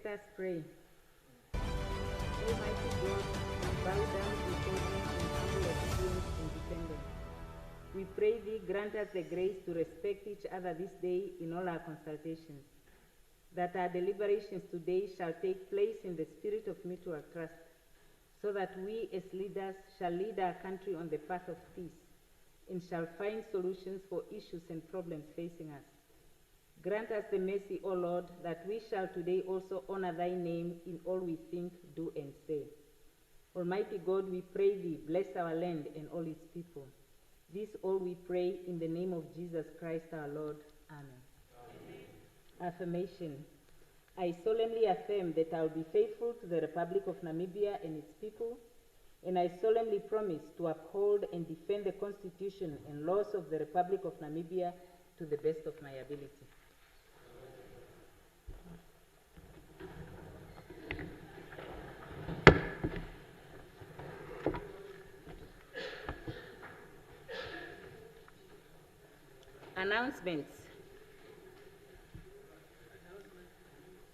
Let us pray. Almighty God, we bow down before you in humble obedience and dependence. We pray thee grant us the grace to respect each other this day in all our consultations, that our deliberations today shall take place in the spirit of mutual trust, so that we as leaders shall lead our country on the path of peace and shall find solutions for issues and problems facing us. Grant us the mercy, O Lord, that we shall today also honor thy name in all we think, do, and say. Almighty God, we pray thee, bless our land and all its people. This all we pray in the name of Jesus Christ our Lord. Amen. Amen. Affirmation. I solemnly affirm that I will be faithful to the Republic of Namibia and its people, and I solemnly promise to uphold and defend the Constitution and laws of the Republic of Namibia to the best of my ability. Announcements.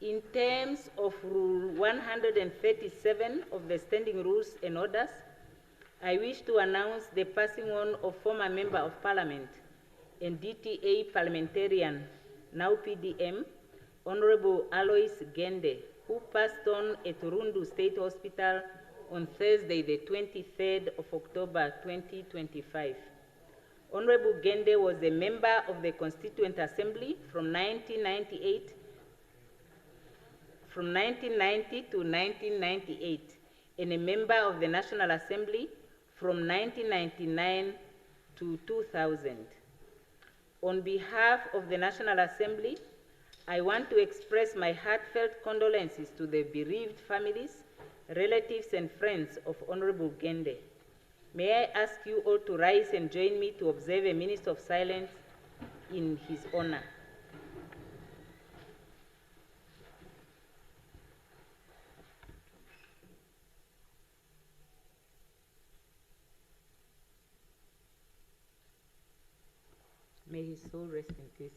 In terms of Rule 137 of the Standing Rules and Orders, I wish to announce the passing on of former Member of Parliament and DTA parliamentarian, now PDM, Honorable Alois Gende, who passed on at Rundu State Hospital on Thursday, the 23rd of October, 2025. Honorable Gende was a member of the Constituent Assembly from 1990 to 1998, and a member of the National Assembly from 1999 to 2000. On behalf of the National Assembly, I want to express my heartfelt condolences to the bereaved families, relatives, and friends of Honorable Gende. May I ask you all to rise and join me to observe a minute of silence in his honor. May his soul rest in peace.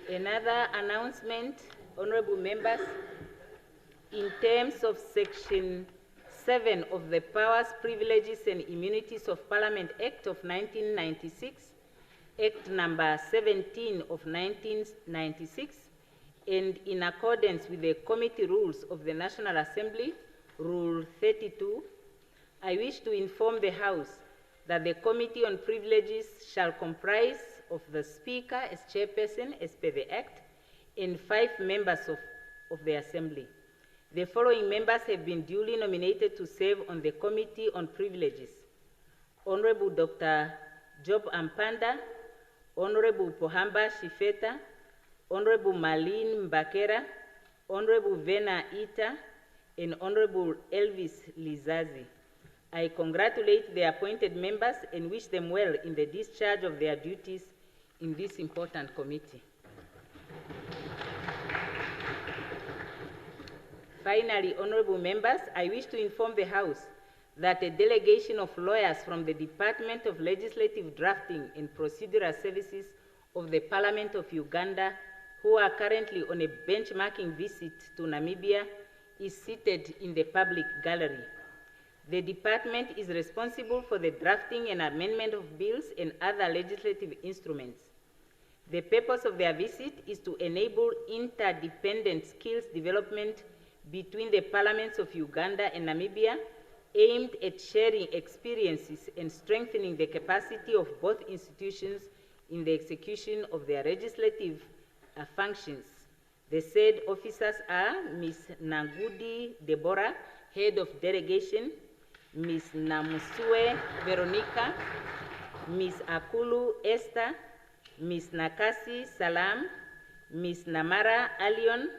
Another announcement, honorable members, in terms of Section 7 of the Powers, Privileges and Immunities of Parliament Act of 1996, Act number 17 of 1996, and in accordance with the committee rules of the National Assembly, Rule 32, I wish to inform the House that the Committee on Privileges shall comprise of the Speaker as chairperson as per the Act and 5 members of the Assembly. The following members have been duly nominated to serve on the Committee on Privileges: Honorable Dr. Job Ampanda, Honorable Pohamba Shifeta, Honorable Marlene Mbakera, Honorable Vena Ita, and Honorable Elvis Lizazi. I congratulate the appointed members and wish them well in the discharge of their duties in this important committee. Finally, honorable members, I wish to inform the House that a delegation of lawyers from the Department of Legislative Drafting and Procedural Services of the Parliament of Uganda, who are currently on a benchmarking visit to Namibia, is seated in the public gallery. The department is responsible for the drafting and amendment of bills and other legislative instruments. The purpose of their visit is to enable interdependent skills development between the parliaments of Uganda and Namibia, aimed at sharing experiences and strengthening the capacity of both institutions in the execution of their legislative functions. The said officers are Ms. Nangudi Deborah, Head of Delegation, Ms. Namusue Veronica, Ms. Akulu Esther, Ms. Nakasi Salam, Ms. Namara Alion,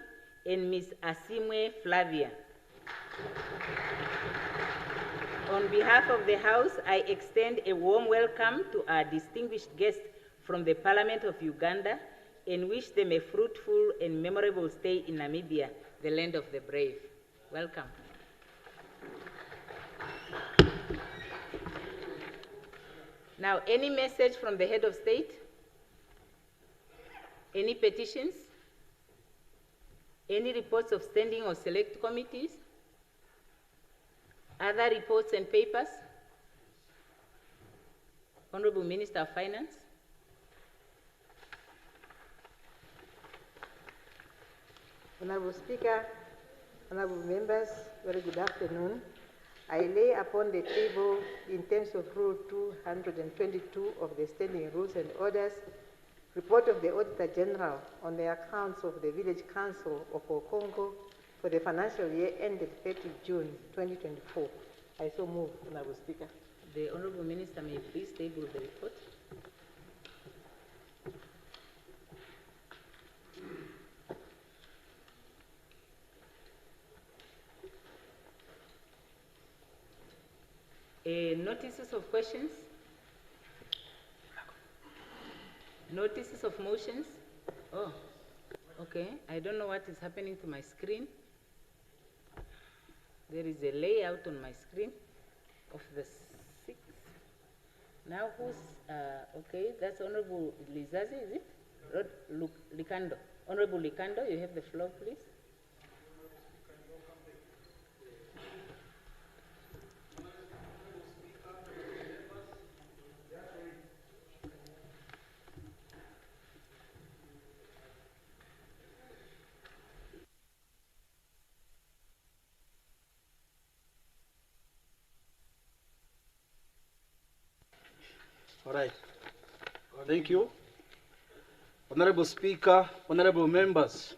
and Ms. Asimwe Flavia. On behalf of the House, I extend a warm welcome to our distinguished guests from the Parliament of Uganda and wish them a fruitful and memorable stay in Namibia, the land of the brave. Welcome. Now, any message from the head of state? Any petitions? Any reports of standing or select committees? Other reports and papers? Honorable Minister of Finance. Honorable Speaker, honorable members, very good afternoon. I lay upon the table, in terms of Rule 222 of the Standing Rules and Orders, report of the Auditor General on the accounts of the Village Council of Okongo for the financial year ended 30 June 2024. I so move, Honorable Speaker. The Honorable Minister may please table the report. Notices of questions? Notices of motions? Oh, okay. I don't know what is happening to my screen. There is a layout on my screen of the 6th. Now who's, okay, that's Honorable Lizazi, is it? Likando. Honorable Likando, you have the floor, please. All right. Thank you. Honorable Speaker, honorable members,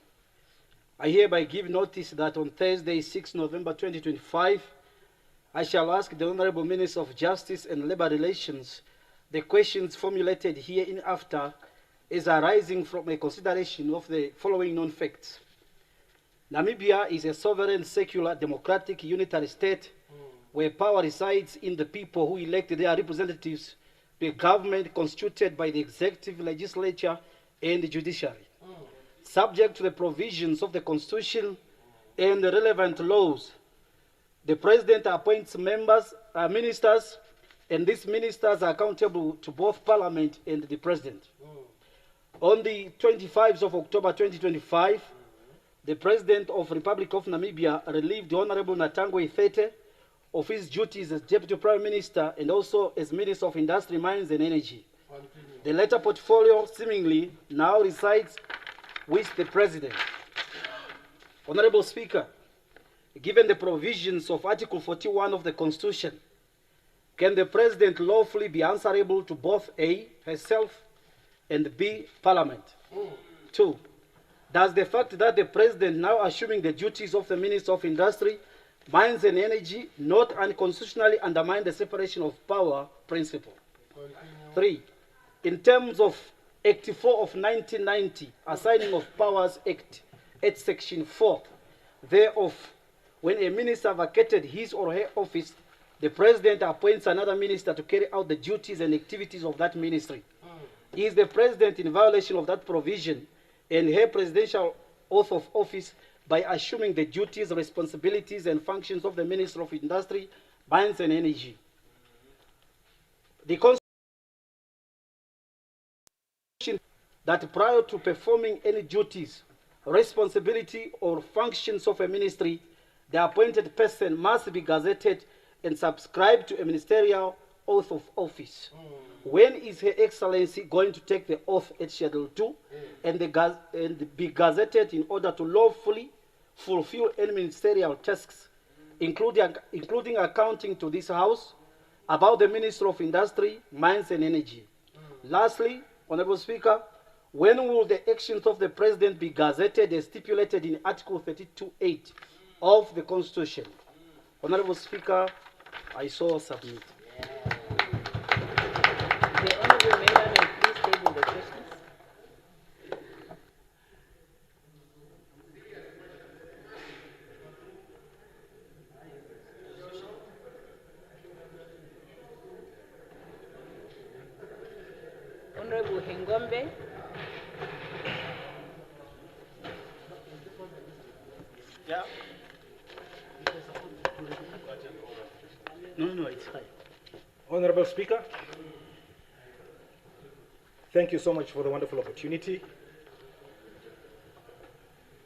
I hereby give notice that on Thursday, 6 November 2025, I shall ask the Honorable Minister of Justice and Labor Relations the questions formulated hereinafter as arising from a consideration of the following known facts. Namibia is a sovereign, secular, democratic, unitary state where power resides in the people who elect their representatives to a government constituted by the executive, legislature, and the judiciary. Subject to the provisions of the Constitution and the relevant laws, the President appoints ministers, and these ministers are accountable to both Parliament and the President. On the 25th of October 2025, the President of the Republic of Namibia relieved Honorable Natangwe Thete of his duties as Deputy Prime Minister and also as Minister of Industry, Mines and Energy. The latter portfolio seemingly now resides with the President. Honorable Speaker, given the provisions of Article 41 of the Constitution, can the President lawfully be answerable to both A, herself, and B, Parliament? 2, does the fact that the President now assuming the duties of the Minister of Industry, Mines and Energy not unconstitutionally undermine the separation of power principle? 3, in terms of Act 4 of 1990, Assigning of Powers Act, at Section 4 thereof, when a minister vacated his or her office, the President appoints another minister to carry out the duties and activities of that ministry. Is the President in violation of that provision and her presidential oath of office by assuming the duties, responsibilities, and functions of the Minister of Industry, Mines and Energy? The Constitution that prior to performing any duties, responsibility, or functions of a ministry, the appointed person must be gazetted and subscribe to a ministerial oath of office. When is Her Excellency going to take the oath at Schedule 2 and be gazetted in order to lawfully fulfill any ministerial tasks, including accounting to this House about the Minister of Industry, Mines and Energy? Lastly, Honorable Speaker, when will the actions of the President be gazetted as stipulated in Article 32(8) of the Constitution? Honorable Speaker, I so submit. The Honorable Member may please table the questions. Honorable Hengombe. Yeah. No, it's fine. Honorable Speaker, Thank you so much for the wonderful opportunity.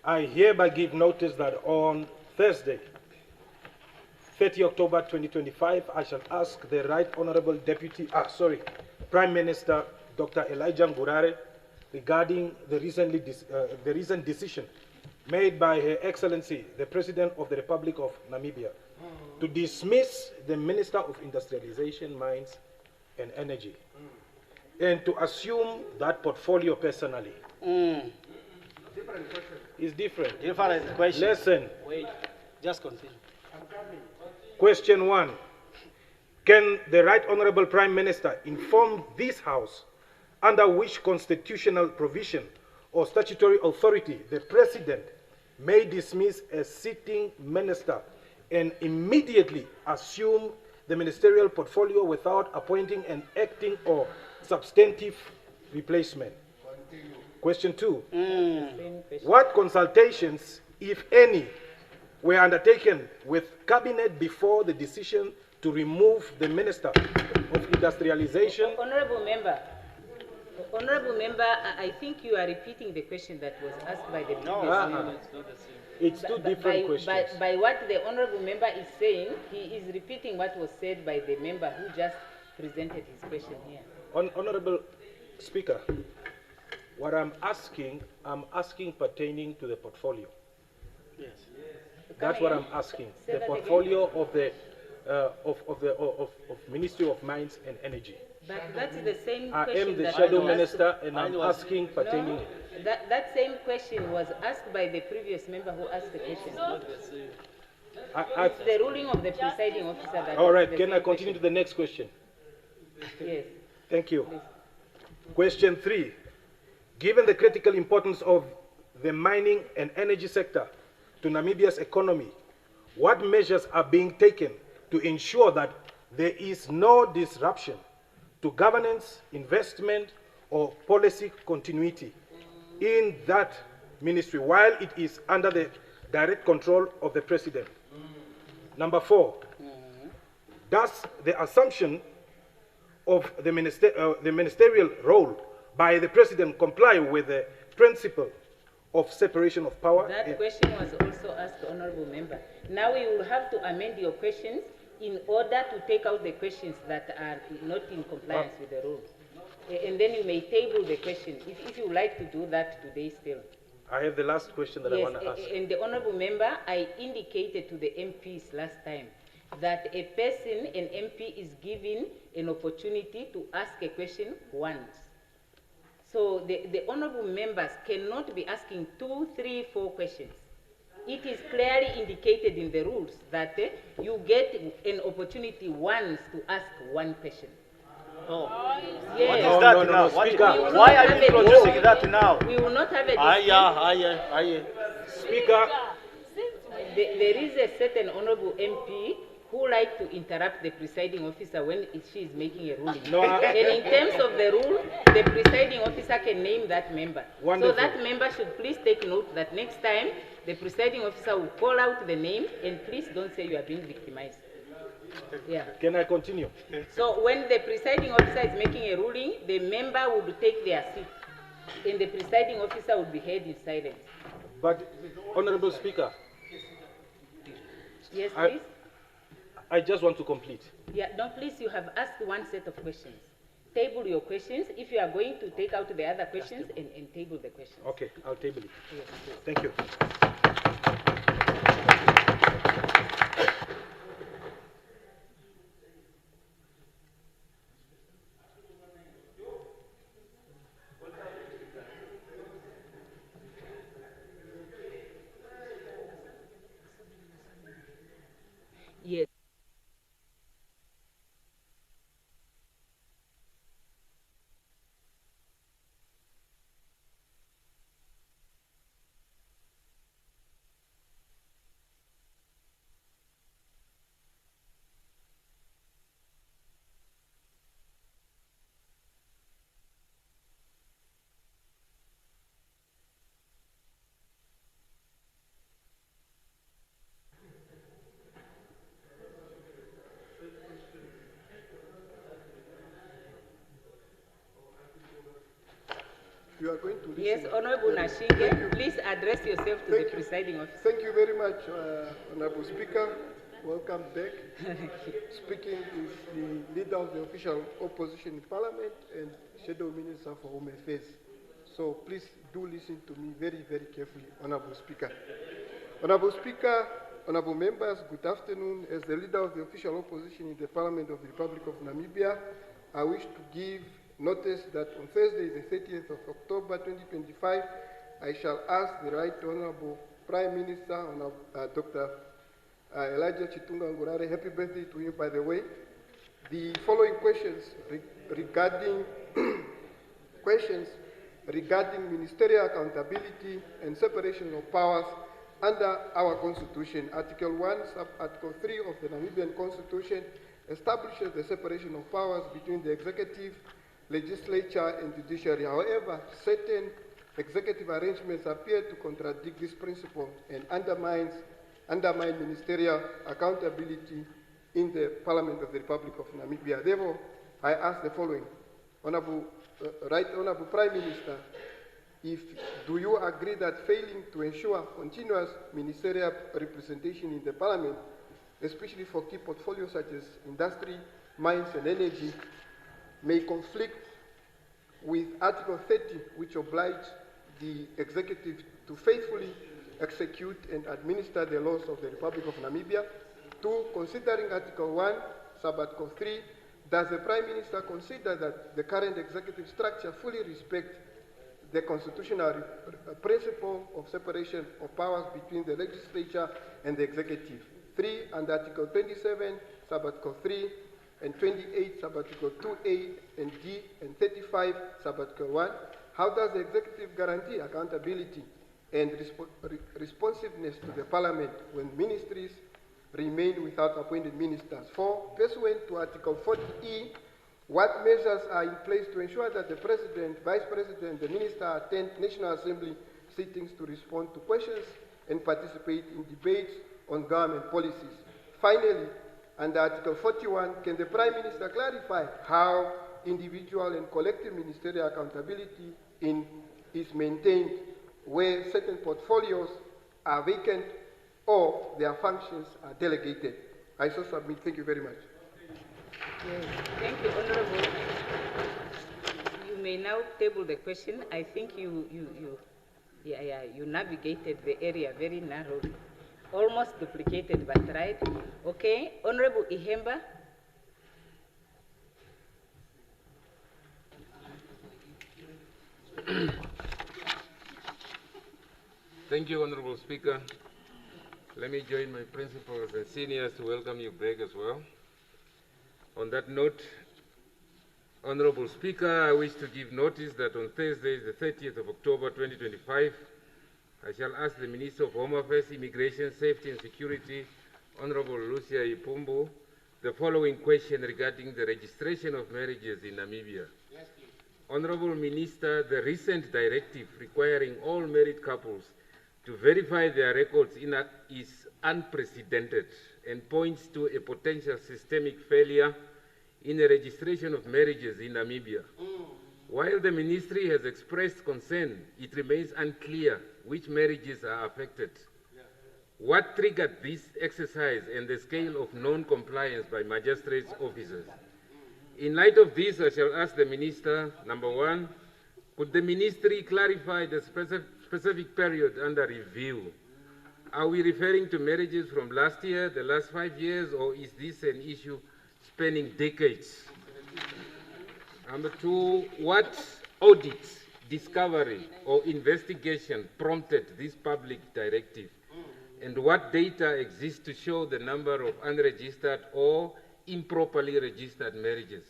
I hereby give notice that on Thursday, 30 October 2025, I shall ask the Right Honorable Prime Minister Dr. Elijah Ngurare regarding the recent decision made by Her Excellency, the President of the Republic of Namibia, to dismiss the Minister of Industrialization, Mines and Energy, and to assume that portfolio personally. It's different. Different question. Listen. Wait, just continue. Question 1. Can the Right Honorable Prime Minister inform this House under which constitutional provision or statutory authority the President may dismiss a sitting minister and immediately assume the ministerial portfolio without appointing an acting or substantive replacement? Question 2. What consultations, if any, were undertaken with Cabinet before the decision to remove the Minister of Industrialization? Honorable member, I think you are repeating the question that was asked by the previous member. It's two different questions. By what the honorable member is saying, he is repeating what was said by the member who just presented his question here. Honorable Speaker, what I'm asking pertaining to the portfolio. Yes. That's what I'm asking. The portfolio of the Ministry of Mines and Energy. But that's the same question. I am the shadow minister, and I'm asking pertaining. No, that same question was asked by the previous member who asked the question. It's the ruling of the presiding officer. That all right. Can I continue to the next question? Yes. Thank you. Please. Question 3. Given the critical importance of the mining and energy sector to Namibia's economy, what measures are being taken to ensure that there is no disruption to governance, investment, or policy continuity in that ministry while it is under the direct control of the President? Number 4, does the assumption of the ministerial role by the President comply with the principle of separation of power? That question was also asked, honorable member. Now we will have to amend your questions in order to take out the questions that are not in compliance with the rules. And then you may table the question, if you would like to do that today still. I have the last question that I want to ask. And the honorable member, I indicated to the MPs last time that a person, an MP, is given an opportunity to ask a question once. So the honorable members cannot be asking 2, 3, 4 questions. It is clearly indicated in the rules that you get an opportunity once to ask one question. No. Yes. What is that now? Speaker, Why are you introducing that now? We will not have a Speaker. There is a certain honorable MP who like to interrupt the presiding officer when she is making a ruling. No, and in terms of the rule, the presiding officer can name that member. Wonderful. So that member should please take note that next time the presiding officer will call out the name, and please don't say you are being victimized. Yeah. Can I continue? So when the presiding officer is making a ruling, the member would take their seat, and the presiding officer would be heard in silence. But, Honorable Speaker. Yes, please. I just want to complete. Yeah, no, please, you have asked one set of questions. Table your questions. If you are going to take out the other questions and table the questions. Okay, I'll table it. Yes, please. Thank you. Yes. you are going to listen. Yes, Honorable Nashinge, please address yourself to the presiding officer. Thank you very much, Honorable Speaker. Welcome back. Speaking is the leader of the official opposition in Parliament and Shadow Minister for Home Affairs. So please do listen to me very, very carefully, Honorable Speaker. Honorable Speaker, honorable members, good afternoon. As the leader of the official opposition in the Parliament of the Republic of Namibia, I wish to give notice that on Thursday, the 30th of October 2025, I shall ask the Right Honorable Prime Minister, Dr. Elijah Chitunga Ngurare, happy birthday to him, by the way, the following questions regarding ministerial accountability and separation of powers under our Constitution. Article 1, Sub-Article 3 of the Namibian Constitution establishes the separation of powers between the executive, legislature, and judiciary. However, certain executive arrangements appear to contradict this principle and undermine ministerial accountability in the Parliament of the Republic of Namibia. Therefore, I ask the following. Right Honorable Prime Minister, do you agree that failing to ensure continuous ministerial representation in the Parliament, especially for key portfolios such as industry, mines, and energy, may conflict with Article 30, which obliges the executive to faithfully execute and administer the laws of the Republic of Namibia? 2, considering Article 1, Sub-Article 3, does the Prime Minister consider that the current executive structure fully respects the constitutional principle of separation of powers between the legislature and the executive? 3, under Article 27, Sub-Article 3, and 28, Sub-Article 2A and D, and 35, Sub-Article 1, how does the executive guarantee accountability and responsiveness to the Parliament when ministries remain without appointed ministers? 4, pursuant to Article 40E, what measures are in place to ensure that the President, Vice President, and the Minister attend National Assembly sittings to respond to questions and participate in debates on government policies? Finally, under Article 41, can the Prime Minister clarify how individual and collective ministerial accountability is maintained where certain portfolios are vacant or their functions are delegated? I so submit. Thank you very much. Yes, thank you, Honorable. You may now table the question. I think you navigated the area very narrowly. Almost duplicated, but right. Okay, Honorable Ihemba. Thank you, Honorable Speaker. Let me join my principals and seniors to welcome you back as well. On that note, Honorable Speaker, I wish to give notice that on Thursday, the 30th of October 2025, I shall ask the Minister of Home Affairs, Immigration, Safety and Security, Honorable Lucia Ipumbu, the following question regarding the registration of marriages in Namibia. Yes, please. Honorable Minister, the recent directive requiring all married couples to verify their records is unprecedented and points to a potential systemic failure in the registration of marriages in Namibia. While the ministry has expressed concern, it remains unclear which marriages are affected. What triggered this exercise and the scale of non-compliance by magistrates' officers? In light of this, I shall ask the minister, number one, could the ministry clarify the specific period under review? Are we referring to marriages from last year, the last 5 years, or is this an issue spanning decades? Number two, what audit, discovery, or investigation prompted this public directive? And what data exists to show the number of unregistered or improperly registered marriages?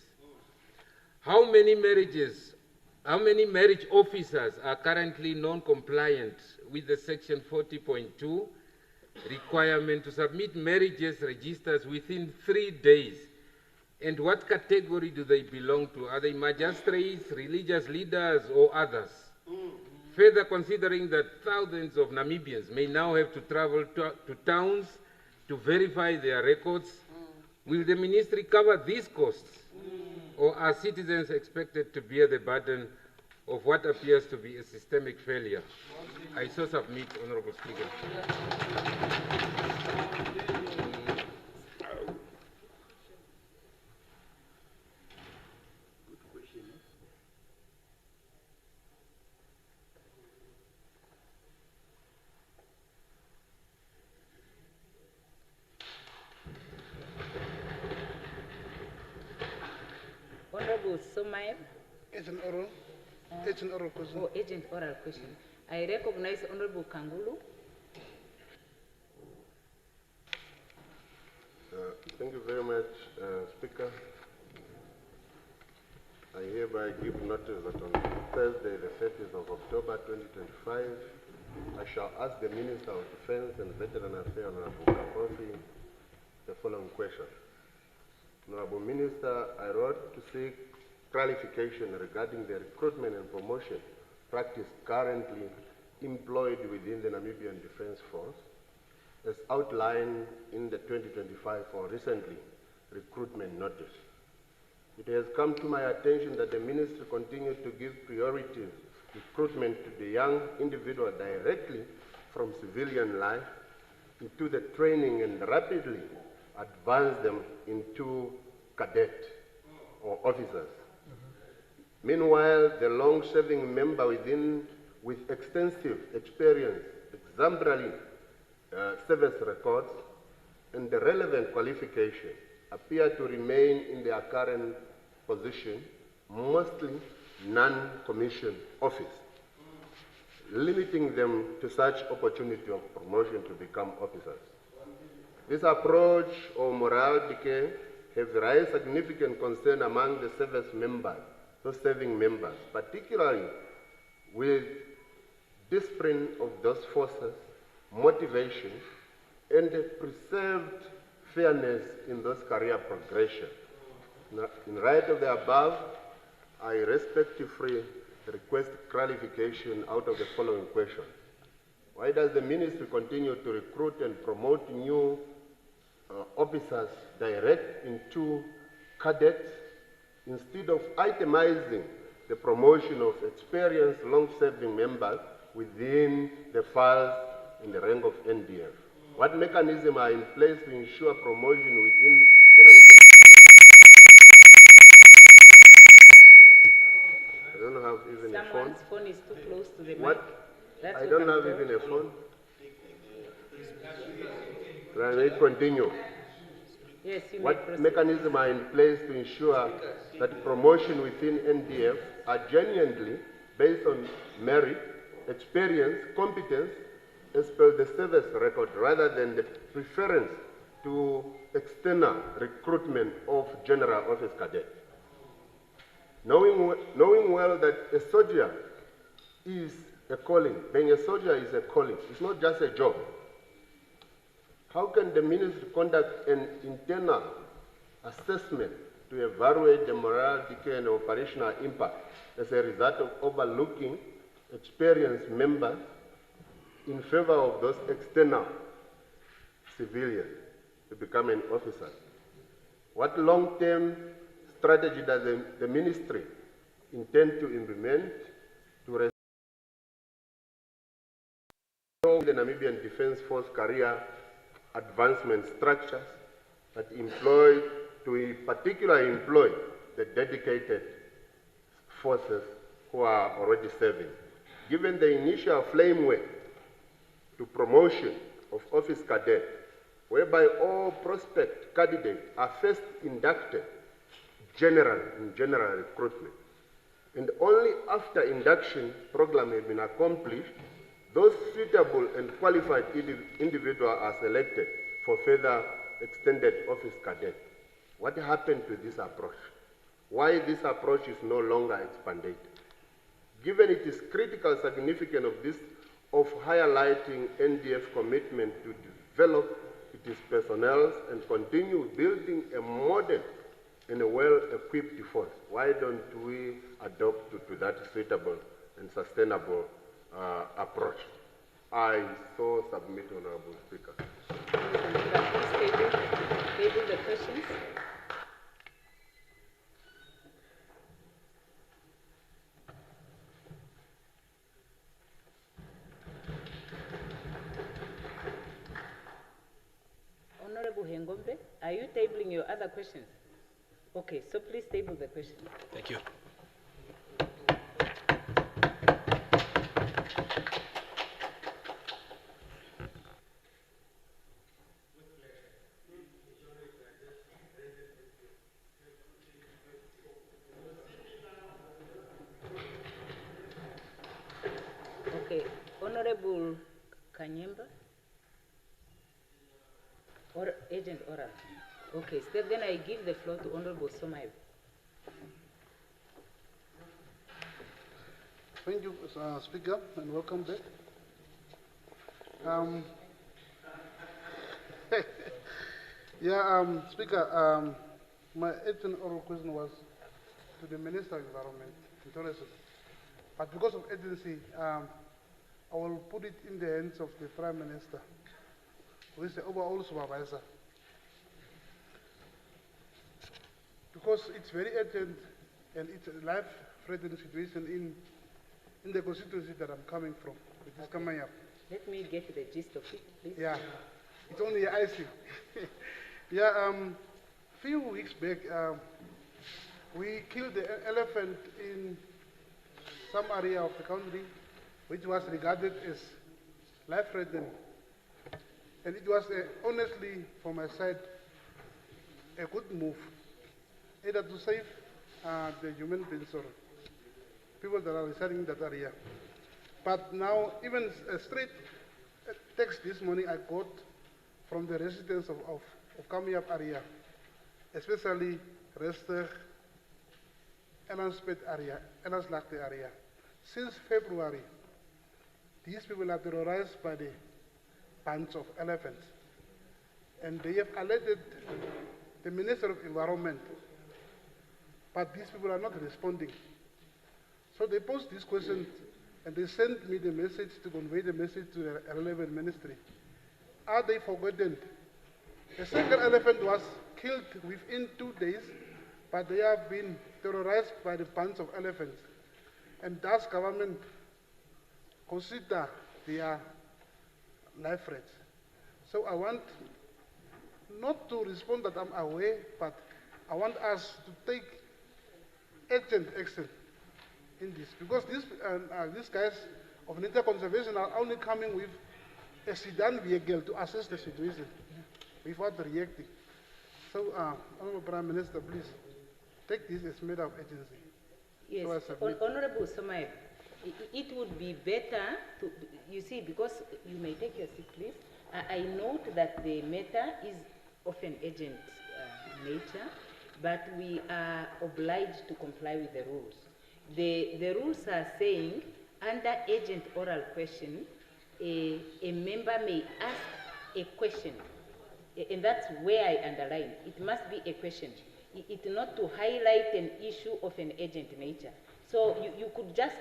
How many marriage officers are currently non-compliant with the Section 40.2 requirement to submit marriages registers within 3 days? And what category do they belong to? Are they magistrates, religious leaders, or others? Further, considering that thousands of Namibians may now have to travel to towns to verify their records, will the ministry cover these costs? Or are citizens expected to bear the burden of what appears to be a systemic failure. I so submit, Honorable Speaker. Honorable Somaev. It's an oral question. Oh, agent oral question. I recognize Honorable Kangulu. Thank you very much, Speaker. I hereby give notice that on Thursday, the 30th of October 2025, I shall ask the Minister of Defense and Veteran Affairs, Honorable Kaposi, the following question. Honorable Minister, I wrote to seek clarification regarding the recruitment and promotion practice currently employed within the Namibian Defense Force, as outlined in the 2025 or recently recruitment notice. It has come to my attention that the Ministry continues to give priority recruitment to the young individual directly from civilian life into the training and rapidly advance them into cadet or officers. Meanwhile, the long-serving member with extensive experience, exemplary service records, and the relevant qualification appear to remain in their current position, mostly non-commissioned office, limiting them to such opportunity of promotion to become officers. This approach or morale decay has raised significant concern among the service members, those serving members, particularly with discipline of those forces, motivation, and the preserved fairness in those career progression. In light of the above, I respectfully request clarification out of the following question. Why does the Ministry continue to recruit and promote new officers direct into cadets instead of itemizing the promotion of experienced long-serving members within the files in the rank of NDF? What mechanisms are in place to ensure promotion within the Namibian Defense? I don't have even a phone. Someone's phone is too close to the mic. What? That's I what don't I'm have told. even a phone. Can we continue? Yes, you may What proceed. mechanisms are in place to ensure that promotion within NDF are genuinely based on merit, experience, competence, as per the service record, rather than the preference to external recruitment of general office cadet? Knowing well that a soldier is a calling, being a soldier is a calling, it's not just a job. How can the Ministry conduct an internal assessment to evaluate the morale decay and operational impact as a result of overlooking experienced members in favor of those external civilians to become an officer? What long-term strategy does the Ministry intend to implement to restore the Namibian Defense Force career advancement structures that particularly employ the dedicated forces who are already serving? Given the initial framework to promotion of office cadet, whereby all prospect candidates are first inducted in general recruitment, and only after induction program has been accomplished, those suitable and qualified individuals are selected for further extended office cadet. What happened to this approach? Why this approach is no longer expanded? Given it is critical significance of highlighting NDF commitment to develop its personnel and continue building a modern and a well-equipped force, why don't we adopt to that suitable and sustainable approach? I so submit, Honorable Speaker. Please table the questions. Ngombe, are you tabling your other questions? Okay, so please table the question. Thank you. Okay, Honorable Kanyemba? Or Agent Oral? Okay, so then I give the floor to Honorable Somaib. Thank you, Speaker, and welcome back. Speaker, my 18th oral question was to the Minister of Environment and Tourism. But because of urgency, I will put it in the hands of the Prime Minister, who is the overall supervisor. Because it's very urgent and it's a life-threatening situation in the constituency that I'm coming from, which is coming up. Let me get the gist of it, please. Yeah, it's only IC. Yeah, few weeks back, we killed the elephant in some area of the country, which was regarded as life-threatening. And it was, honestly, from my side, a good move, either to save the human beings or people that are residing in that area. But now, even a straight text this morning I got from the residents of Kamiap area, especially Rester, Elanspet area, Elanslagte area. Since February, these people are terrorized by the bunch of elephants. And they have alerted the Minister of Environment, but these people are not responding. So they posed this question and they sent me the message to convey the message to the relevant ministry. Are they forgotten? The second elephant was killed within 2 days, but they have been terrorized by the bunch of elephants. And does government consider their life threats? So I want not to respond that I'm aware, but I want us to take urgent action in this, because these guys of nature conservation are only coming with a sedan vehicle to assess the situation without reacting. So, Honorable Prime Minister, please take this as a matter of urgency. Yes, So Honorable Somaib, it would be better to, you see, because you may take your seat, please. I note that the matter is of an urgent nature, but we are obliged to comply with the rules. The rules are saying, under urgent oral question, a member may ask a question, and that's where I underline. It must be a question. It's not to highlight an issue of an urgent nature. So you could just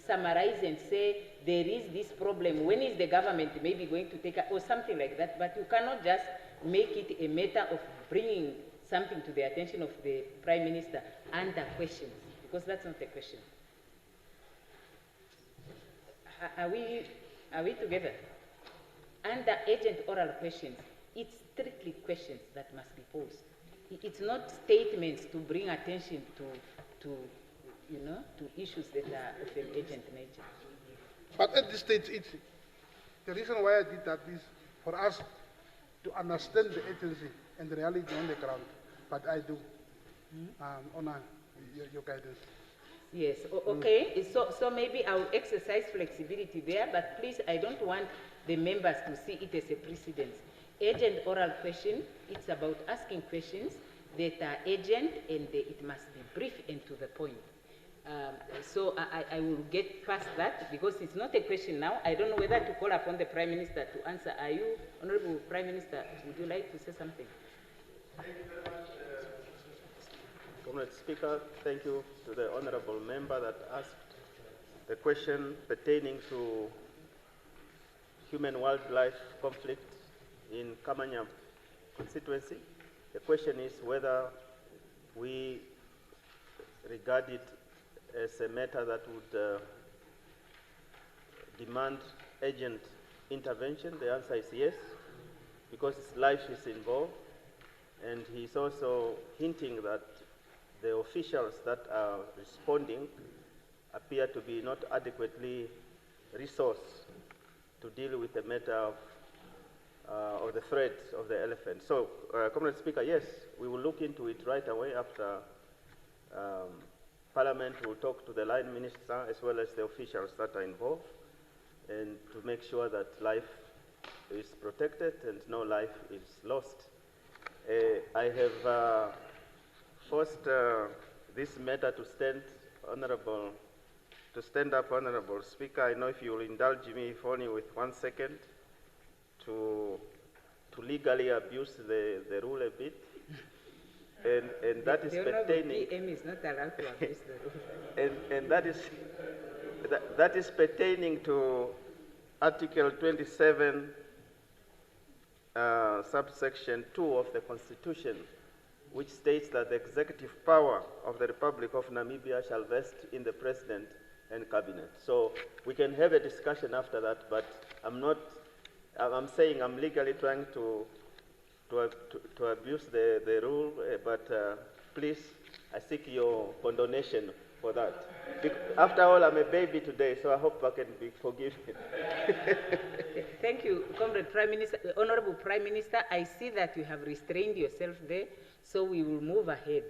summarize and say, there is this problem. When is the government maybe going to take, or something like that, but you cannot just make it a matter of bringing something to the attention of the Prime Minister under questions, because that's not a question. Are we together? Under urgent oral questions, it's strictly questions that must be posed. It's not statements to bring attention to issues that are of an urgent nature. But at this stage, the reason why I did that is for us to understand the urgency and the reality on the ground. But I do honor your guidance. Yes, okay. So maybe I will exercise flexibility there, but please, I don't want the members to see it as a precedence. Urgent oral question, it's about asking questions that are urgent, and it must be brief and to the point. So I will get past that, because it's not a question now. I don't know whether to call upon the Prime Minister to answer. Are you, Honorable Prime Minister, would you like to say something? Thank you very much, Comrade Speaker. Thank you to the Honorable Member that asked the question pertaining to human-wildlife conflict in Kamanyam constituency. The question is whether we regard it as a matter that would demand urgent intervention. The answer is yes, because life is involved. And he's also hinting that the officials that are responding appear to be not adequately resourced to deal with the matter of the threat of the elephant. So, Comrade Speaker, yes, we will look into it right away after Parliament will talk to the line minister as well as the officials that are involved, and to make sure that life is protected and no life is lost. I have forced this matter to stand up, Honorable Speaker. I know if you will indulge me, if only with 1 second, to legally abuse the rule a bit. And that is pertaining. PM is not allowed to abuse the rule. And that is pertaining to Article 27, subsection 2 of the Constitution, which states that the executive power of the Republic of Namibia shall vest in the President and Cabinet. So we can have a discussion after that, but I'm saying I'm legally trying to abuse the rule, but please, I seek your condonation for that. After all, I'm a baby today, so I hope I can be forgiven. Thank you, Comrade Prime Minister. Honorable Prime Minister, I see that you have restrained yourself there, so we will move ahead.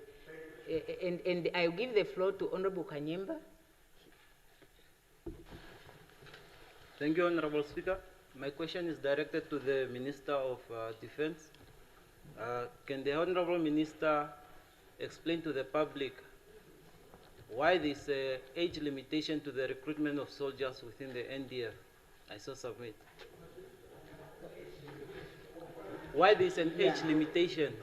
And I'll give the floor to Honorable Kanyemba. Thank you, Honorable Speaker. My question is directed to the Minister of Defense. Can the Honorable Minister explain to the public why this age limitation to the recruitment of soldiers within the NDF? I so submit. Why there's an age limitation?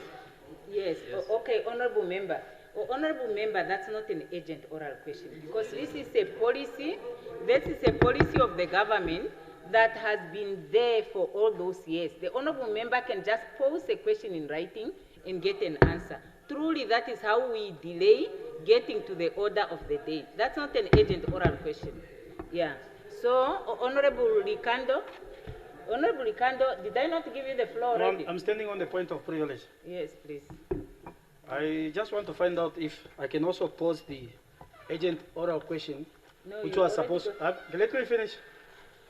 Yes. Okay, Honorable Member. Honorable Member, that's not an agent oral question, because this is a policy of the government that has been there for all those years. The Honorable Member can just pose a question in writing and get an answer. Truly, that is how we delay getting to the order of the day. That's not an agent oral question. Yeah. So, Honorable Ricando, did I not give you the floor already? No, I'm standing on the point of privilege. Yes, please. I just want to find out if I can also pose the agent oral question, No, which you was already supposed, let me finish,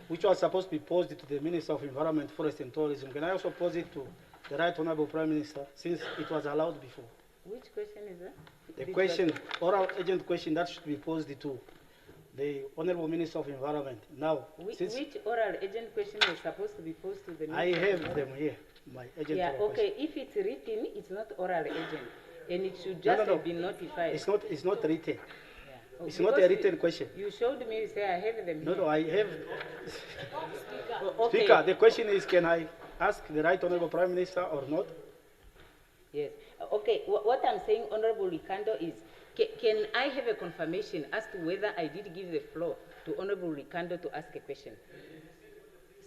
which was supposed to be posed to the Minister of Environment, Forest and Tourism. Can I also pose it to the Right Honorable Prime Minister, since it was allowed before? Which question is that? The question, oral agent question, that should be posed to the Honorable Minister of Environment. Now, Which oral agent question was supposed to be posed to the Minister? I have them here, my agent oral okay. question. If it's written, it's not oral agent, and it should just have been notified. It's not written. Yeah. It's not a written question. You showed me, you say I have them here. No, I have. Okay. Speaker, the question is, can I ask the Right Honorable Prime Minister or not? Yes. Okay, what I'm saying, Honorable Ricando, is can I have a confirmation as to whether I did give the floor to Honorable Ricando to ask a question?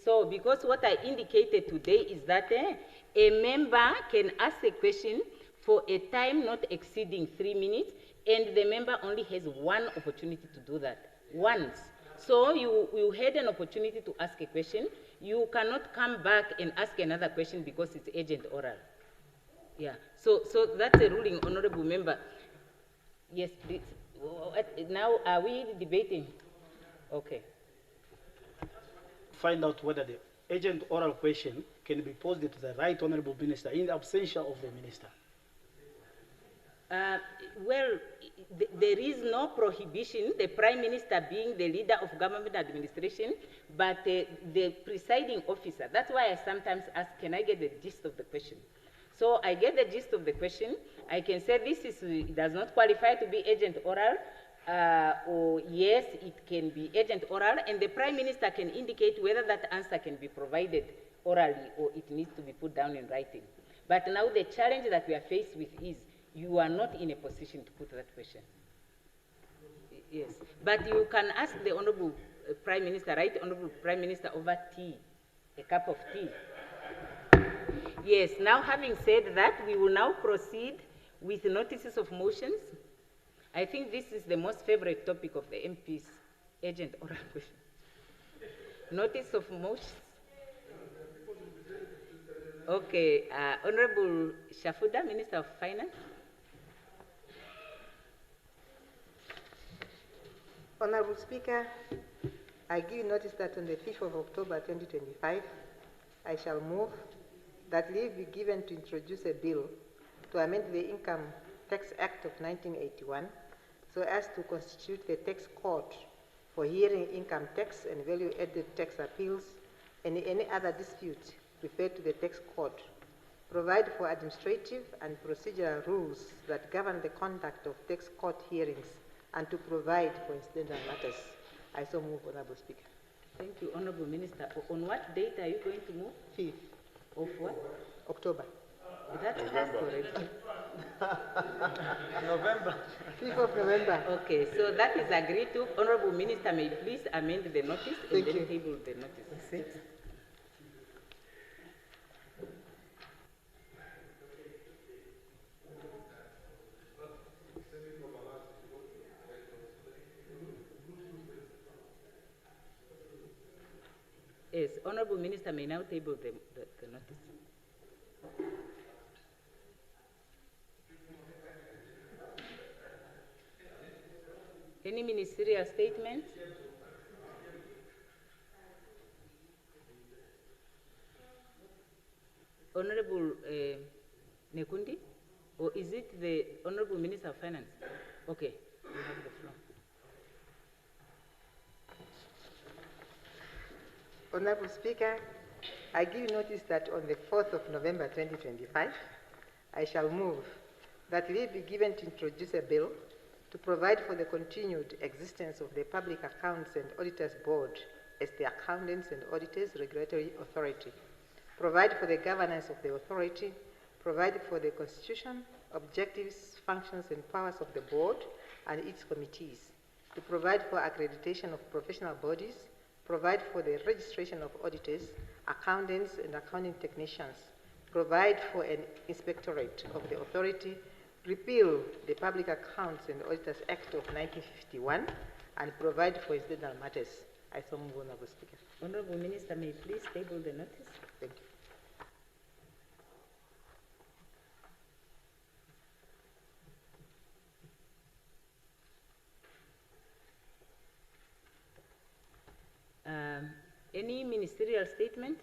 So, because what I indicated today is that a member can ask a question for a time not exceeding 3 minutes, and the member only has one opportunity to do that, once. So you had an opportunity to ask a question. You cannot come back and ask another question because it's agent oral. Yeah, so that's a ruling, Honorable Member. Yes, please. Now, are we debating? Okay. Find out whether the agent oral question can be posed to the Right Honorable Minister in the absentia of the Minister. Well, there is no prohibition, the Prime Minister being the leader of government administration, but the presiding officer. That's why I sometimes ask, can I get the gist of the question? So I get the gist of the question. I can say it does not qualify to be agent oral, or yes, it can be agent oral, and the Prime Minister can indicate whether that answer can be provided orally or it needs to be put down in writing. But now the challenge that we are faced with is you are not in a position to put that question. Yes, but you can ask the Honorable Prime Minister, Right Honorable Prime Minister, over tea, a cup of tea. Yes, now having said that, we will now proceed with notices of motions. I think this is the most favorite topic of the MPs, agent oral question. Notice of motions. Okay, Honorable Shafuda, Minister of Finance. Honorable Speaker, I give notice that on the 5th of October 2025, I shall move that leave be given to introduce a bill to amend the Income Tax Act of 1981 so as to constitute the tax court for hearing income tax and value-added tax appeals and any other dispute referred to the tax court, provide for administrative and procedural rules that govern the conduct of tax court hearings, and to provide for incidental matters. I so move, Honorable Speaker. Thank you, Honorable Minister. On what date are you going to move? 5th of what? October. That's passed already. November. 5th of November. Okay, so that is agreed to. Honorable Minister, may you please amend the notice and then table the notice. Yes, Honorable Minister may now table the notice. Any ministerial statements? Honorable Nekundi? Or is it the Honorable Minister of Finance? Okay, you have the floor. Honorable Speaker, I give notice that on the 4th of November 2025, I shall move that leave be given to introduce a bill to provide for the continued existence of the Public Accounts and Auditors Board as the Accountants and Auditors Regulatory Authority, provide for the governance of the authority, provide for the constitution, objectives, functions, and powers of the board and its committees, to provide for accreditation of professional bodies, provide for the registration of auditors, accountants, and accounting technicians, provide for an inspectorate of the authority, repeal the Public Accounts and Auditors Act of 1951, and provide for incidental matters. I so move, Honorable Speaker. Honorable Minister, may you please table the notice? Thank you. Any ministerial statement?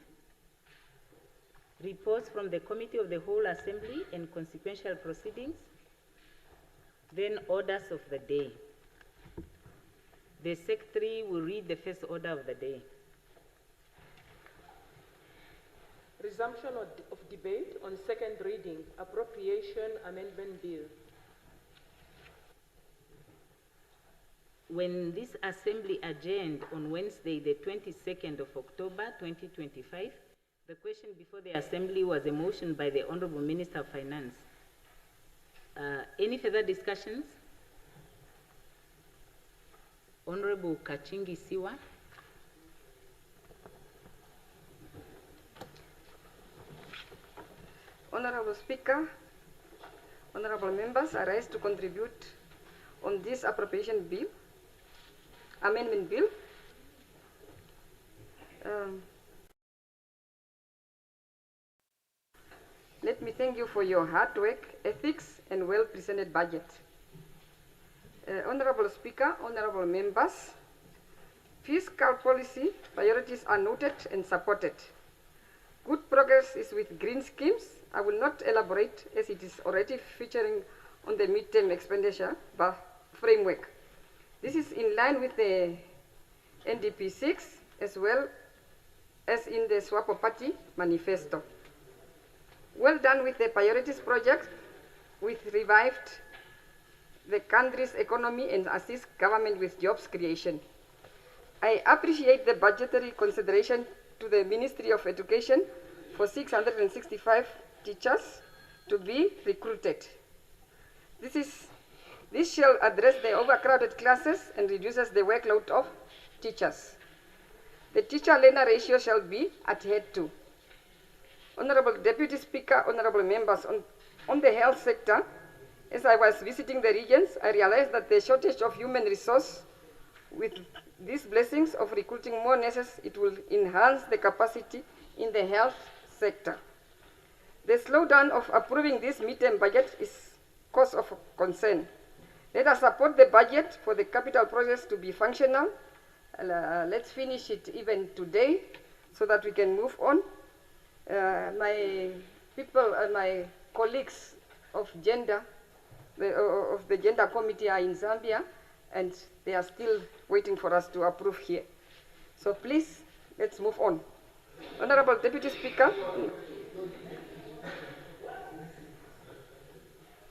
Reports from the Committee of the Whole Assembly and consequential proceedings? Then orders of the day. The Secretary will read the first order of the day. Resumption of debate on second reading, Appropriation Amendment Bill. When this Assembly adjourned on Wednesday, the 22nd of October 2025, the question before the Assembly was a motion by the Honorable Minister of Finance. Any further discussions? Honorable Kachingi Siwa. Honorable Speaker, honorable members, I rise to contribute on this appropriation bill, amendment bill. Let me thank you for your hard work, ethics, and well-presented budget. Honorable Speaker, honorable members, fiscal policy priorities are noted and supported. Good progress is with green schemes. I will not elaborate as it is already featuring on the midterm expenditure framework. This is in line with the NDP 6 as well as in the SWAPO Party manifesto. Well done with the priorities project, which revived the country's economy and assist government with jobs creation. I appreciate the budgetary consideration to the Ministry of Education for 665 teachers to be recruited. This shall address the overcrowded classes and reduces the workload of teachers. The teacher-learner ratio shall be adhered to. Honorable Deputy Speaker, honorable members, on the health sector, as I was visiting the regions, I realized that the shortage of human resource, with these blessings of recruiting more nurses, it will enhance the capacity in the health sector. The slowdown of approving this midterm budget is cause of concern. Let us support the budget for the capital projects to be functional. Let's finish it even today so that we can move on. My people and my colleagues of gender, of the gender committee are in Zambia, and they are still waiting for us to approve here. So please, let's move on. Honorable Deputy Speaker,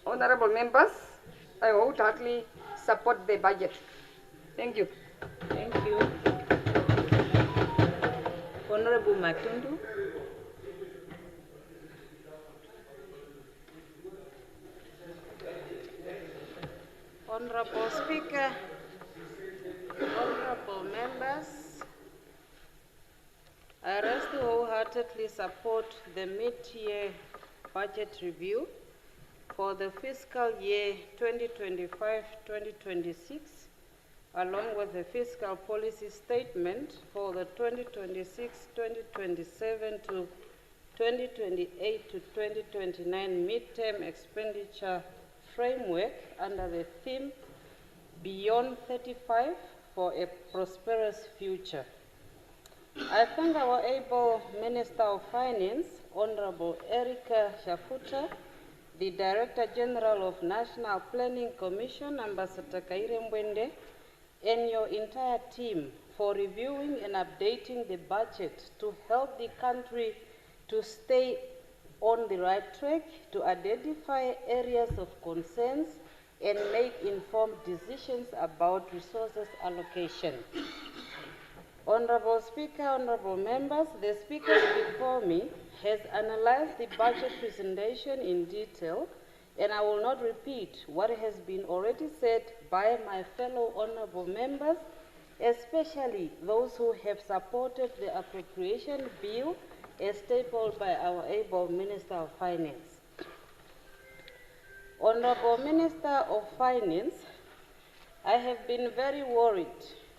honorable members, I wholeheartedly support the budget. Thank you. Thank you. Honorable Matundu. Honorable Speaker, honorable members, I rest to wholeheartedly support the mid-year budget review for the fiscal year 2025-2026, along with the fiscal policy statement for the 2026-2027 to 2028 to 2029 midterm expenditure framework under the theme Beyond 35 for a Prosperous Future. I thank our able Minister of Finance, Honorable Erica Shafuta, the Director General of National Planning Commission, Ambassador Kaire Mbwende, and your entire team for reviewing and updating the budget to help the country to stay on the right track, to identify areas of concerns and make informed decisions about resources allocation. Honorable Speaker, honorable members, the speaker before me has analyzed the budget presentation in detail, and I will not repeat what has been already said by my fellow honorable members, especially those who have supported the appropriation bill as stapled by our able Minister of Finance. Honorable Minister of Finance, I have been very worried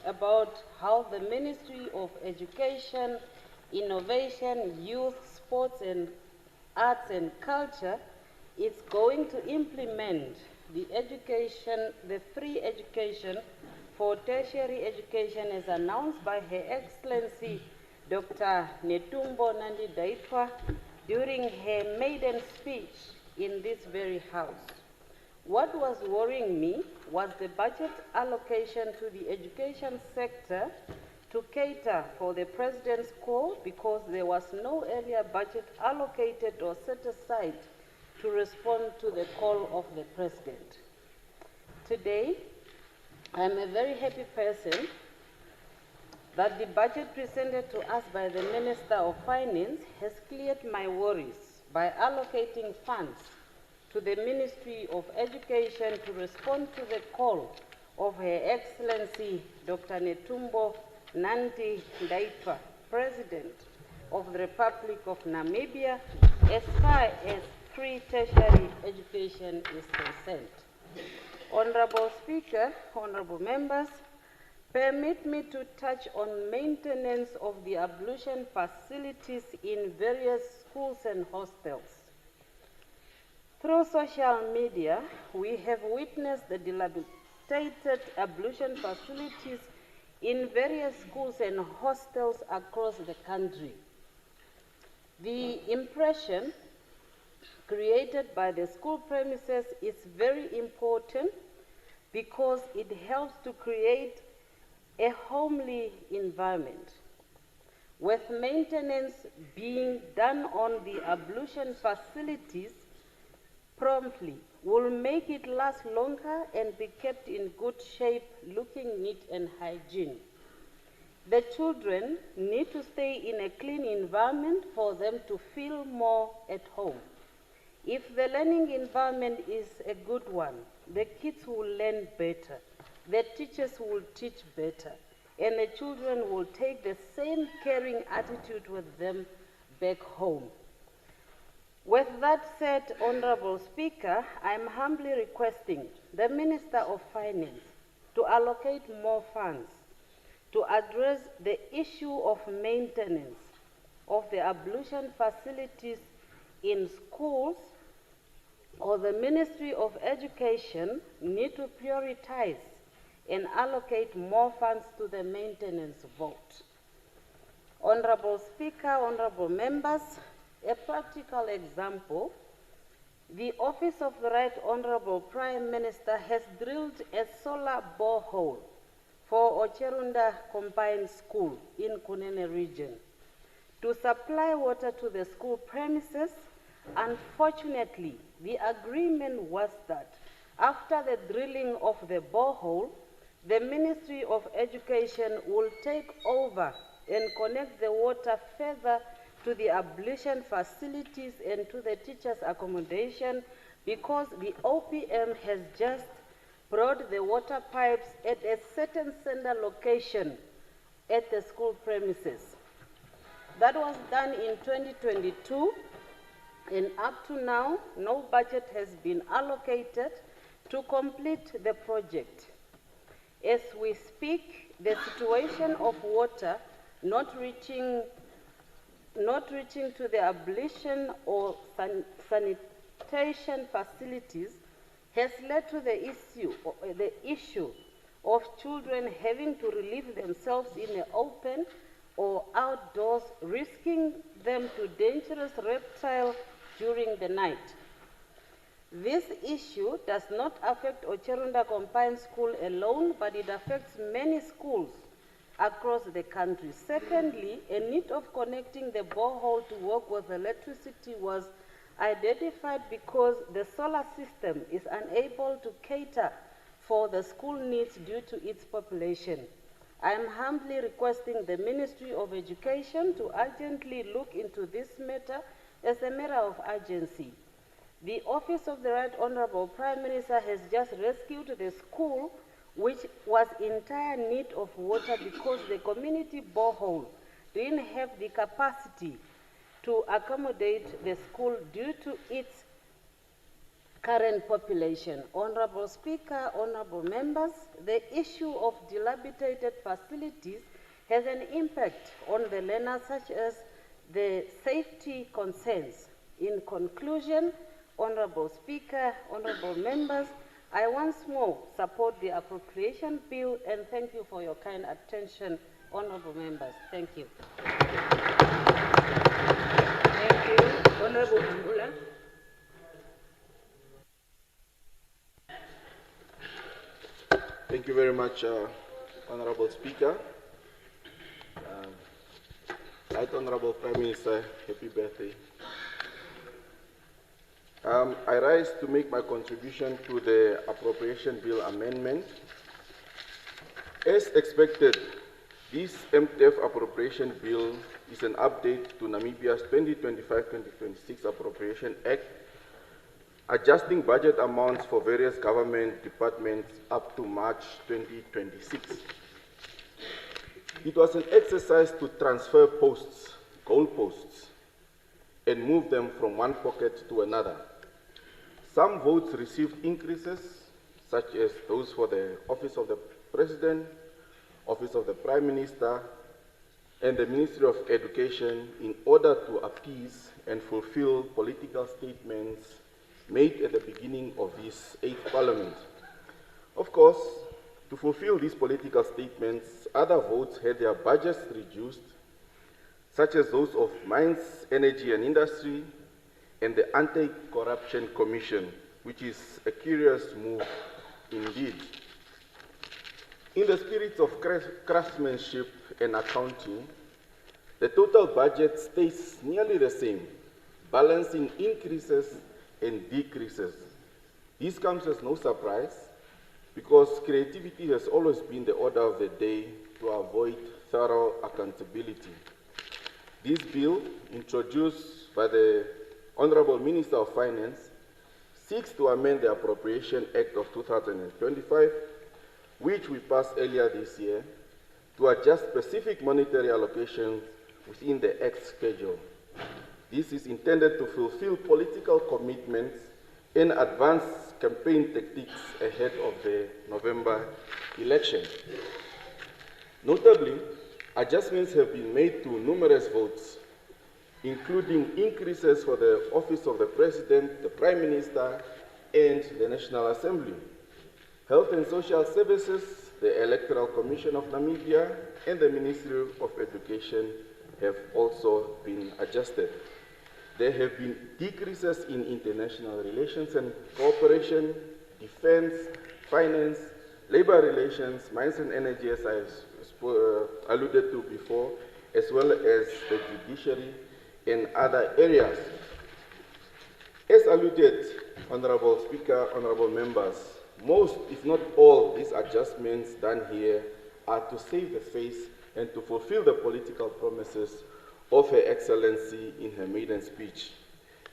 about how the Ministry of Education, Innovation, Youth, Sports and Arts and Culture is going to implement the free education for tertiary education as announced by Her Excellency Dr. Netumbo Nandi Daitwa during her maiden speech in this very house. What was worrying me was the budget allocation to the education sector to cater for the President's call, because there was no earlier budget allocated or set aside to respond to the call of the President. Today, I am a very happy person that the budget presented to us by the Minister of Finance has cleared my worries by allocating funds to the Ministry of Education to respond to the call of Her Excellency Dr. Netumbo Nandi Daitwa, President of the Republic of Namibia, as far as free tertiary education is concerned. Honorable Speaker, honorable members, permit me to touch on maintenance of the ablution facilities in various schools and hostels. Through social media, we have witnessed the dilapidated ablution facilities in various schools and hostels across the country. The impression created by the school premises is very important because it helps to create a homely environment. With maintenance being done on the ablution facilities promptly, will make it last longer and be kept in good shape, looking neat and hygiene. The children need to stay in a clean environment for them to feel more at home. If the learning environment is a good one, the kids will learn better, the teachers will teach better, and the children will take the same caring attitude with them back home. With that said, Honorable Speaker, I am humbly requesting the Minister of Finance to allocate more funds to address the issue of maintenance of the ablution facilities in schools or the Ministry of Education need to prioritize and allocate more funds to the maintenance vote. Honorable Speaker, honorable members, a practical example, the Office of the Right Honorable Prime Minister has drilled a solar borehole for Ocherunda Combined School in Kunene region to supply water to the school premises. Unfortunately, the agreement was that after the drilling of the borehole, the Ministry of Education will take over and connect the water further to the ablution facilities and to the teachers' accommodation, because the OPM has just brought the water pipes at a certain center location at the school premises. That was done in 2022, and up to now, no budget has been allocated to complete the project. As we speak, the situation of water not reaching to the ablution or sanitation facilities has led to the issue of children having to relieve themselves in the open or outdoors, risking them to dangerous reptiles during the night. This issue does not affect Ocherunda Combined School alone, but it affects many schools across the country. Secondly, a need of connecting the borehole to work with electricity was identified because the solar system is unable to cater for the school needs due to its population. I am humbly requesting the Ministry of Education to urgently look into this matter as a matter of urgency. The Office of the Right Honorable Prime Minister has just rescued the school, which was in dire need of water because the community borehole didn't have the capacity to accommodate the school due to its current population. Honorable Speaker, honorable members, the issue of dilapidated facilities has an impact on the learners, such as the safety concerns. In conclusion, honorable Speaker, honorable members, I once more support the appropriation bill and thank you for your kind attention, honorable members. Thank you. Thank you. Honorable Mbula. Thank you very much, Honorable Speaker. Right Honorable Prime Minister, happy birthday. I rise to make my contribution to the appropriation bill amendment. As expected, this MTF appropriation bill is an update to Namibia's 2025-2026 Appropriation Act, adjusting budget amounts for various government departments up to March 2026. It was an exercise to transfer posts, goalposts, and move them from one pocket to another. Some votes received increases, such as those for the Office of the President, Office of the Prime Minister, and the Ministry of Education, in order to appease and fulfill political statements made at the beginning of this 8th Parliament. Of course, to fulfill these political statements, other votes had their budgets reduced, such as those of Mines, Energy and Industry, and the Anti-Corruption Commission, which is a curious move indeed. In the spirit of craftsmanship and accounting, the total budget stays nearly the same, balancing increases and decreases. This comes as no surprise, because creativity has always been the order of the day to avoid thorough accountability. This bill, introduced by the Honorable Minister of Finance, seeks to amend the Appropriation Act of 2025, which we passed earlier this year, to adjust specific monetary allocations within the Act schedule. This is intended to fulfill political commitments and advance campaign tactics ahead of the November election. Notably, adjustments have been made to numerous votes. including increases for the Office of the President, the Prime Minister, and the National Assembly. Health and Social Services, the Electoral Commission of Namibia, and the Ministry of Education have also been adjusted. There have been decreases in international relations and cooperation, defense, finance, labor relations, mines and energy, as I alluded to before, as well as the judiciary and other areas. As alluded, Honorable Speaker, honorable members, most, if not all, these adjustments done here are to save the face and to fulfill the political promises of Her Excellency in her maiden speech.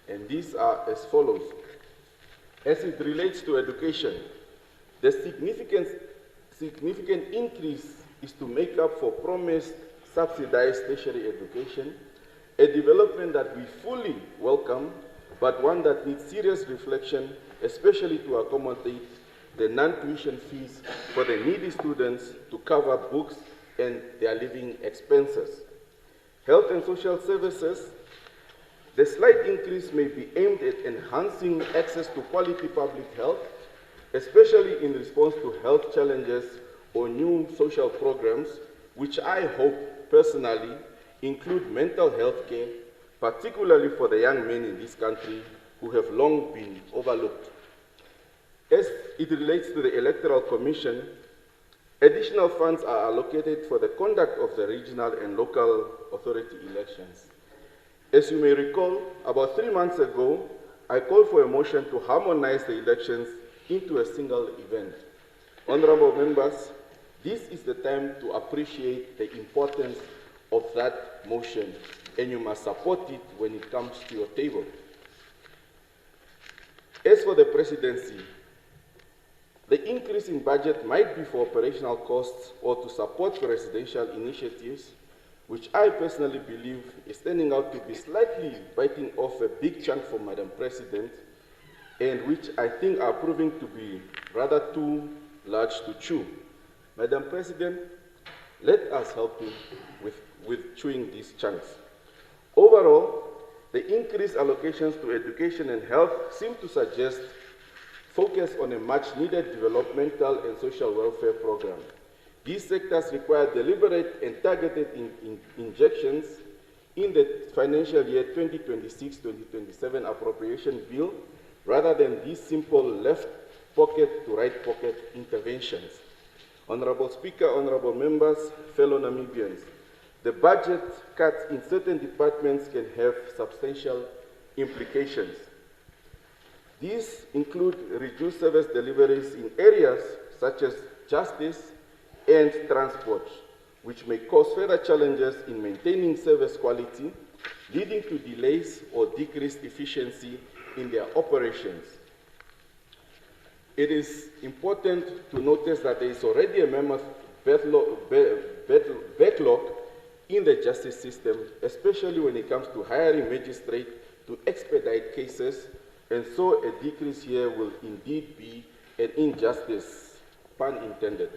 And these are as follows. As it relates to education, the significant increase is to make up for promised subsidized tertiary education, a development that we fully welcome, but one that needs serious reflection, especially to accommodate the non-tuition fees for the needy students to cover books and their living expenses. Health and social services, the slight increase may be aimed at enhancing access to quality public health, especially in response to health challenges or new social programs, which I hope personally include mental health care, particularly for the young men in this country who have long been overlooked. As it relates to the Electoral Commission, additional funds are allocated for the conduct of the regional and local authority elections. As you may recall, about 3 months ago, I called for a motion to harmonize the elections into a single event. Honorable members, this is the time to appreciate the importance of that motion, and you must support it when it comes to your table. As for the presidency, the increase in budget might be for operational costs or to support presidential initiatives, which I personally believe is turning out to be slightly biting off a big chunk for Madam President, and which I think are proving to be rather too large to chew. Madam President, let us help you with chewing these chunks. Overall, the increased allocations to education and health seem to suggest focus on a much-needed developmental and social welfare program. These sectors require deliberate and targeted injections in the financial year 2026-2027 appropriation bill, rather than these simple left pocket to right pocket interventions. Honorable Speaker, honorable members, fellow Namibians, the budget cuts in certain departments can have substantial implications. These include reduced service deliveries in areas such as justice and transport, which may cause further challenges in maintaining service quality, leading to delays or decreased efficiency in their operations. It is important to notice that there is already a mammoth backlog in the justice system, especially when it comes to hiring magistrates to expedite cases, and so a decrease here will indeed be an injustice, pun intended.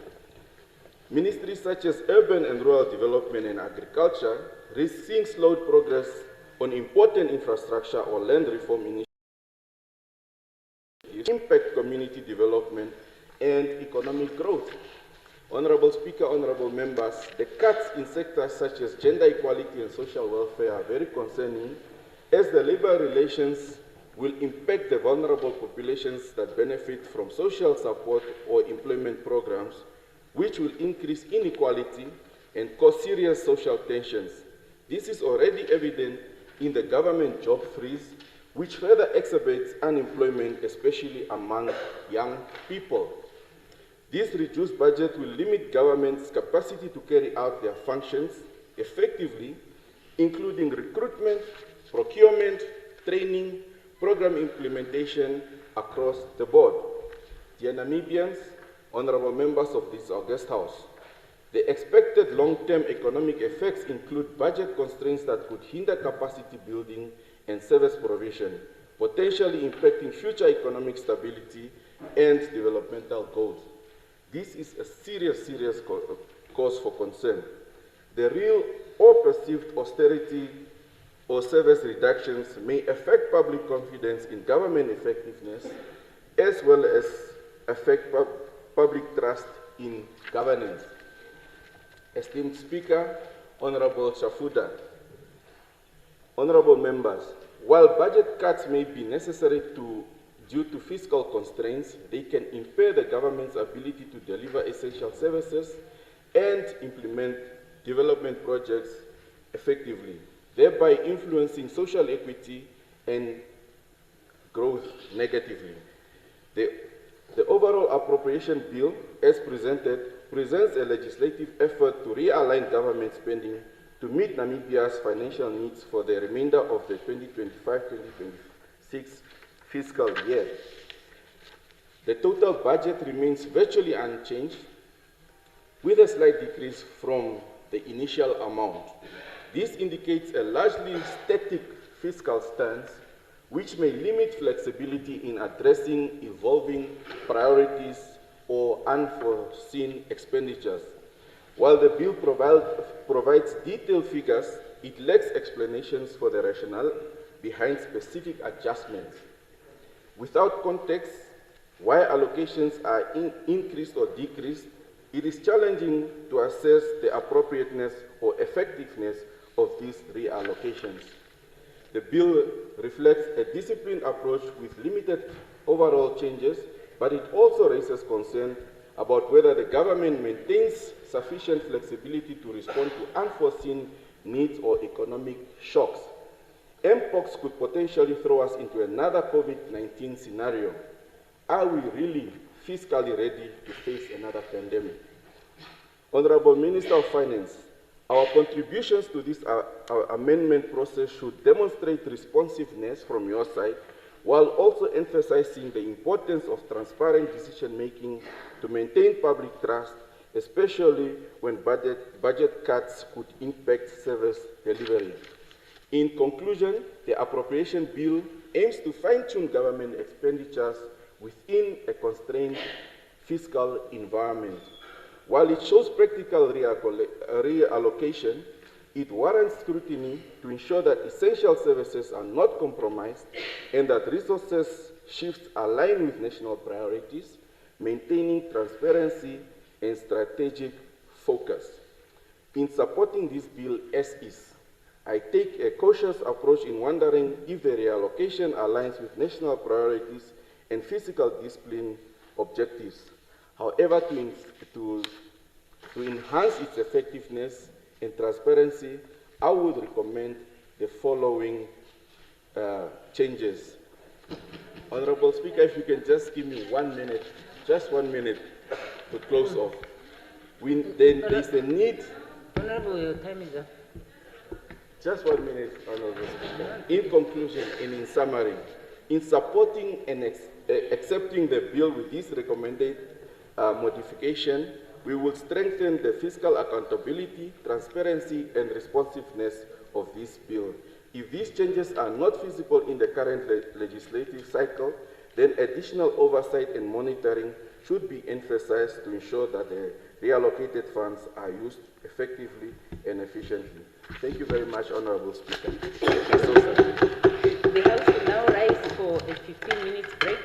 Ministries such as urban and rural development and agriculture risk seeing slowed progress on important infrastructure or land reform initiatives, impact community development and economic growth. Honorable Speaker, honorable members, the cuts in sectors such as gender equality and social welfare are very concerning, as the labor relations will impact the vulnerable populations that benefit from social support or employment programs, which will increase inequality and cause serious social tensions. This is already evident in the government job freeze, which further exacerbates unemployment, especially among young people. This reduced budget will limit government's capacity to carry out their functions effectively, including recruitment, procurement, training, program implementation across the board. Dear Namibians, honorable members of this august House, the expected long-term economic effects include budget constraints that could hinder capacity building and service provision, potentially impacting future economic stability and developmental goals. This is a serious cause for concern. The real or perceived austerity or service reductions may affect public confidence in government effectiveness, as well as affect public trust in governance. Esteemed Speaker, Honorable Shafuda, honorable members, while budget cuts may be necessary due to fiscal constraints, they can impair the government's ability to deliver essential services and implement development projects effectively, thereby influencing social equity and growth negatively. The overall appropriation bill, as presented, presents a legislative effort to realign government spending to meet Namibia's financial needs for the remainder of the 2025-2026 fiscal year. The total budget remains virtually unchanged, with a slight decrease from the initial amount. This indicates a largely static fiscal stance, which may limit flexibility in addressing evolving priorities or unforeseen expenditures. While the bill provides detailed figures, it lacks explanations for the rationale behind specific adjustments. Without context, why allocations are increased or decreased, it is challenging to assess the appropriateness or effectiveness of these reallocations. The bill reflects a disciplined approach with limited overall changes, but it also raises concern about whether the government maintains sufficient flexibility to respond to unforeseen needs or economic shocks. Mpox could potentially throw us into another COVID-19 scenario. Are we really fiscally ready to face another pandemic? Honorable Minister of Finance, our contributions to this amendment process should demonstrate responsiveness from your side, while also emphasizing the importance of transparent decision-making to maintain public trust, especially when budget cuts could impact service delivery. In conclusion, the appropriation bill aims to fine-tune government expenditures within a constrained fiscal environment. While it shows practical reallocation, it warrants scrutiny to ensure that essential services are not compromised and that resources shifts align with national priorities, maintaining transparency and strategic focus. In supporting this bill as is, I take a cautious approach in wondering if the reallocation aligns with national priorities and fiscal discipline objectives. However, to enhance its effectiveness and transparency, I would recommend the following changes. Honorable Speaker, if you can just give me 1 minute, just 1 minute to close off. There is a need. Honorable, your time is up. Just 1 minute, Honorable Speaker. In conclusion and in summary, in supporting and accepting the bill with this recommended modification, we will strengthen the fiscal accountability, transparency, and responsiveness of this bill. If these changes are not feasible in the current legislative cycle, then additional oversight and monitoring should be emphasized to ensure that the reallocated funds are used effectively and efficiently. Thank you very much, Honorable Speaker. The House will now rise for a 15-minute break.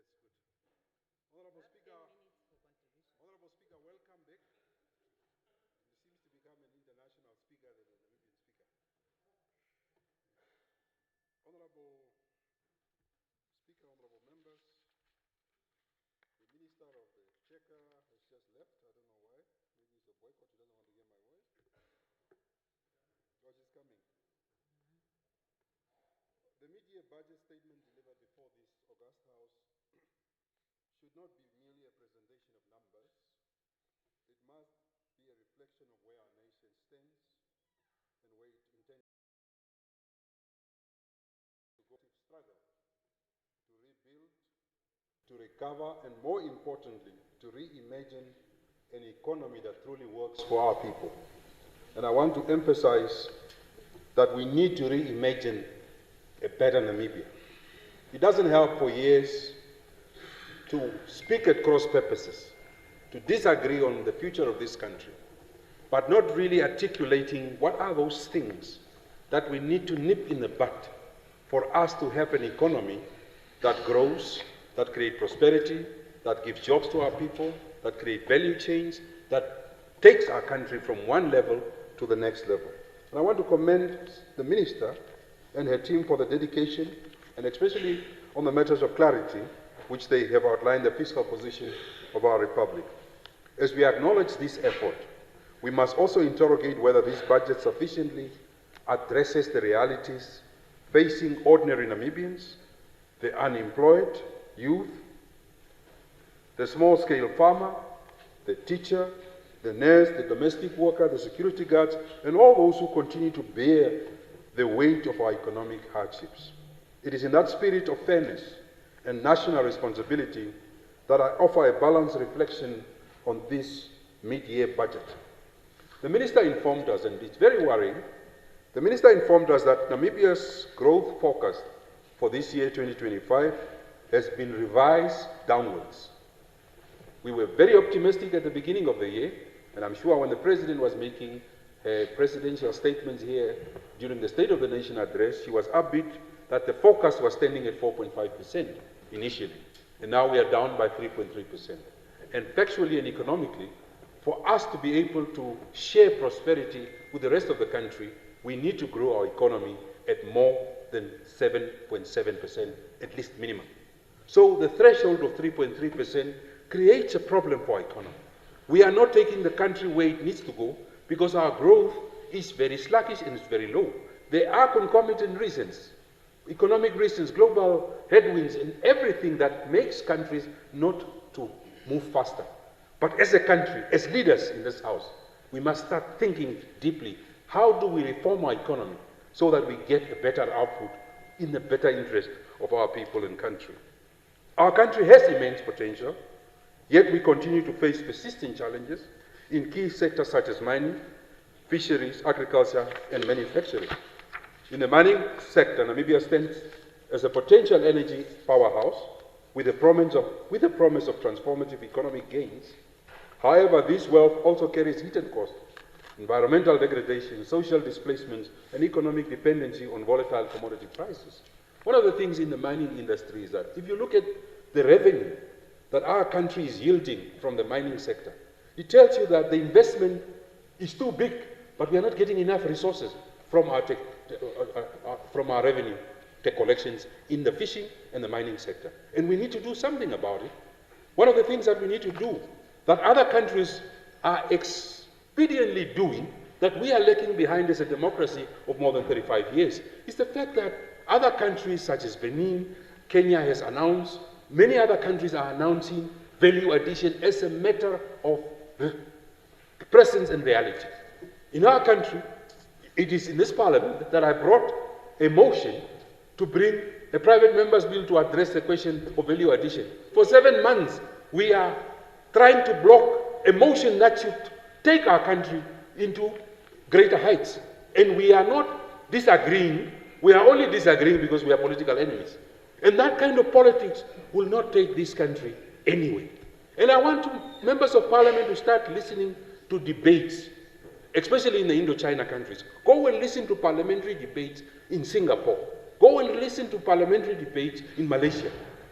That's good. Honorable Speaker, welcome back. You seems to become an international speaker than a Namibian speaker. Honorable Speaker, honorable members, the Minister of the Exchequer has just left. I don't know why. Maybe it's a boycott. He doesn't want to hear my voice. George is coming. The mid-year budget statement delivered before this august House should not be merely a presentation of numbers. It must be a reflection of where our nation stands and where it intends to go to struggle, to rebuild, to recover, and more importantly, to reimagine an economy that truly works for our people. And I want to emphasize that we need to reimagine a better Namibia. It doesn't help for years to speak at cross purposes, to disagree on the future of this country, but not really articulating what are those things that we need to nip in the bud for us to have an economy that grows, that creates prosperity, that gives jobs to our people, that creates value chains, that takes our country from one level to the next level. And I want to commend the Minister and her team for the dedication, and especially on the matters of clarity, which they have outlined the fiscal position of our Republic. As we acknowledge this effort, we must also interrogate whether this budget sufficiently addresses the realities facing ordinary Namibians, the unemployed, youth, the small-scale farmer, the teacher, the nurse, the domestic worker, the security guards, and all those who continue to bear the weight of our economic hardships. It is in that spirit of fairness and national responsibility that I offer a balanced reflection on this mid-year budget. The Minister informed us, and it's very worrying, the Minister informed us that Namibia's growth forecast for this year, 2025, has been revised downwards. We were very optimistic at the beginning of the year, and I'm sure when the President was making presidential statements here during the State of the Nation address, she was upbeat that the forecast was standing at 4.5% initially, and now we are down by 3.3%. And factually and economically, for us to be able to share prosperity with the rest of the country, we need to grow our economy at more than 7.7%, at least minimum. So the threshold of 3.3% creates a problem for our economy. We are not taking the country where it needs to go because our growth is very sluggish and it's very low. There are concomitant reasons, economic reasons, global headwinds, and everything that makes countries not to move faster. But as a country, as leaders in this House, we must start thinking deeply, how do we reform our economy so that we get a better output in the better interest of our people and country? Our country has immense potential, yet we continue to face persistent challenges in key sectors such as mining, fisheries, agriculture, and manufacturing. In the mining sector, Namibia stands as a potential energy powerhouse with the promise of transformative economic gains. However, this wealth also carries hidden costs, environmental degradation, social displacements, and economic dependency on volatile commodity prices. One of the things in the mining industry is that if you look at the revenue that our country is yielding from the mining sector, it tells you that the investment is too big, but we are not getting enough resources from our revenue collections in the fishing and the mining sector. And we need to do something about it. One of the things that we need to do that other countries are expediently doing, that we are lagging behind as a democracy of more than 35 years, is the fact that other countries such as Benin, Kenya has announced, many other countries are announcing value addition as a matter of presence and reality. In our country, it is in this parliament that I brought a motion to bring a private member's bill to address the question of value addition. For 7 months, we are trying to block a motion that should take our country into greater heights. And we are not disagreeing, we are only disagreeing because we are political enemies. And that kind of politics will not take this country anywhere. And I want members of parliament to start listening to debates, especially in the Indochina countries. Go and listen to parliamentary debates in Singapore. Go and listen to parliamentary debates in Malaysia.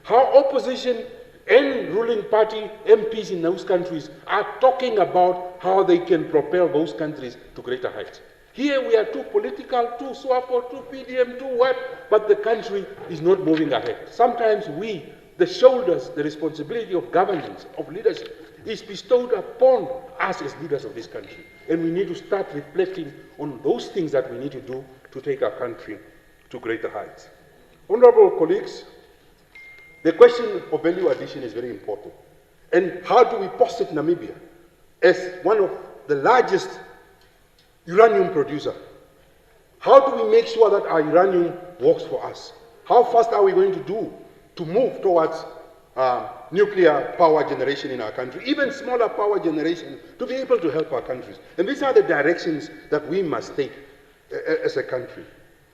how opposition and ruling party MPs in those countries are talking about how they can propel those countries to greater heights. Here we are too political, too SWAPO, too PDM, too what, but the country is not moving ahead. Sometimes we, the shoulders, the responsibility of governance, of leadership, is bestowed upon us as leaders of this country. And we need to start reflecting on those things that we need to do to take our country to greater heights. Honorable colleagues, the question of value addition is very important. And how do we posit Namibia as one of the largest uranium producer? How do we make sure that our uranium works for us? How fast are we going to do to move towards nuclear power generation in our country, even smaller power generation, to be able to help our countries? And these are the directions that we must take as a country.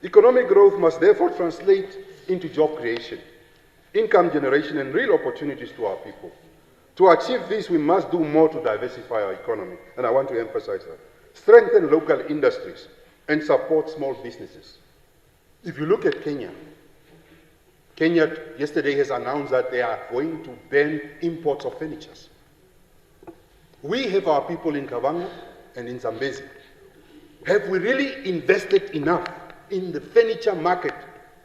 Economic growth must therefore translate into job creation, income generation, and real opportunities to our people. To achieve this, we must do more to diversify our economy, and I want to emphasize that. Strengthen local industries and support small businesses. If you look at Kenya, Kenya yesterday has announced that they are going to ban imports of furniture. We have our people in Kavango and in Zambezi. Have we really invested enough in the furniture market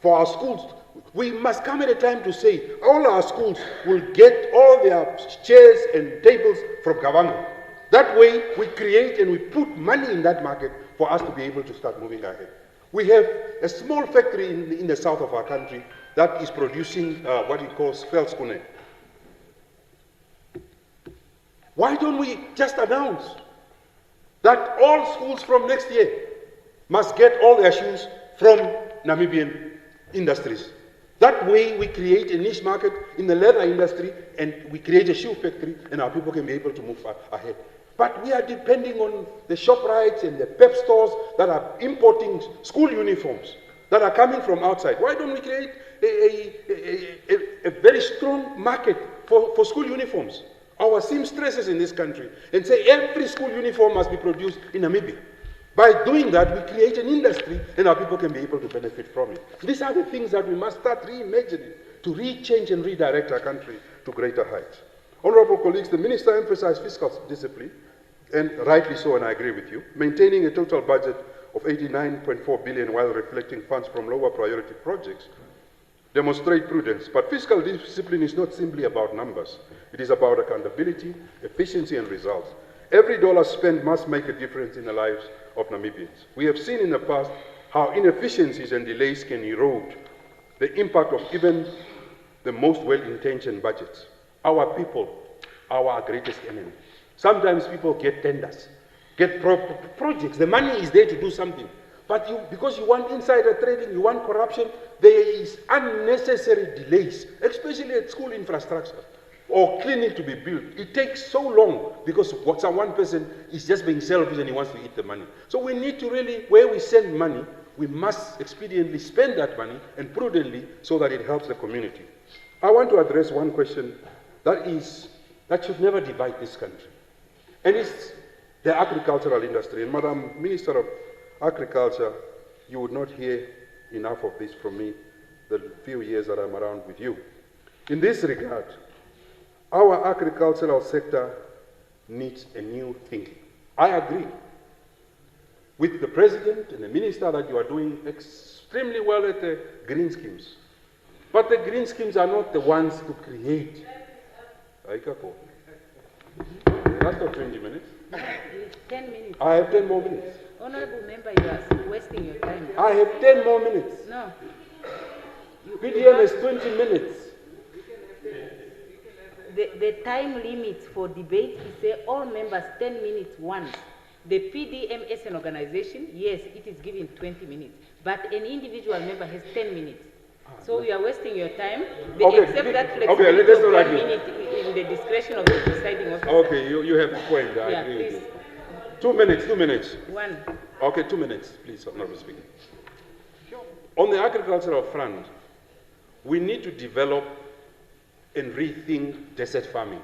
for our schools? We must come at a time to say all our schools will get all their chairs and tables from Kavango. That way we create and we put money in that market for us to be able to start moving ahead. We have a small factory in the south of our country that is producing what we call veldskoene. Why don't we just announce that all schools from next year must get all their shoes from Namibian industries? That way we create a niche market in the leather industry and we create a shoe factory and our people can be able to move ahead. But we are depending on the ShopRites and the PEP stores that are importing school uniforms that are coming from outside. Why don't we create a very strong market for school uniforms? Our seamstresses in this country, and say every school uniform must be produced in Namibia. By doing that, we create an industry and our people can be able to benefit from it. These are the things that we must start reimagining to rechange and redirect our country to greater heights. Honorable colleagues, the Minister emphasized fiscal discipline, and rightly so, and I agree with you, maintaining a total budget of 89.4 billion while reflecting funds from lower priority projects demonstrate prudence. But fiscal discipline is not simply about numbers. It is about accountability, efficiency, and results. Every dollar spent must make a difference in the lives of Namibians. We have seen in the past how inefficiencies and delays can erode the impact of even the most well-intentioned budgets. Our people are our greatest enemy. Sometimes people get tenders, get projects. The money is there to do something. But because you want insider trading, you want corruption, there is unnecessary delays, especially at school infrastructure or clinic to be built. It takes so long because one person is just being selfish and he wants to eat the money. So we need to really, where we send money, we must expediently spend that money and prudently so that it helps the community. I want to address one question that should never divide this country. And it's the agricultural industry. And Madam Minister of Agriculture, you would not hear enough of this from me the few years that I'm around with you. In this regard, our agricultural sector needs a new thinking. I agree with the President and the Minister that you are doing extremely well at the green schemes. But the green schemes are not the ones to create. That's not 20 minutes. 10 minutes. I have 10 more minutes. Honorable member, you are wasting your time. I have 10 more minutes. No. PDM is 20 minutes. The time limit for debate is say all members 10 minutes once. The PDM as an organization, yes, it is given 20 minutes. But an individual member has 10 minutes. So you are wasting your time. They accept that flexibility of 1 minute in the discretion of the presiding officer. Okay, you have a point. I agree with you. 2 minutes, 2 minutes. One. Okay, 2 minutes, please, Honorable Speaker. On the agricultural front, we need to develop and rethink desert farming.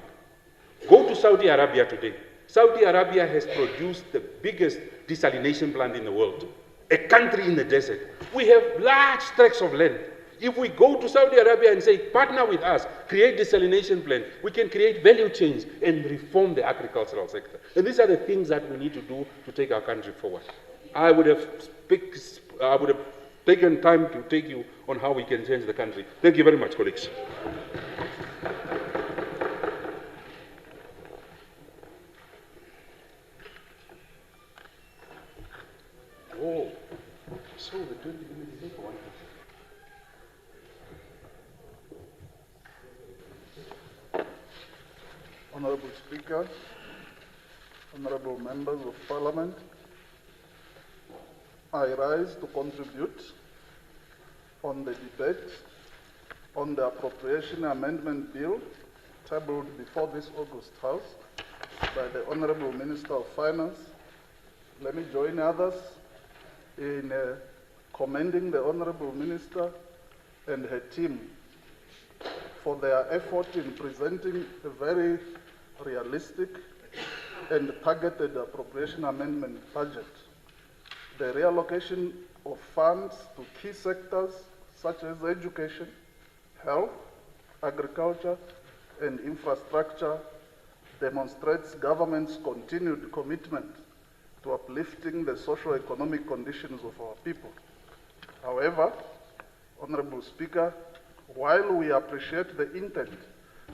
Go to Saudi Arabia today. Saudi Arabia has produced the biggest desalination plant in the world, a country in the desert. We have large tracts of land. If we go to Saudi Arabia and say, partner with us, create desalination plant, we can create value chains and reform the agricultural sector. And these are the things that we need to do to take our country forward. I would have taken time to take you on how we can change the country. Thank you very much, colleagues. Oh, so the 20 minutes is one. Honorable Speaker, honorable members of Parliament, I rise to contribute on the debate on the Appropriation Amendment Bill tabled before this August House by the Honorable Minister of Finance. Let me join others in commending the Honorable Minister and her team for their effort in presenting a very realistic and targeted appropriation amendment budget. The reallocation of funds to key sectors such as education, health, agriculture, and infrastructure demonstrates government's continued commitment to uplifting the socio-economic conditions of our people. However, Honorable Speaker, while we appreciate the intent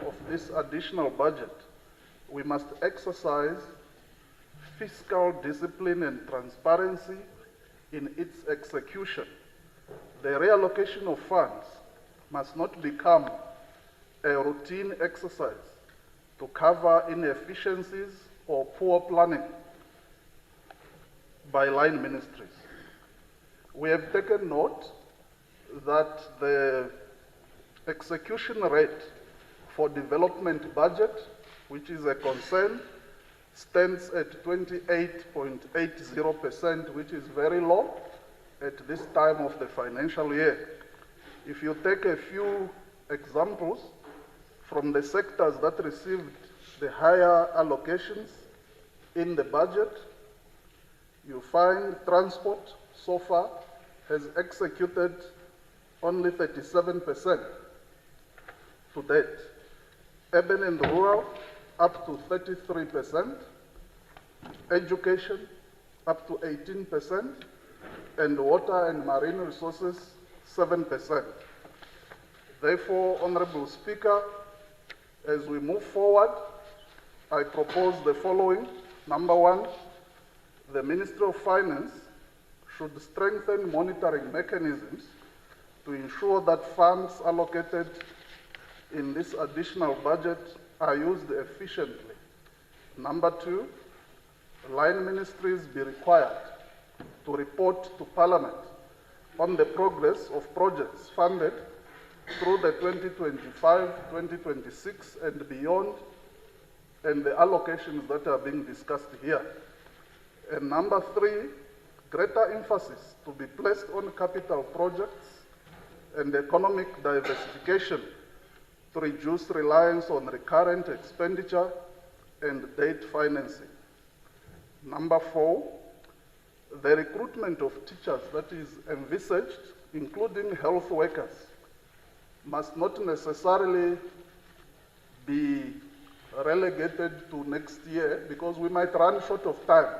of this additional budget, we must exercise fiscal discipline and transparency in its execution. The reallocation of funds must not become a routine exercise to cover inefficiencies or poor planning by line ministries. We have taken note that the execution rate for development budget, which is a concern, stands at 28.80%, which is very low at this time of the financial year. If you take a few examples from the sectors that received the higher allocations in the budget, you find transport so far has executed only 37% to date. Urban and rural, up to 33%. Education, up to 18%. And water and marine resources, 7%. Therefore, Honorable Speaker, as we move forward, I propose the following. Number one, the Ministry of Finance should strengthen monitoring mechanisms to ensure that funds allocated in this additional budget are used efficiently. Number two, line ministries be required to report to Parliament on the progress of projects funded through the 2025-2026 and beyond, and the allocations that are being discussed here. And number three, greater emphasis to be placed on capital projects and economic diversification to reduce reliance on recurrent expenditure and debt financing. Number four, the recruitment of teachers that is envisaged, including health workers, must not necessarily be relegated to next year because we might run short of time.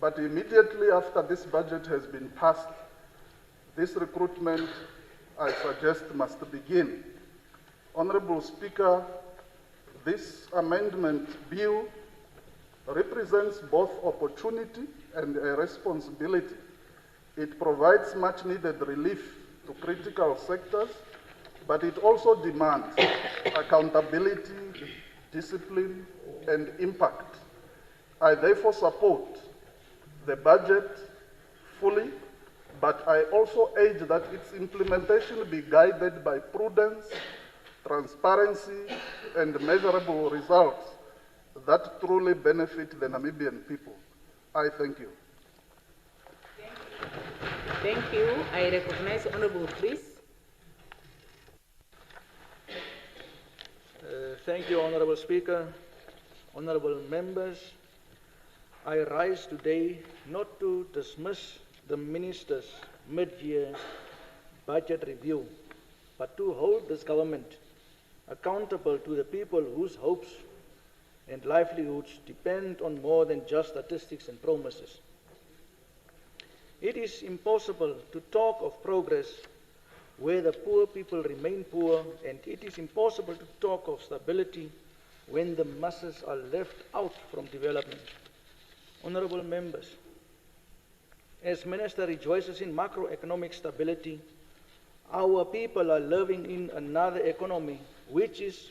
But immediately after this budget has been passed, this recruitment, I suggest, must begin. Honorable Speaker, this amendment bill represents both opportunity and a responsibility. It provides much needed relief to critical sectors, but it also demands accountability, discipline, and impact. I therefore support the budget fully, but I also urge that its implementation be guided by prudence, transparency, and measurable results that truly benefit the Namibian people. I thank you. Thank you. I recognize Honorable Chris. Thank you, Honorable Speaker. Honorable members, I rise today not to dismiss the Minister's mid-year budget review, but to hold this government accountable to the people whose hopes and livelihoods depend on more than just statistics and promises. It is impossible to talk of progress where the poor people remain poor, and it is impossible to talk of stability when the masses are left out from development. Honorable members, as Minister rejoices in macroeconomic stability, our people are living in another economy which is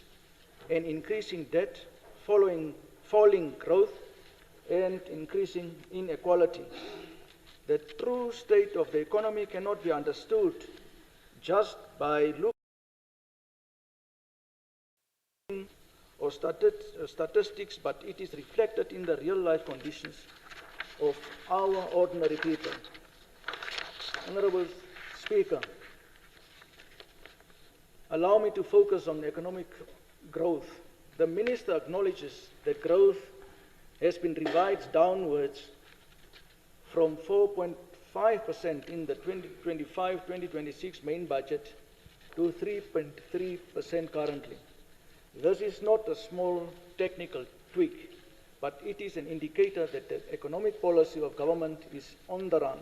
an increasing debt, falling growth, and increasing inequality. The true state of the economy cannot be understood just by looking or statistics, but it is reflected in the real-life conditions of our ordinary people. Honorable Speaker, allow me to focus on economic growth. The Minister acknowledges that growth has been revised downwards from 4.5% in the 2025-2026 main budget to 3.3% currently. This is not a small technical tweak, but it is an indicator that the economic policy of government is on the run.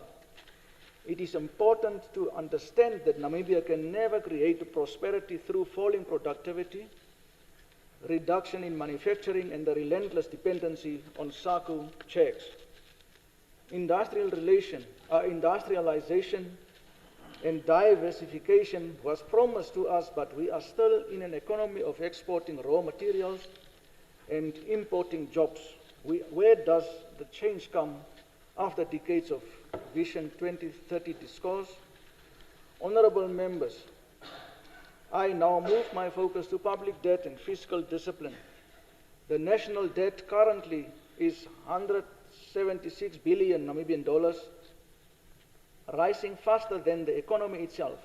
It is important to understand that Namibia can never create prosperity through falling productivity, reduction in manufacturing, and the relentless dependency on SACU checks. Industrialization and diversification was promised to us, but we are still in an economy of exporting raw materials and importing jobs. Where does the change come after decades of Vision 2030 discourse? Honorable members, I now move my focus to public debt and fiscal discipline. The national debt currently is 176 billion Namibian dollars, rising faster than the economy itself.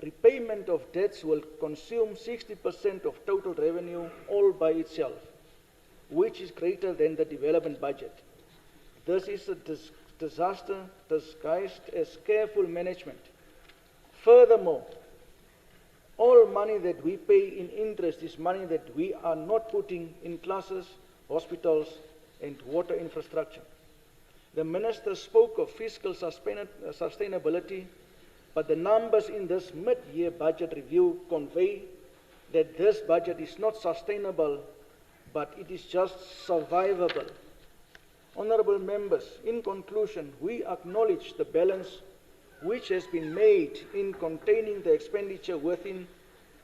Repayment of debts will consume 60% of total revenue all by itself, which is greater than the development budget. This is a disaster disguised as careful management. Furthermore, all money that we pay in interest is money that we are not putting in classes, hospitals, and water infrastructure. The Minister spoke of fiscal sustainability, but the numbers in this mid-year budget review convey that this budget is not sustainable, but it is just survivable. Honorable members, in conclusion, we acknowledge the balance which has been made in containing the expenditure within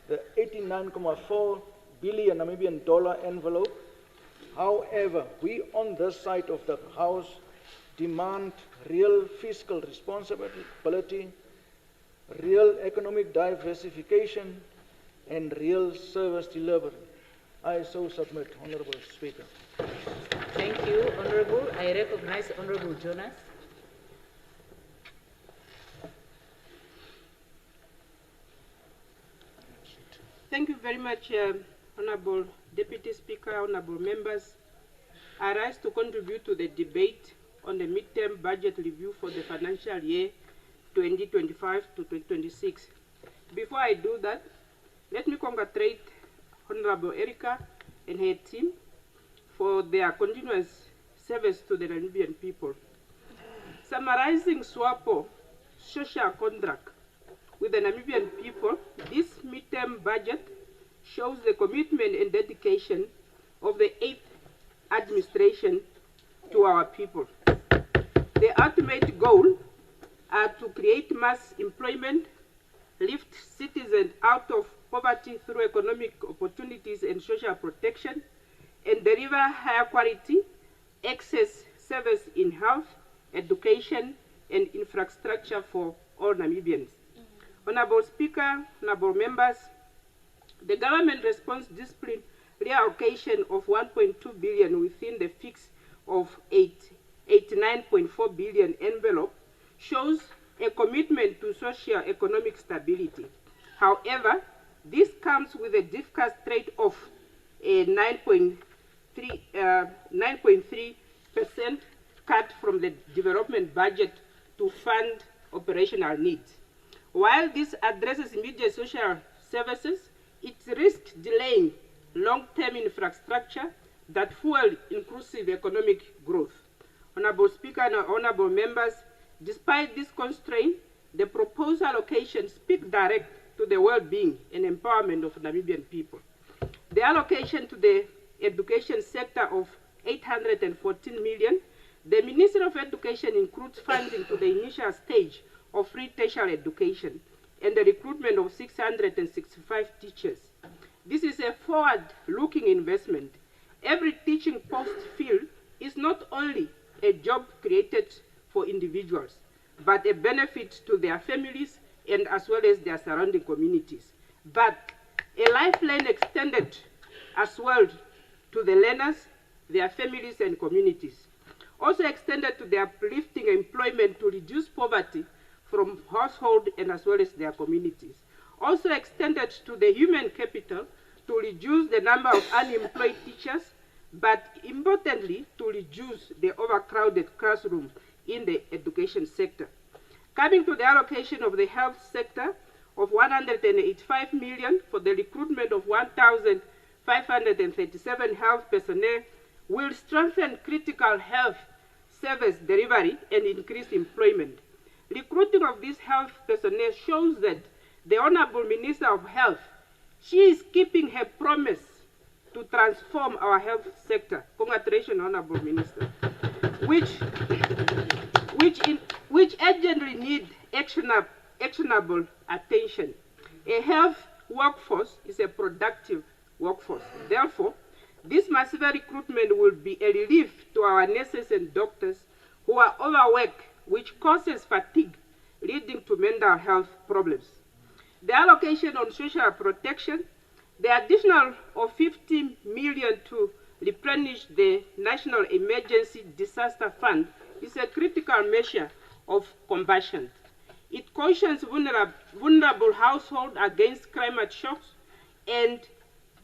the 89.4 billion Namibian dollar envelope. However, we on this side of the House demand real fiscal responsibility, real economic diversification, and real service delivery. I so submit, Honorable Speaker. Thank you, Honorable. I recognize Honorable Jonas. Thank you very much, Honorable Deputy Speaker, Honorable members. I rise to contribute to the debate on the midterm budget review for the financial year 2025 to 2026. Before I do that, let me congratulate Honorable Erica and her team for their continuous service to the Namibian people. Summarizing SWAPO social contract with the Namibian people, this midterm budget shows the commitment and dedication of the 8th administration to our people. The ultimate goal are to create mass employment, lift citizens out of poverty through economic opportunities and social protection, and deliver higher quality access service in health, education, and infrastructure for all Namibians. Honorable Speaker, honorable members, the government response discipline reallocation of 1.2 billion within the fix of 89.4 billion envelope shows a commitment to socio-economic stability. However, this comes with a difficult trade-off, a 9.3% cut from the development budget to fund operational needs. While this addresses immediate social services, it risks delaying long-term infrastructure that fuel inclusive economic growth. Honorable Speaker and honorable members, despite this constraint, the proposed allocations speak direct to the well-being and empowerment of Namibian people. The allocation to the education sector of 814 million, the Ministry of Education includes funding to the initial stage of free tertiary education and the recruitment of 665 teachers. This is a forward-looking investment. Every teaching post filled is not only a job created for individuals, but a benefit to their families and as well as their surrounding communities. But a lifeline extended as well to the learners, their families and communities. Also extended to their uplifting employment to reduce poverty from household and as well as their communities. Also extended to the human capital to reduce the number of unemployed teachers, but importantly, to reduce the overcrowded classroom in the education sector. Coming to the allocation of the health sector of 185 million for the recruitment of 1,537 health personnel will strengthen critical health service delivery and increase employment. Recruiting of these health personnel shows that the Honorable Minister of Health, she is keeping her promise to transform our health sector. Congratulations, Honorable Minister. Which urgently need actionable attention. A health workforce is a productive workforce. Therefore, this massive recruitment will be a relief to our nurses and doctors who are overworked, which causes fatigue, leading to mental health problems. The allocation on social protection, the additional of 50 million to replenish the National Emergency Disaster Fund is a critical measure of compassion. It cautions vulnerable households against climate shocks and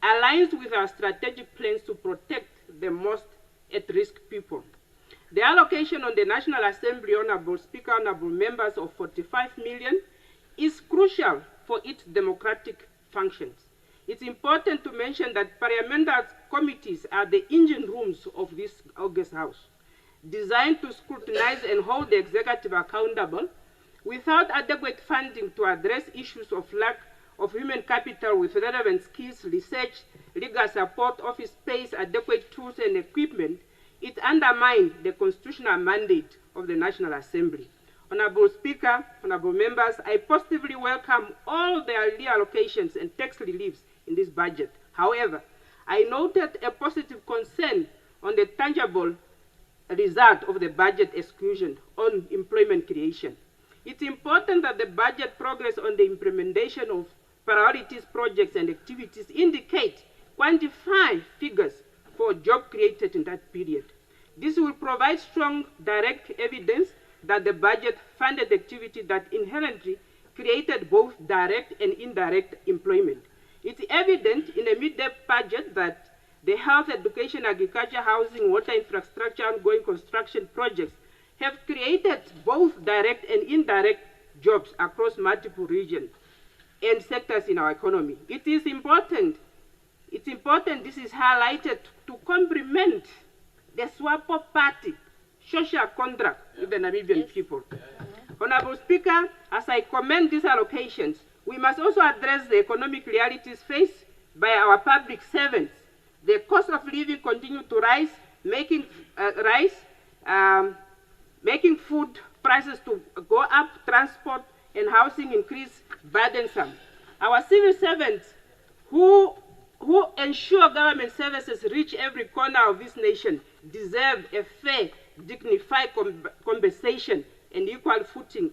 aligns with our strategic plans to protect the most at-risk people. The allocation on the National Assembly, Honorable Speaker, honorable members, of 45 million is crucial for its democratic functions. It's important to mention that parliamentary committees are the engine rooms of this August House, designed to scrutinize and hold the executive accountable. Without adequate funding to address issues of lack of human capital with relevant skills, research, legal support, office space, adequate tools and equipment, it undermines the constitutional mandate of the National Assembly. Honorable Speaker, honorable members, I positively welcome all the reallocations and tax reliefs in this budget. However, I noted a positive concern on the tangible result of the budget exclusion on employment creation. It's important that the budget progress on the implementation of priorities, projects, and activities indicate quantified figures for jobs created in that period. This will provide strong direct evidence that the budget funded activity that inherently created both direct and indirect employment. It's evident in the mid-term budget that the health, education, agriculture, housing, water infrastructure, ongoing construction projects have created both direct and indirect jobs across multiple regions and sectors in our economy. It's important this is highlighted to complement the SWAPO party social contract with the Namibian people. Honorable Speaker, as I commend these allocations, we must also address the economic realities faced by our public servants. The cost of living continues to rise, making food prices to go up, transport and housing increase burdensome. Our civil servants who ensure government services reach every corner of this nation deserve a fair, dignified compensation and equal footing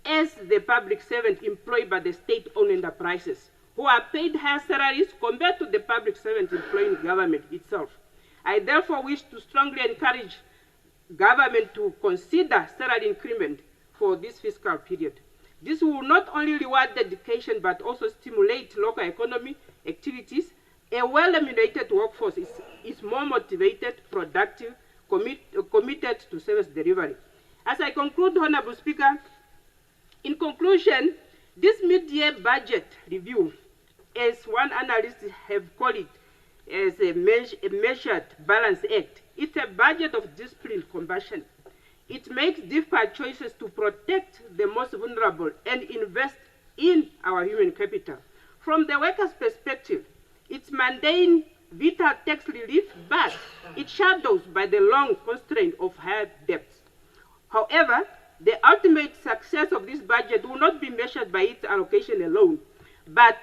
as the public servant employed by the state-owned enterprises, who are paid higher salaries compared to the public servants employing government itself. I therefore wish to strongly encourage government to consider salary increment for this fiscal period. This will not only reward dedication but also stimulate local economy activities. A well-remunerated workforce is more motivated, productive, committed to service delivery. As I conclude, Honorable Speaker, in conclusion, This mid-year budget review, as one analyst have called it, as a measured balance act, it's a budget of disciplined compassion. It makes difficult choices to protect the most vulnerable and invest in our human capital. From the workers' perspective, it's mundane, vital tax relief, but it shadows by the long constraint of higher debts. However, the ultimate success of this budget will not be measured by its allocation alone, but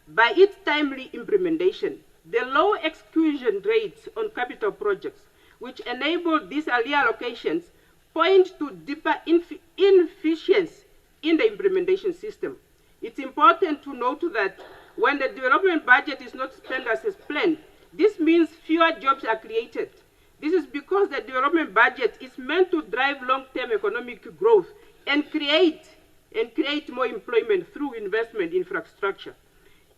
by its timely implementation. The low execution rates on capital projects, which enable these early allocations, point to deeper inefficiency in the implementation system. It's important to note that when the development budget is not spent as planned, this means fewer jobs are created. This is because the development budget is meant to drive long-term economic growth and create more employment through investment in infrastructure.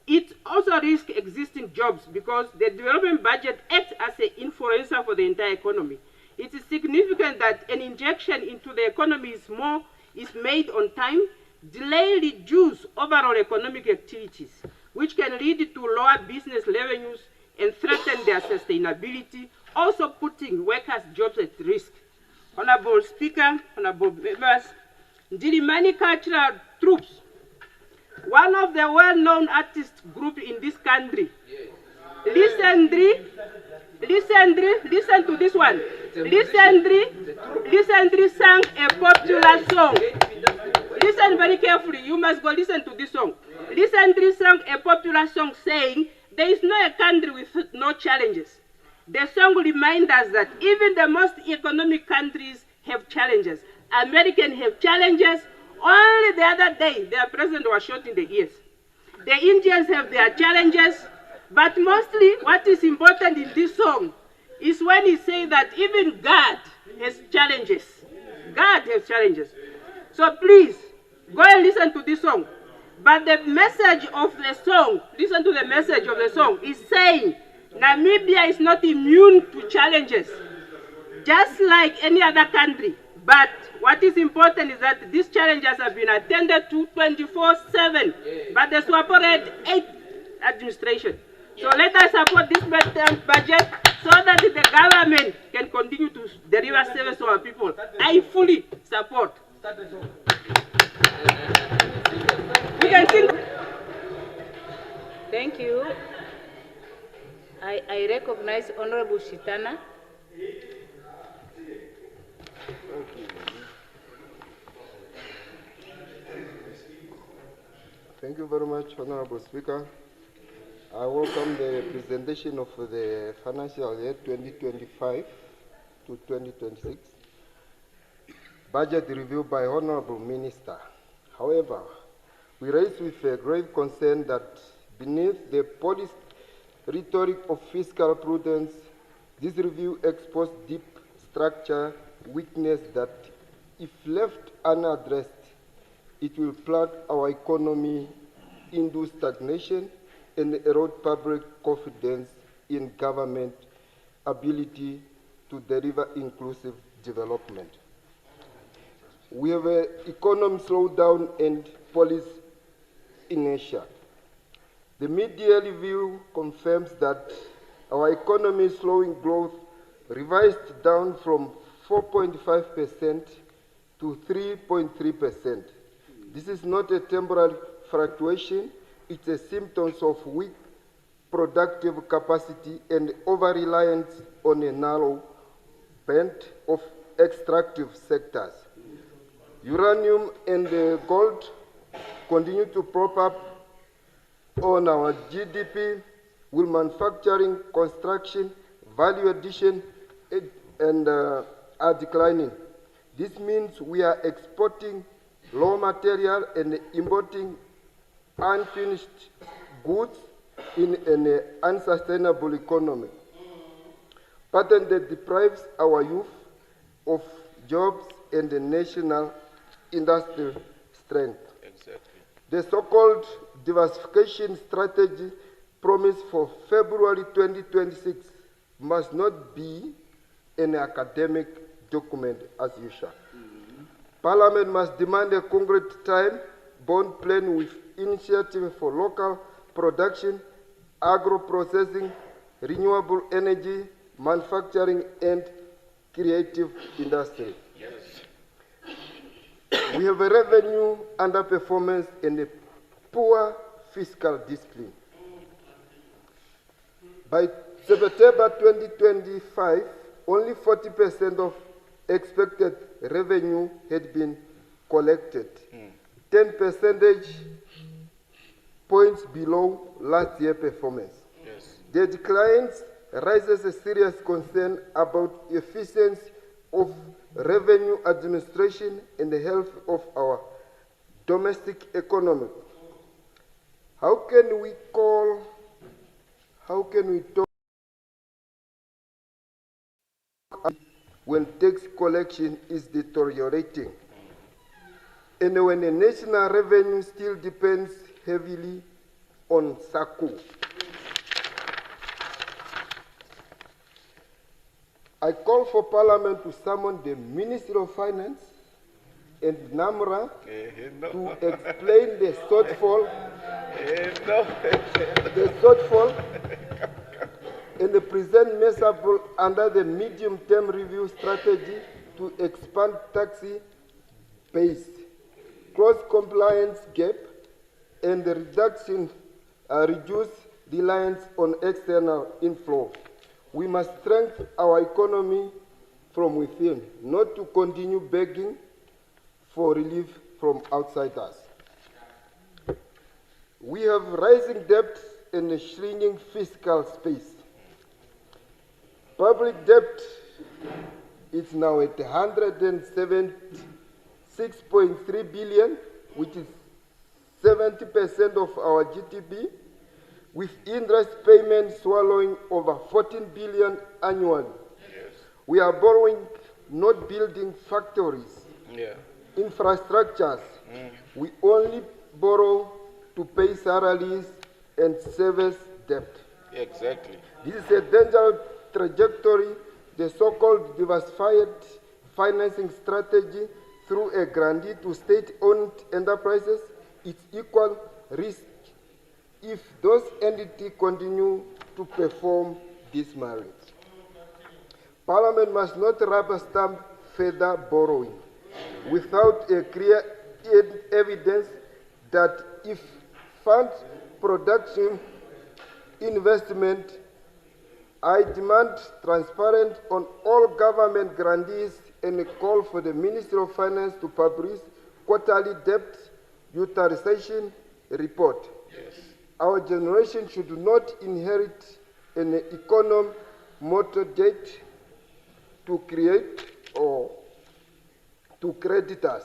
It also risks existing jobs because the development budget acts as an influencer for the entire economy. It is significant that an injection into the economy is made on time, delay reduce overall economic activities, which can lead to lower business revenues and threaten their sustainability, also putting workers' jobs at risk. Honorable Speaker, honorable members, Ndirimani Cultural Troops, one of the well-known artist group in this country, listen to this one. Recently sang a popular song. Listen very carefully, you must go listen to this song. Recently sang a popular song saying, there is no a country with no challenges. The song reminds us that even the most economic countries have challenges. Americans have challenges. Only the other day, their president was shot in the ears. The Indians have their challenges, but mostly what is important in this song is when he says that even God has challenges. God has challenges. So please, go and listen to this song. But the message of the song, listen to the message of the song, is saying Namibia is not immune to challenges, just like any other country. But what is important is that these challenges have been attended to 24/7 by the Swapored 8 administration. So let us support this budget so that the government can continue to deliver service to our people. I fully support. We can sing. Thank you. I recognize Honorable Shitana. Thank you very much, Honorable Speaker. I welcome the presentation of the financial year 2025 to 2026 budget review by Honorable Minister. However, we raise with a grave concern that beneath the policy rhetoric of fiscal prudence, this review exposed deep structure weakness that, if left unaddressed, it will plunge our economy into stagnation and erode public confidence in government ability to deliver inclusive development. We have an economic slowdown and policy inertia. The mid-year review confirms that our economy is slowing growth, revised down from 4.5% to 3.3%. This is not a temporary fluctuation, it's a symptom of weak productive capacity and over-reliance on a narrow band of extractive sectors. Uranium and gold continue to prop up on our GDP, while manufacturing, construction, value addition, and are declining. This means we are exporting raw material and importing unfinished goods in an unsustainable economy, pattern that deprives our youth of jobs and the national industrial strength. Exactly. The so-called diversification strategy promised for February 2026 must not be an academic document as usual. Parliament must demand a concrete time bond plan with initiative for local production, agro-processing, renewable energy, manufacturing, and creative industry. We have a revenue underperformance and a poor fiscal discipline. By September 2025, only 40% of expected revenue had been collected, 10 percentage points below last year's performance. The declines raises a serious concern about efficiency of revenue administration and the health of our domestic economy. How can we talk when tax collection is deteriorating and when the national revenue still depends heavily on SACCO? I call for Parliament to summon the Ministry of Finance and NAMRA to explain the shortfall, and present measurable under the medium-term review strategy to expand taxi base, cross-compliance gap, and the reduce reliance on external inflow. We must strengthen our economy from within, not to continue begging for relief from outsiders. We have rising debt and a shrinking fiscal space. Public debt is now at 176.3 billion, which is 70% of our GDP, with interest payments swallowing over 14 billion annually. We are borrowing, not building factories, infrastructures. We only borrow to pay salaries and service debt. Exactly. This is a dangerous trajectory. The so-called diversified financing strategy through a grantee to state-owned enterprises is equal risk if those entities continue to perform this merit. Parliament must not rubber stamp further borrowing without a clear evidence that if fund production investment. I demand transparent on all government grantees and call for the Ministry of Finance to publish quarterly debt utilization report. Our generation should not inherit an economy motivated to create or to creditors.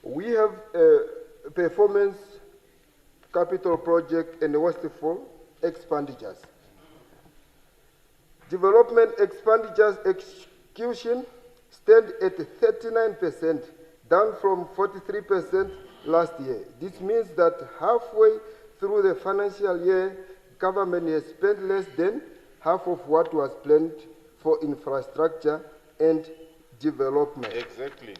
We have a performance capital project and wasteful expenditures. Development expenditures execution stand at 39%, down from 43% last year. This means that halfway through the financial year, government has spent less than half of what was planned for infrastructure and development. Exactly.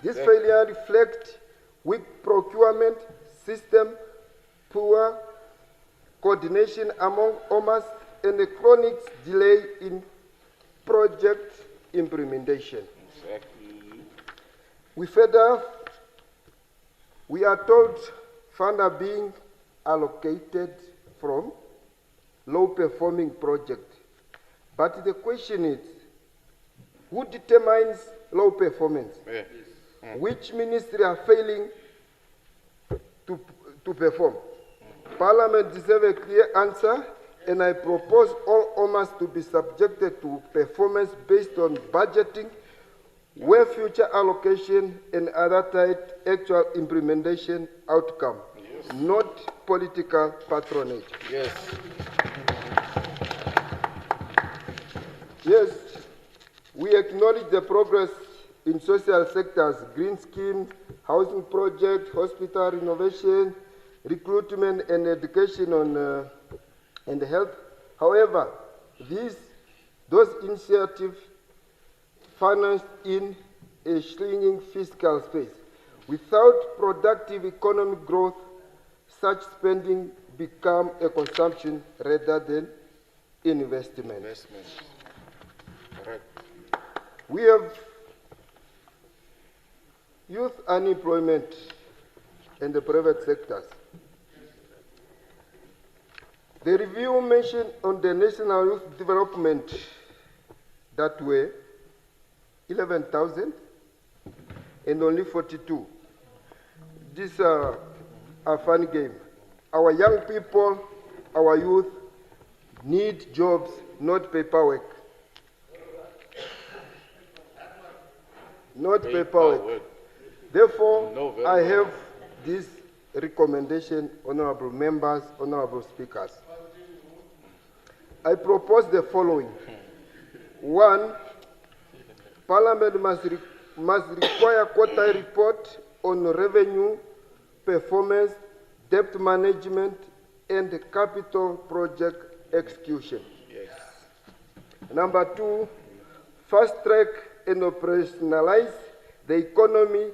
This failure reflects weak procurement system, poor coordination among OMAs, and a chronic delay in project implementation. Exactly. We are told funds are being allocated from low-performing projects. But the question is, who determines low performance? Which ministry are failing to perform? Parliament deserves a clear answer, and I propose all OMAs to be subjected to performance based on budgeting, where future allocation and other tied actual implementation outcome, not political patronage. Yes, we acknowledge the progress in social sectors, green schemes, housing projects, hospital renovation, recruitment and education and health. However, those initiatives financed in a shrinking fiscal space. Without productive economic growth, such spending becomes a consumption rather than investment. Correct. We have youth unemployment in the private sectors. The review mentioned on the national youth development that were 11,000 and only 42. These are a fun game. Our young people, our youth need jobs, not paperwork. Not paperwork. Therefore, I have this recommendation, honorable members, honorable speakers. I propose the following. 1, Parliament must require quarterly report on revenue, performance, debt management, and capital project execution. Yes. Number 2, fast track and operationalize the economy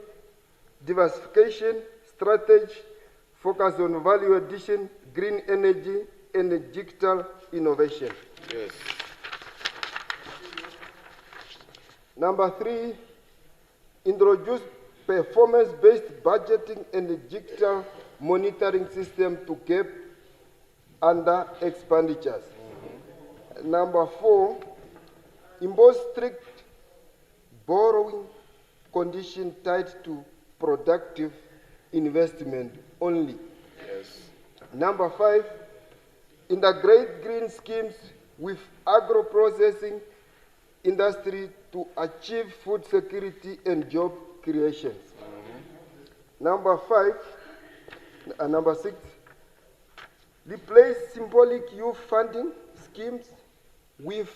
diversification strategy, focus on value addition, green energy, and digital innovation. Yes. Number 3, introduce performance-based budgeting and digital monitoring system to cap under expenditures. Number 4, impose strict borrowing condition tied to productive investment only. Yes. Number 5, integrate green schemes with agro-processing industry to achieve food security and job creations. Number 6, replace symbolic youth funding schemes with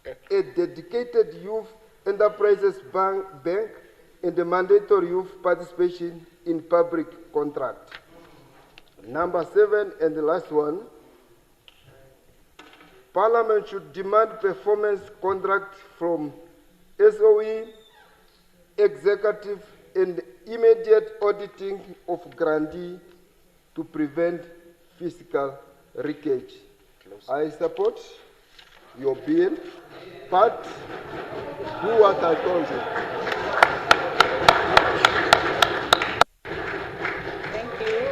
a dedicated youth enterprises bank and the mandatory youth participation in public contract. Number 7, and the last one, Parliament should demand performance contract from SOE, executive, and immediate auditing of grantee to prevent fiscal leakage. I support your bill, but do what I told you. Thank you.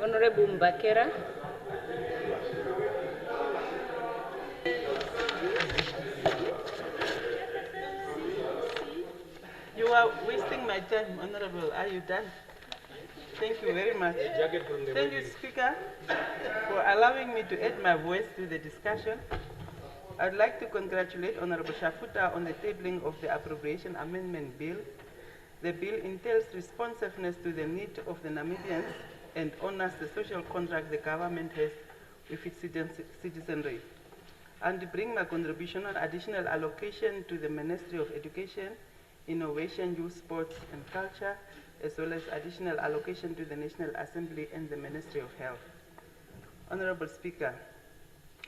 Honorable Mbakera. You are wasting my time, Honorable. Are you done? Thank you very much. Thank you, Speaker, for allowing me to add my voice to the discussion. I'd like to congratulate Honorable Shafuta on the tabling of the Appropriation Amendment Bill. The bill entails responsiveness to the need of the Namibians and honors the social contract the government has with its citizenry. And to bring my contribution on additional allocation to the Ministry of Education, Innovation, Youth, Sports and Culture, as well as additional allocation to the National Assembly and the Ministry of Health. Honorable Speaker,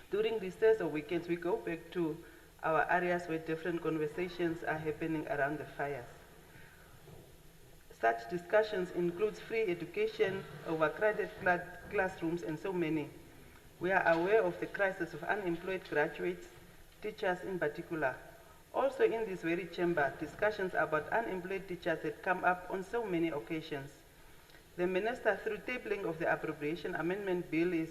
during recess or weekends, we go back to our areas where different conversations are happening around the fires. Such discussions include free education, overcrowded classrooms, and so many. We are aware of the crisis of unemployed graduates, teachers in particular. Also in this very chamber, discussions about unemployed teachers had come up on so many occasions. The Minister, through tabling of the Appropriation Amendment Bill, is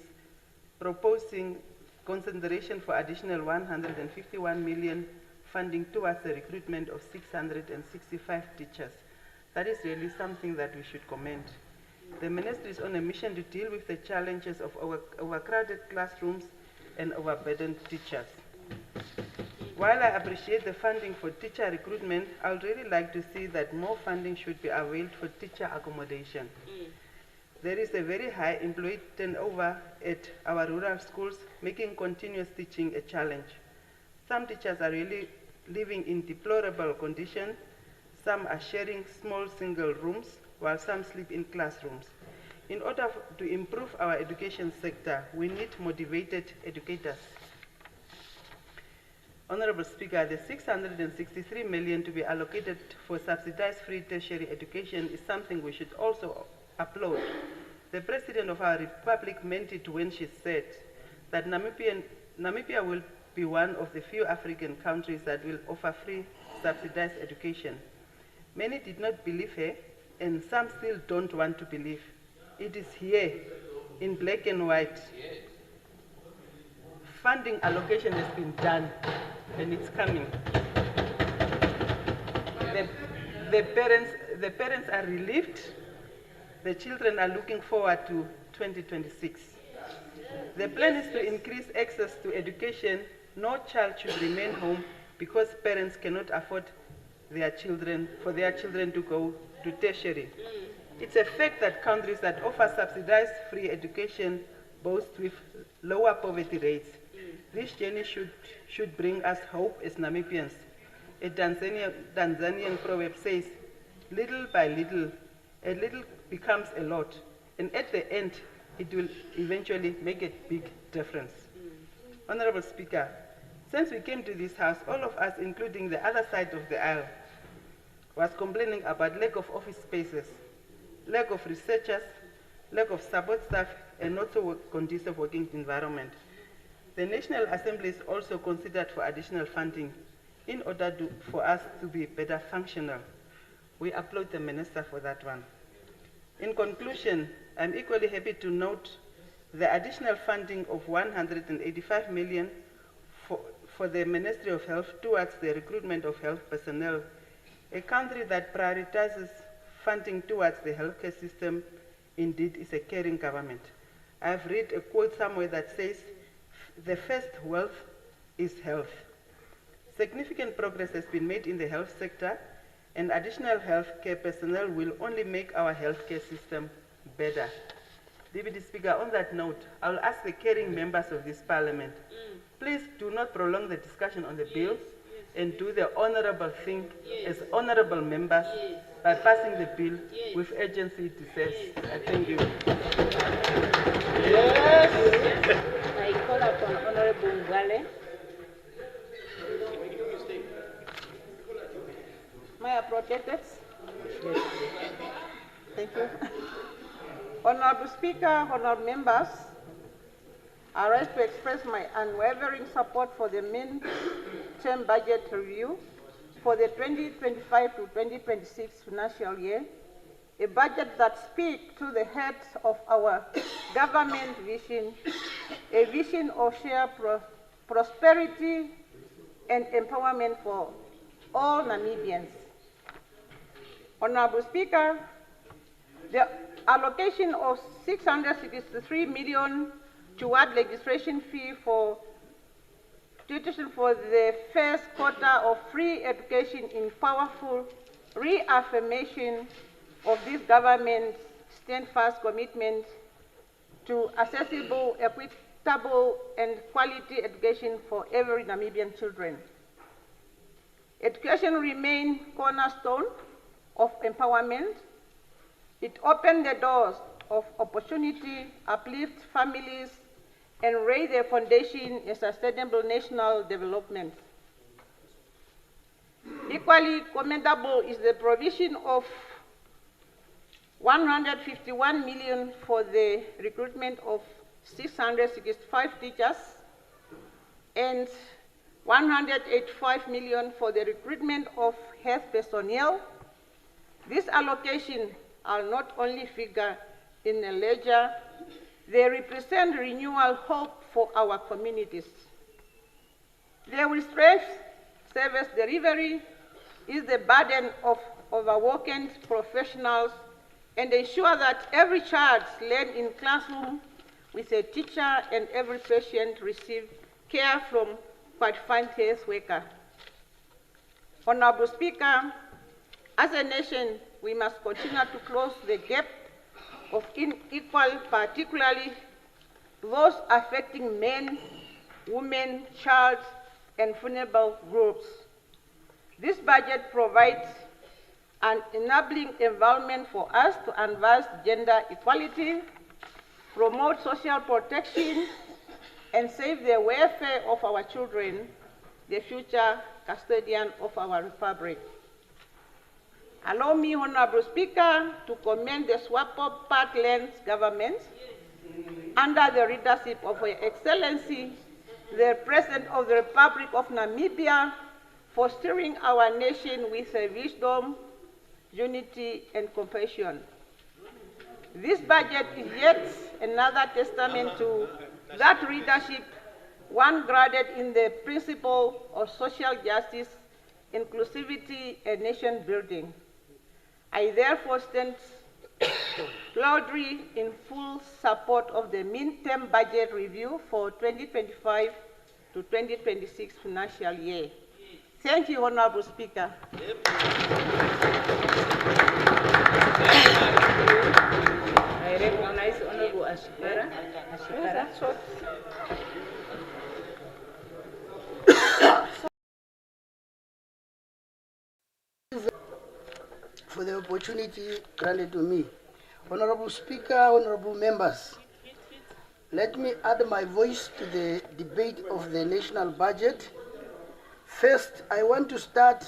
proposing consideration for additional 151 million funding towards the recruitment of 665 teachers. That is really something that we should commend. The Ministry is on a mission to deal with the challenges of overcrowded classrooms and overburdened teachers. While I appreciate the funding for teacher recruitment, I would really like to see that more funding should be availed for teacher accommodation. There is a very high employee turnover at our rural schools, making continuous teaching a challenge. Some teachers are really living in deplorable conditions. Some are sharing small single rooms, while some sleep in classrooms. In order to improve our education sector, we need motivated educators. Honorable Speaker, the 663 million to be allocated for subsidized free tertiary education is something we should also applaud. The President of our Republic meant it when she said that Namibia will be one of the few African countries that will offer free subsidized education. Many did not believe her, and some still don't want to believe. It is here, in black and white. Funding allocation has been done, and it's coming. The parents are relieved. The children are looking forward to 2026. The plan is to increase access to education. No child should remain home because parents cannot afford their children to go to tertiary. It's a fact that countries that offer subsidized free education boast with lower poverty rates. This journey should bring us hope as Namibians. A Tanzanian proverb says, little by little, a little becomes a lot, and at the end, it will eventually make a big difference. Honorable Speaker, since we came to this House, all of us, including the other side of the aisle, was complaining about lack of office spaces, lack of researchers, lack of support staff, and not so conducive working environment. The National Assembly is also considered for additional funding in order for us to be better functional. We applaud the Minister for that one. In conclusion, I'm equally happy to note the additional funding of 185 million for the Ministry of Health towards the recruitment of health personnel. A country that prioritizes funding towards the healthcare system indeed is a caring government. I've read a quote somewhere that says, the first wealth is health. Significant progress has been made in the health sector, and additional healthcare personnel will only make our healthcare system better. Deputy Speaker, on that note, I will ask the caring members of this Parliament, please do not prolong the discussion on the bill and do the honorable thing as honorable members by passing the bill with urgency it deserves. I thank you. Yes. I call upon Honorable Ngwale. May I protect it? Yes. Thank you. Honorable Speaker, honorable members, I rise to express my unwavering support for the mid-term budget review for the 2025 to 2026 financial year, a budget that speaks to the heart of our government vision, a vision of shared prosperity and empowerment for all Namibians. Honorable Speaker, the allocation of 663 million toward registration fee for tuition for the first quarter of free education in powerful reaffirmation of this government's steadfast commitment to accessible, equitable, and quality education for every Namibian children. Education remains cornerstone of empowerment. It opened the doors of opportunity, uplift families, and raise the foundation in sustainable national development. Equally commendable is the provision of 151 million for the recruitment of 665 teachers and 185 million for the recruitment of health personnel. This allocation are not only figure in a ledger, they represent renewal hope for our communities. They will stress service delivery, is the burden of overworking professionals, and ensure that every child learns in classroom with a teacher and every patient receives care from qualified health worker. Honorable Speaker, as a nation, we must continue to close the gap of inequality, particularly those affecting men, women, child, and vulnerable groups. This budget provides an enabling environment for us to advance gender equality, promote social protection, and save the welfare of our children. the future custodian of our republic. Allow me, Honorable Speaker, to commend the Swapo Parklands government under the leadership of Her Excellency, the President of the Republic of Namibia, for steering our nation with wisdom, unity, and compassion. This budget is yet another testament to that leadership, one grounded in the principle of social justice, inclusivity, and nation building. I therefore stand loudly in full support of the midterm budget review for 2025 to 2026 financial year. Thank you, Honorable Speaker. I recognize Honorable Ashikara. For the opportunity granted to me. Honorable Speaker, honorable members, let me add my voice to the debate of the national budget. First, I want to start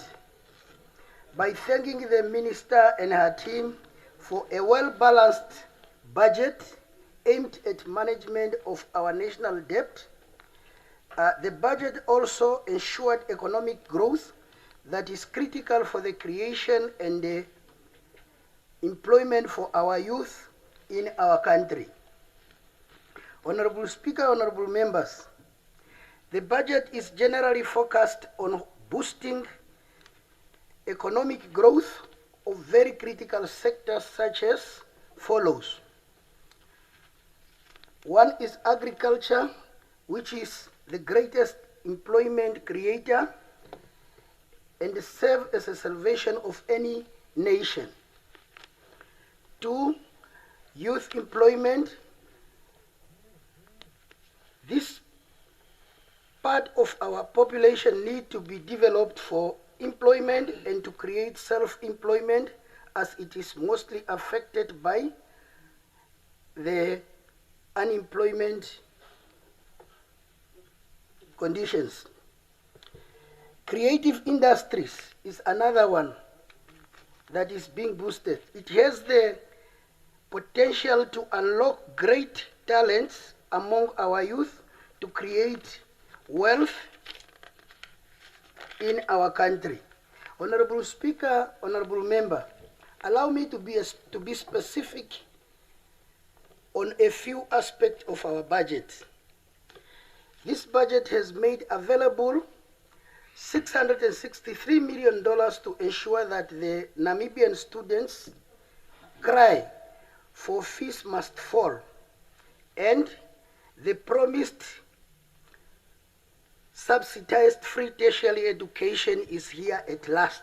by thanking the minister and her team for a well-balanced budget aimed at management of our national debt. The budget also ensured economic growth that is critical for the creation and the employment for our youth in our country. Honorable Speaker, honorable members, the budget is generally focused on boosting economic growth of very critical sectors such as follows. One is agriculture, which is the greatest employment creator and serve as a salvation of any nation. 2, youth employment. This part of our population need to be developed for employment and to create self-employment, as it is mostly affected by the unemployment conditions. Creative industries is another one that is being boosted. It has the potential to unlock great talents among our youth to create wealth in our country. Honorable Speaker, honorable member, allow me to be specific on a few aspects of our budget. This budget has made available $663 million to ensure that the Namibian students' cry for fees must fall, and the promised subsidized free tertiary education is here at last.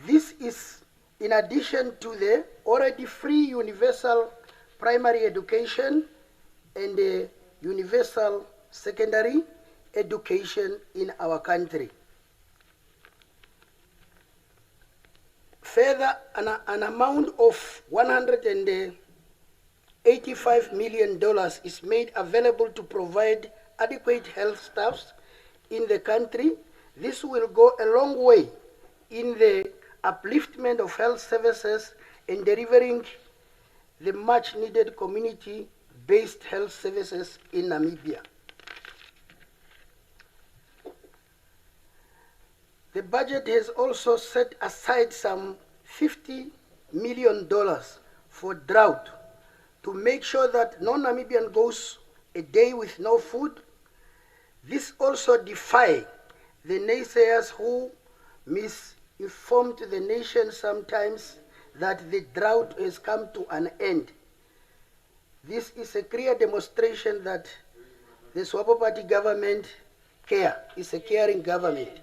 This is in addition to the already free universal primary education and the universal secondary education in our country. Further, an amount of $185 million is made available to provide adequate health staffs in the country. This will go a long way in the upliftment of health services and delivering the much needed community-based health services in Namibia. The budget has also set aside some $50 million for drought to make sure that no Namibian goes a day with no food. This also defies the naysayers who misinformed the nation sometimes that the drought has come to an end. This is a clear demonstration that the Swapo Party government is a caring government.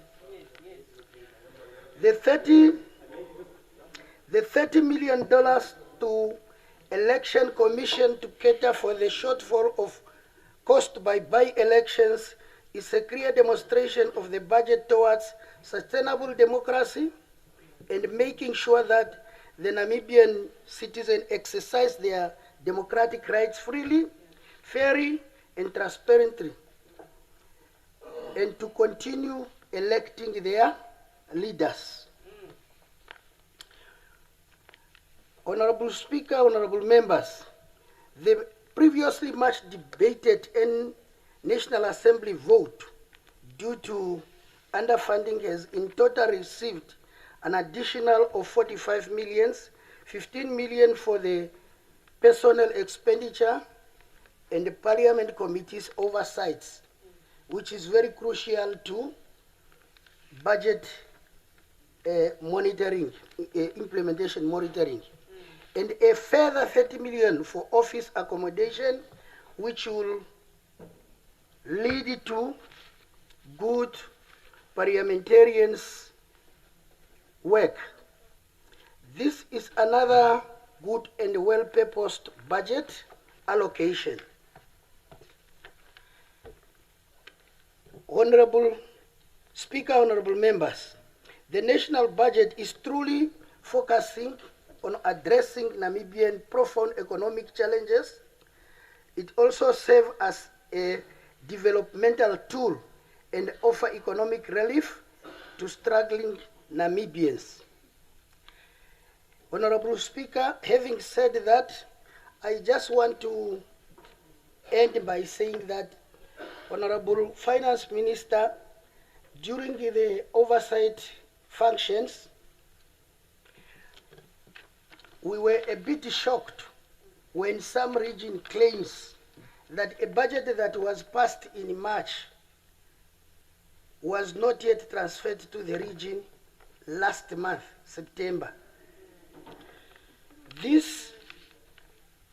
The $30 million to Election Commission to cater for the shortfall of cost by by-elections is a clear demonstration of the budget towards sustainable democracy and making sure that the Namibian citizens exercise their democratic rights freely, fairly, and transparently. and to continue electing their leaders. Honorable Speaker, honorable members, the previously much debated and National Assembly vote due to underfunding has in total received an additional of 45 million, 15 million for the personnel expenditure and the Parliament Committee's oversights, which is very crucial to budget monitoring, implementation monitoring, and a further 30 million for office accommodation, which will lead to good parliamentarians' work. This is another good and well-purposed budget allocation. Honorable Speaker, honorable members, the national budget is truly focusing on addressing Namibian profound economic challenges. It also serves as a developmental tool and offer economic relief to struggling Namibians. Honorable Speaker, having said that, I just want to end by saying that Honorable Finance Minister, during the oversight functions, we were a bit shocked when some region claims that a budget that was passed in March was not yet transferred to the region last month, September. This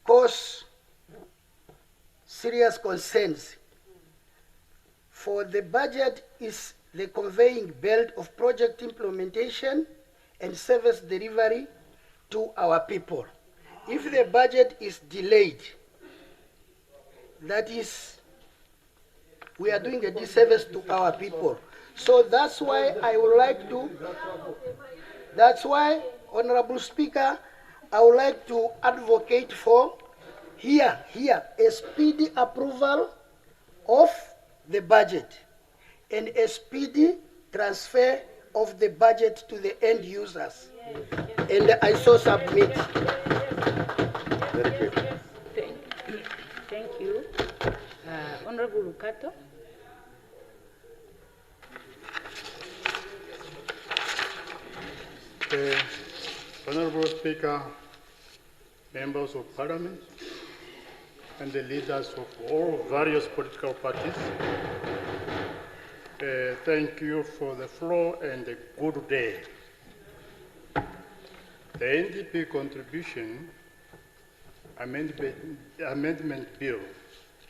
caused serious concerns, for the budget is the conveying belt of project implementation and service delivery to our people. If the budget is delayed, that is, we are doing a disservice to our people. So that's why I would like to, that's why, Honorable Speaker, I would like to advocate for here, a speedy approval of the budget and a speedy transfer of the budget to the end users. And I so submit. Very good. Thank you. Honorable Lukato. Honorable Speaker, members of Parliament, and the leaders of all various political parties, thank you for the floor and a good day. The NDP contribution amendment bill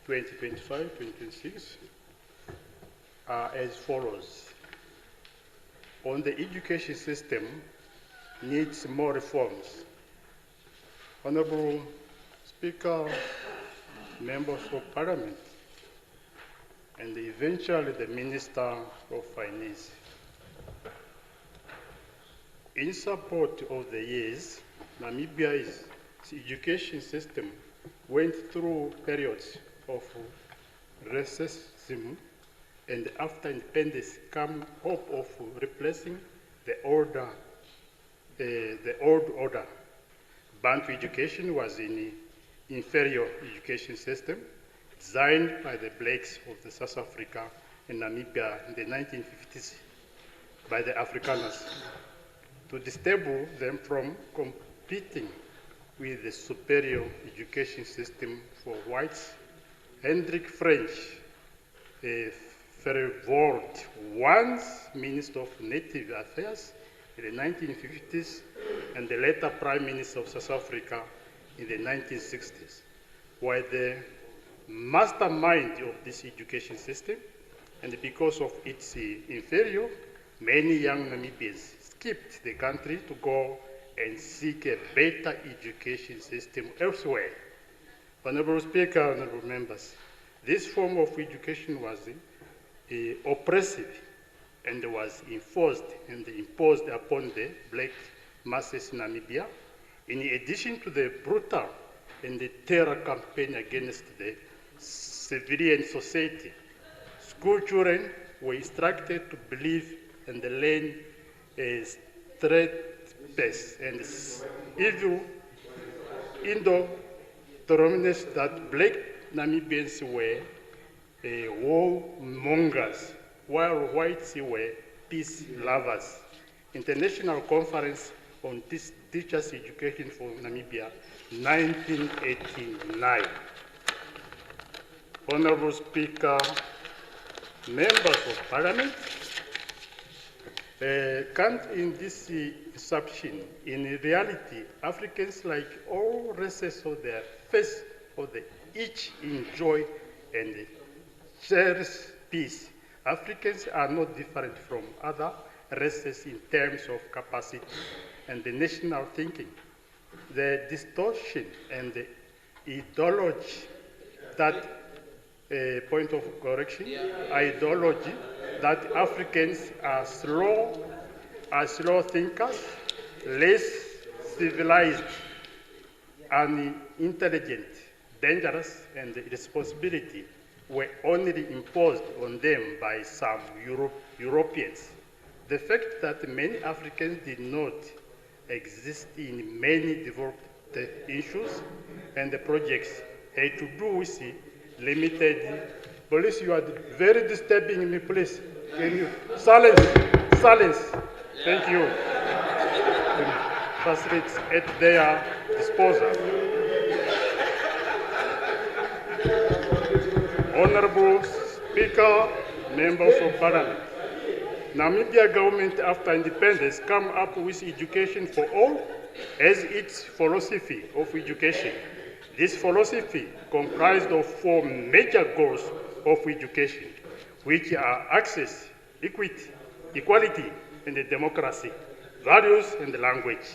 2025-2026 are as follows. On the education system, needs more reforms. Honorable Speaker, members of Parliament, and eventually the Minister of Finance. In support of the years, Namibia's education system went through periods of racism, and after independence came hope of replacing the old order. Bantu education was an inferior education system designed by the blacks of the South Africa and Namibia in the 1950s by the Afrikaners to disable them from competing with the superior education system for whites. Hendrik French, a fervent once Minister of Native Affairs in the 1950s and the later Prime Minister of South Africa in the 1960s, were the mastermind of this education system, and because of its inferior, many young Namibians skipped the country to go and seek a better education system elsewhere. Honorable Speaker, honorable members, this form of education was oppressive and was enforced and imposed upon the black masses in Namibia, in addition to the brutal and the terror campaign against the civilian society. School children were instructed to believe and learn straight-based and evil Indo-Dominants that black Namibians were warmongers, while whites were peace lovers. International Conference on Teachers' Education for Namibia, 1989. Honorable Speaker, members of Parliament, can't in this inception, in reality, Africans, like all races of their face of the each enjoy and cherish peace. Africans are not different from other races in terms of capacity and the national thinking. The distortion and the ideology that point of correction, ideology that Africans are slow thinkers, less civilized, unintelligent, dangerous, and responsibility were only imposed on them by some Europeans. The fact that many Africans did not exist in many developed issues and the projects had to do with limited. Police, you are very disturbing me, please. Can you silence? Thank you. Facilities at their disposal. Honorable Speaker, members of Parliament, Namibia government after independence come up with education for all as its philosophy of education. This philosophy comprised of 4 major goals of education, which are access, equity, equality, and democracy, values, and language,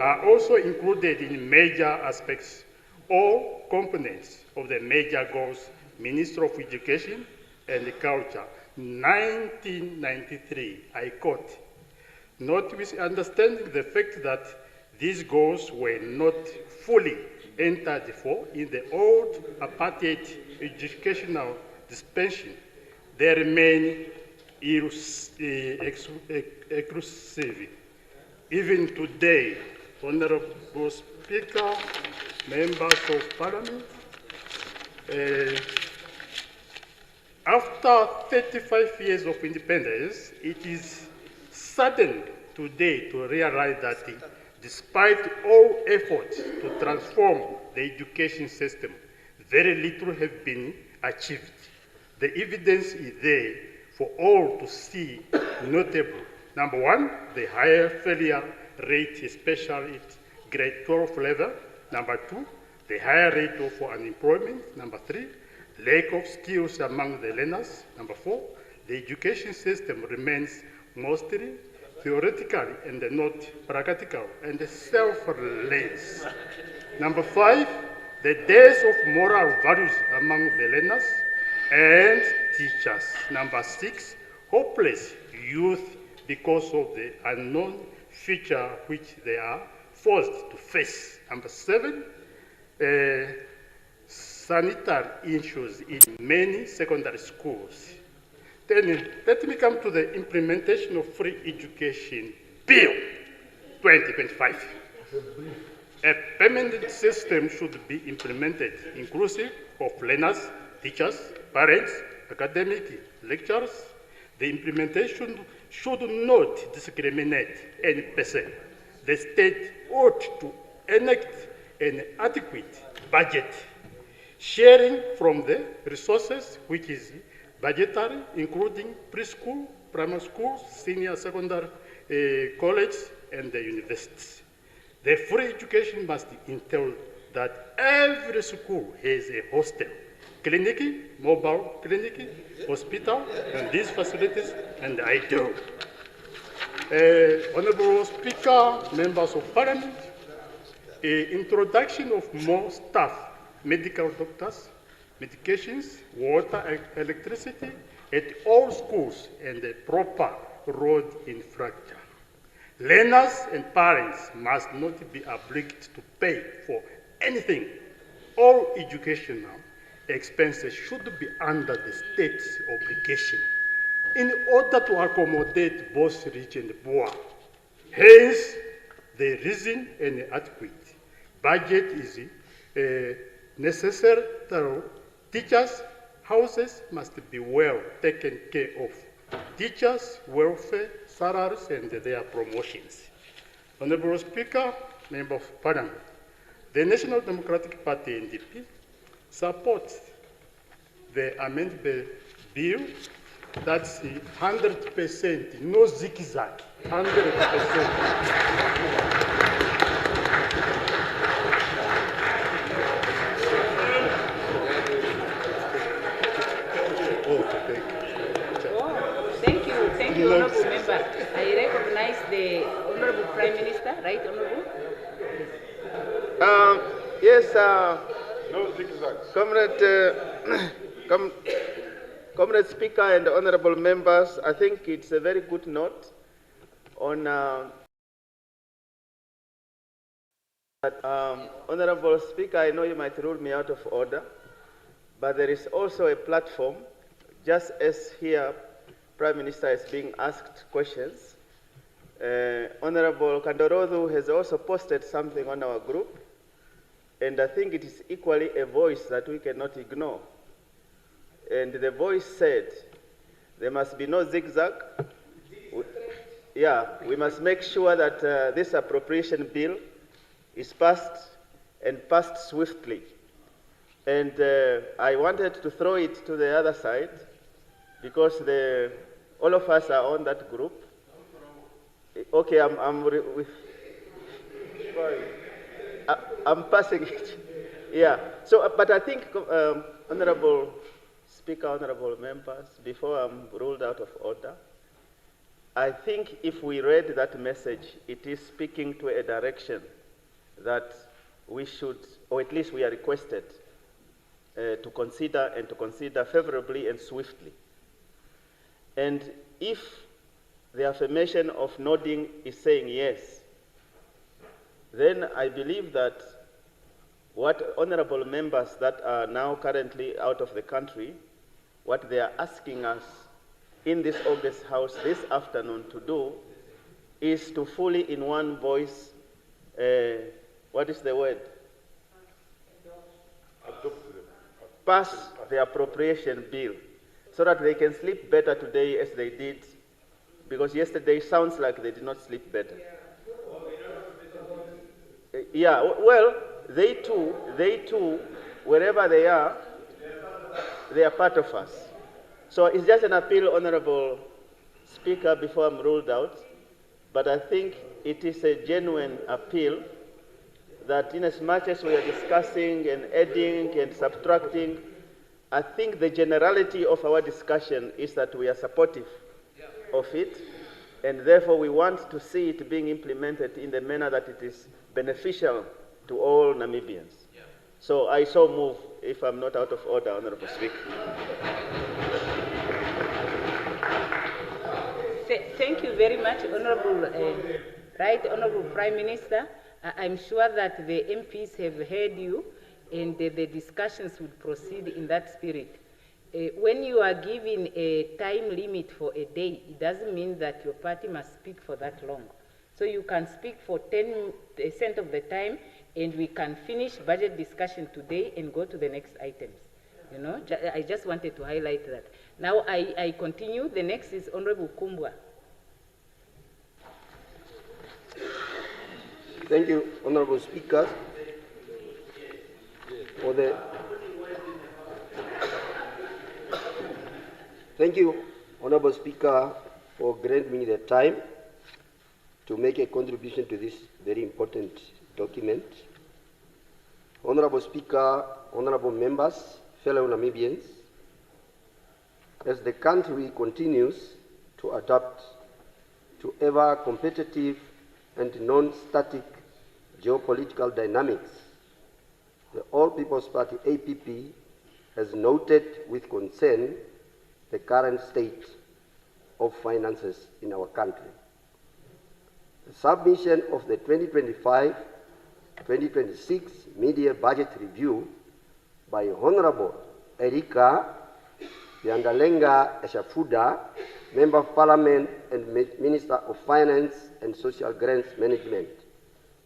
are also included in major aspects or components of the major goals Minister of Education and Culture, 1993, I quote, notwithstanding the fact that these goals were not fully entered for in the old apartheid educational dispensation, they remain exclusive. Even today, Honorable Speaker, members of Parliament, after 35 years of independence, it is saddened today to realize that despite all efforts to transform the education system, very little has been achieved. The evidence is there for all to see, notable. Number 1, the higher failure rate, especially at grade 12 level. Number 2, the higher rate of unemployment. Number 3, lack of skills among the learners. Number 4, the education system remains mostly theoretical and not practical and self-reliant. Number 5, the death of moral values among the learners and teachers. Number 6, hopeless youth because of the unknown future which they are forced to face. Number 7, sanitary issues in many secondary schools. Then let me come to the implementation of Free Education Bill 2025. A permanent system should be implemented, inclusive of learners, teachers, parents, academic lecturers. The implementation should not discriminate any person. The state ought to enact an adequate budget, sharing from the resources which is budgetary, including preschool, primary schools, senior secondary college, and the universities. The free education must entail that every school has a hostel, clinic, mobile clinic, hospital, and these facilities, and I do. Honorable Speaker, members of Parliament, introduction of more staff, medical doctors, medications, water, electricity at all schools, and a proper road infrastructure. Learners and parents must not be obliged to pay for anything. All educational expenses should be under the state's obligation. in order to accommodate both rich and poor. Hence, the reason an adequate budget is necessary. Teachers' houses must be well taken care of. Teachers' welfare, salaries, and their promotions. Honorable Speaker, Member of Parliament, the National Democratic Party, NDP, supports the amendment bill. That's 100%, no zigzag, 100%. Thank you, Honourable Member. I recognize the Honourable Prime Minister, right, Honourable? Yes, no zigzags. Comrade Speaker and honourable members, I think it's a very good note on that, Honourable Speaker, I know you might rule me out of order, but there is also a platform, just as here Prime Minister is being asked questions. Honourable Kandorodu has also posted something on our group, and I think it is equally a voice that we cannot ignore. And the voice said, there must be no zigzag. We must make sure that this appropriation bill is passed and passed swiftly. And I wanted to throw it to the other side because all of us are on that group. Okay, I'm passing it. Yeah. So, but I think, Honourable Speaker, honourable members, before I'm ruled out of order, I think if we read that message, it is speaking to a direction that we should, or at least we are requested to consider and to consider favorably and swiftly. And if the affirmation of nodding is saying yes, then I believe that what honourable members that are now currently out of the country, what they are asking us in this August House this afternoon to do is to fully in one voice, what is the word? Pass the appropriation bill so that they can sleep better today as they did, because yesterday sounds like they did not sleep better. Yeah, well, they too, wherever they are part of us. So it's just an appeal, Honourable Speaker, before I'm ruled out, but I think it is a genuine appeal that in as much as we are discussing and adding and subtracting, I think the generality of our discussion is that we are supportive of it, and therefore we want to see it being implemented in the manner that it is beneficial to all Namibians. So I so move, if I'm not out of order, Honourable Speaker. Thank you very much, Honourable Honourable Prime Minister. I'm sure that the MPs have heard you, and the discussions would proceed in that spirit. When you are given a time limit for a day, it doesn't mean that your party must speak for that long. So you can speak for 10% of the time, and we can finish budget discussion today and go to the next items. You know, I just wanted to highlight that. Now I continue. The next is Honourable Kumbwa. Thank you, Honourable Speaker, Thank you, Honourable Speaker, for granting me the time to make a contribution to this very important document. Honourable Speaker, honourable members, fellow Namibians, as the country continues to adapt to ever competitive and non-static geopolitical dynamics, the All People's Party, APP, has noted with concern the current state of finances in our country. The submission of the 2025-2026 mid-year budget review by Honourable Erika Yangalenga Eshafuda, Member of Parliament and Minister of Finance and Social Grants Management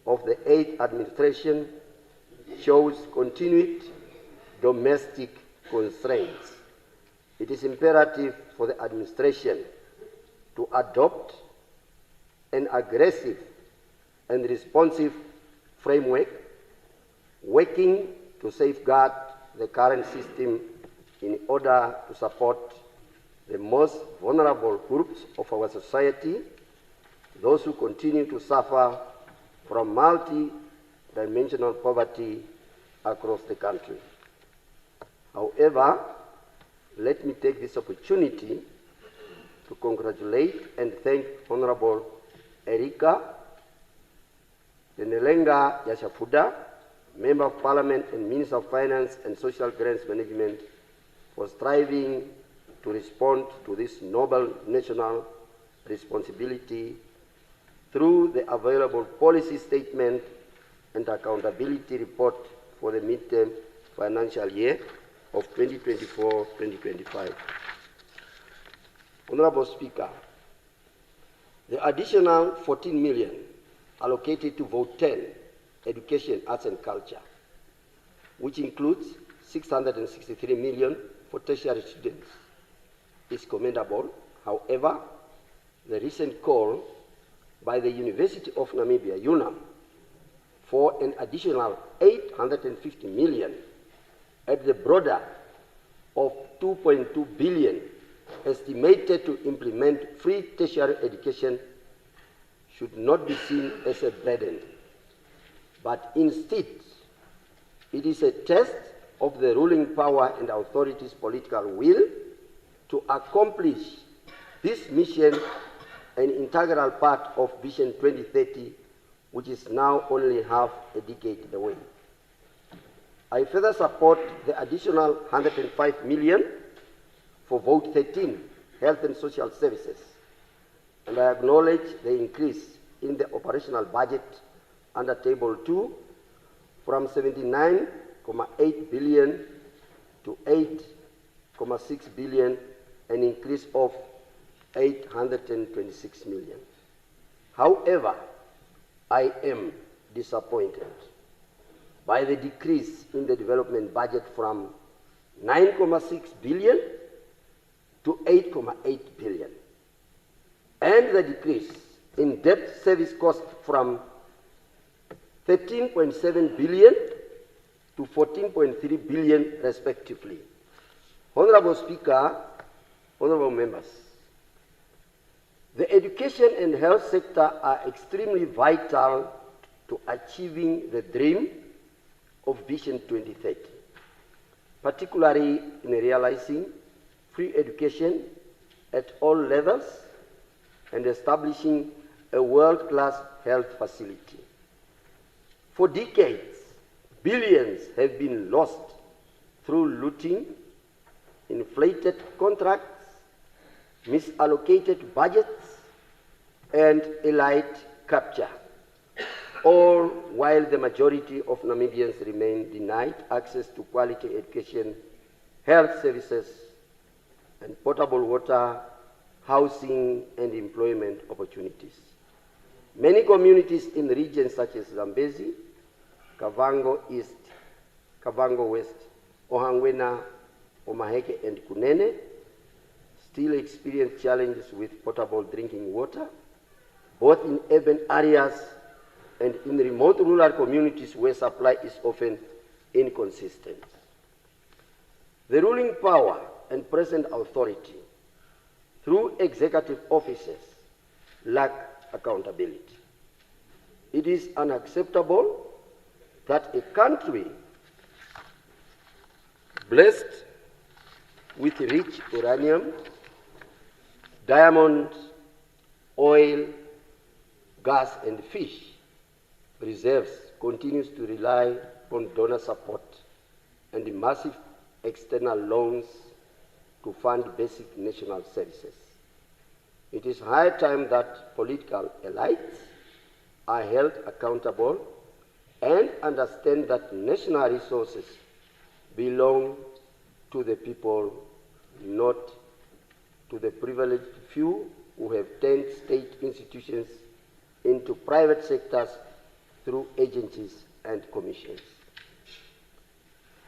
of the 8th administration shows continued domestic constraints. It is imperative for the administration to adopt an aggressive and responsive framework working to safeguard the current system in order to support the most vulnerable groups of our society, those who continue to suffer from multi-dimensional poverty across the country. However, let me take this opportunity to congratulate and thank Honorable Erika Tenelenga Yashafuda, Member of Parliament and Minister of Finance and Social Grants Management, for striving to respond to this noble national responsibility through the available policy statement and accountability report for the midterm financial year of 2024-2025. Honorable Speaker, the additional 14 million allocated to Vote 10, Education, Arts and Culture, which includes 663 million for tertiary students, is commendable. However, the recent call by the University of Namibia, UNAM, for an additional 850 million at the border of 2.2 billion estimated to implement free tertiary education should not be seen as a burden, but instead it is a test of the ruling power and authorities' political will to accomplish this mission, an integral part of Vision 2030, which is now only half a decade away. I further support the additional 105 million for Vote 13, Health and Social Services, and I acknowledge the increase in the operational budget under Table 2 from 79.8 billion to 8.6 billion, an increase of 826 million. However, I am disappointed by the decrease in the development budget from 9.6 billion to 8.8 billion, and the decrease in debt service cost from 13.7 billion to 14.3 billion respectively. Honorable Speaker, honorable members, the education and health sector are extremely vital to achieving the dream of Vision 2030, particularly in realizing free education at all levels and establishing a world-class health facility. For decades, billions have been lost through looting, inflated contracts, misallocated budgets, and elite capture, all while the majority of Namibians remain denied access to quality education, health services, and potable water, housing, and employment opportunities. Many communities in regions such as Zambezi, Kavango East, Kavango West, Ohangwena, Omaheke, and Kunene still experience challenges with potable drinking water, both in urban areas and in remote rural communities where supply is often inconsistent. The ruling power and present authority, through executive officers, lack accountability. It is unacceptable that a country blessed with rich uranium, diamond, oil, gas, and fish reserves continues to rely on donor support and massive external loans to fund basic national services. It is high time that political elites are held accountable and understand that national resources belong to the people, not to the privileged few who have turned state institutions into private sectors through agencies and commissions.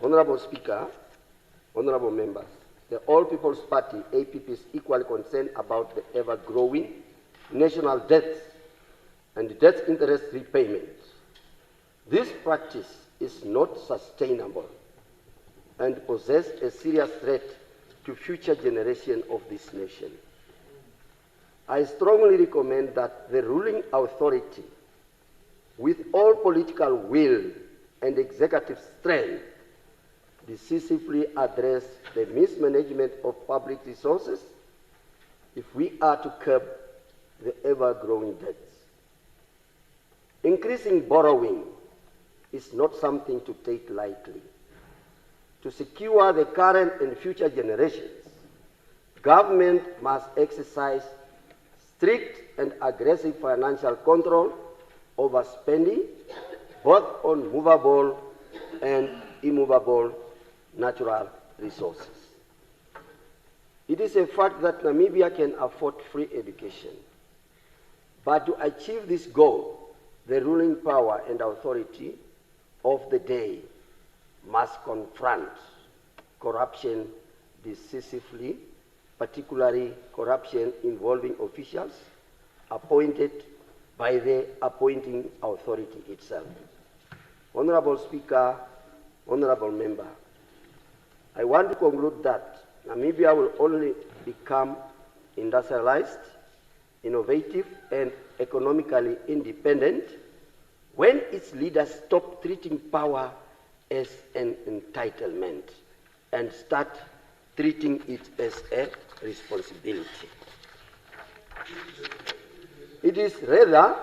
Honorable Speaker, honorable members, the All People's Party, APP, is equally concerned about the ever-growing national debts and debt interest repayment. This practice is not sustainable and poses a serious threat to future generations of this nation. I strongly recommend that the ruling authority, with all political will and executive strength, decisively address the mismanagement of public resources if we are to curb the ever-growing debts. Increasing borrowing is not something to take lightly. To secure the current and future generations, government must exercise strict and aggressive financial control over spending, both on movable and immovable natural resources. It is a fact that Namibia can afford free education. But to achieve this goal, the ruling power and authority of the day must confront corruption decisively, particularly corruption involving officials appointed by the appointing authority itself. Honorable Speaker, honorable member, I want to conclude that Namibia will only become industrialized, innovative, and economically independent when its leaders stop treating power as an entitlement and start treating it as a responsibility. It is rather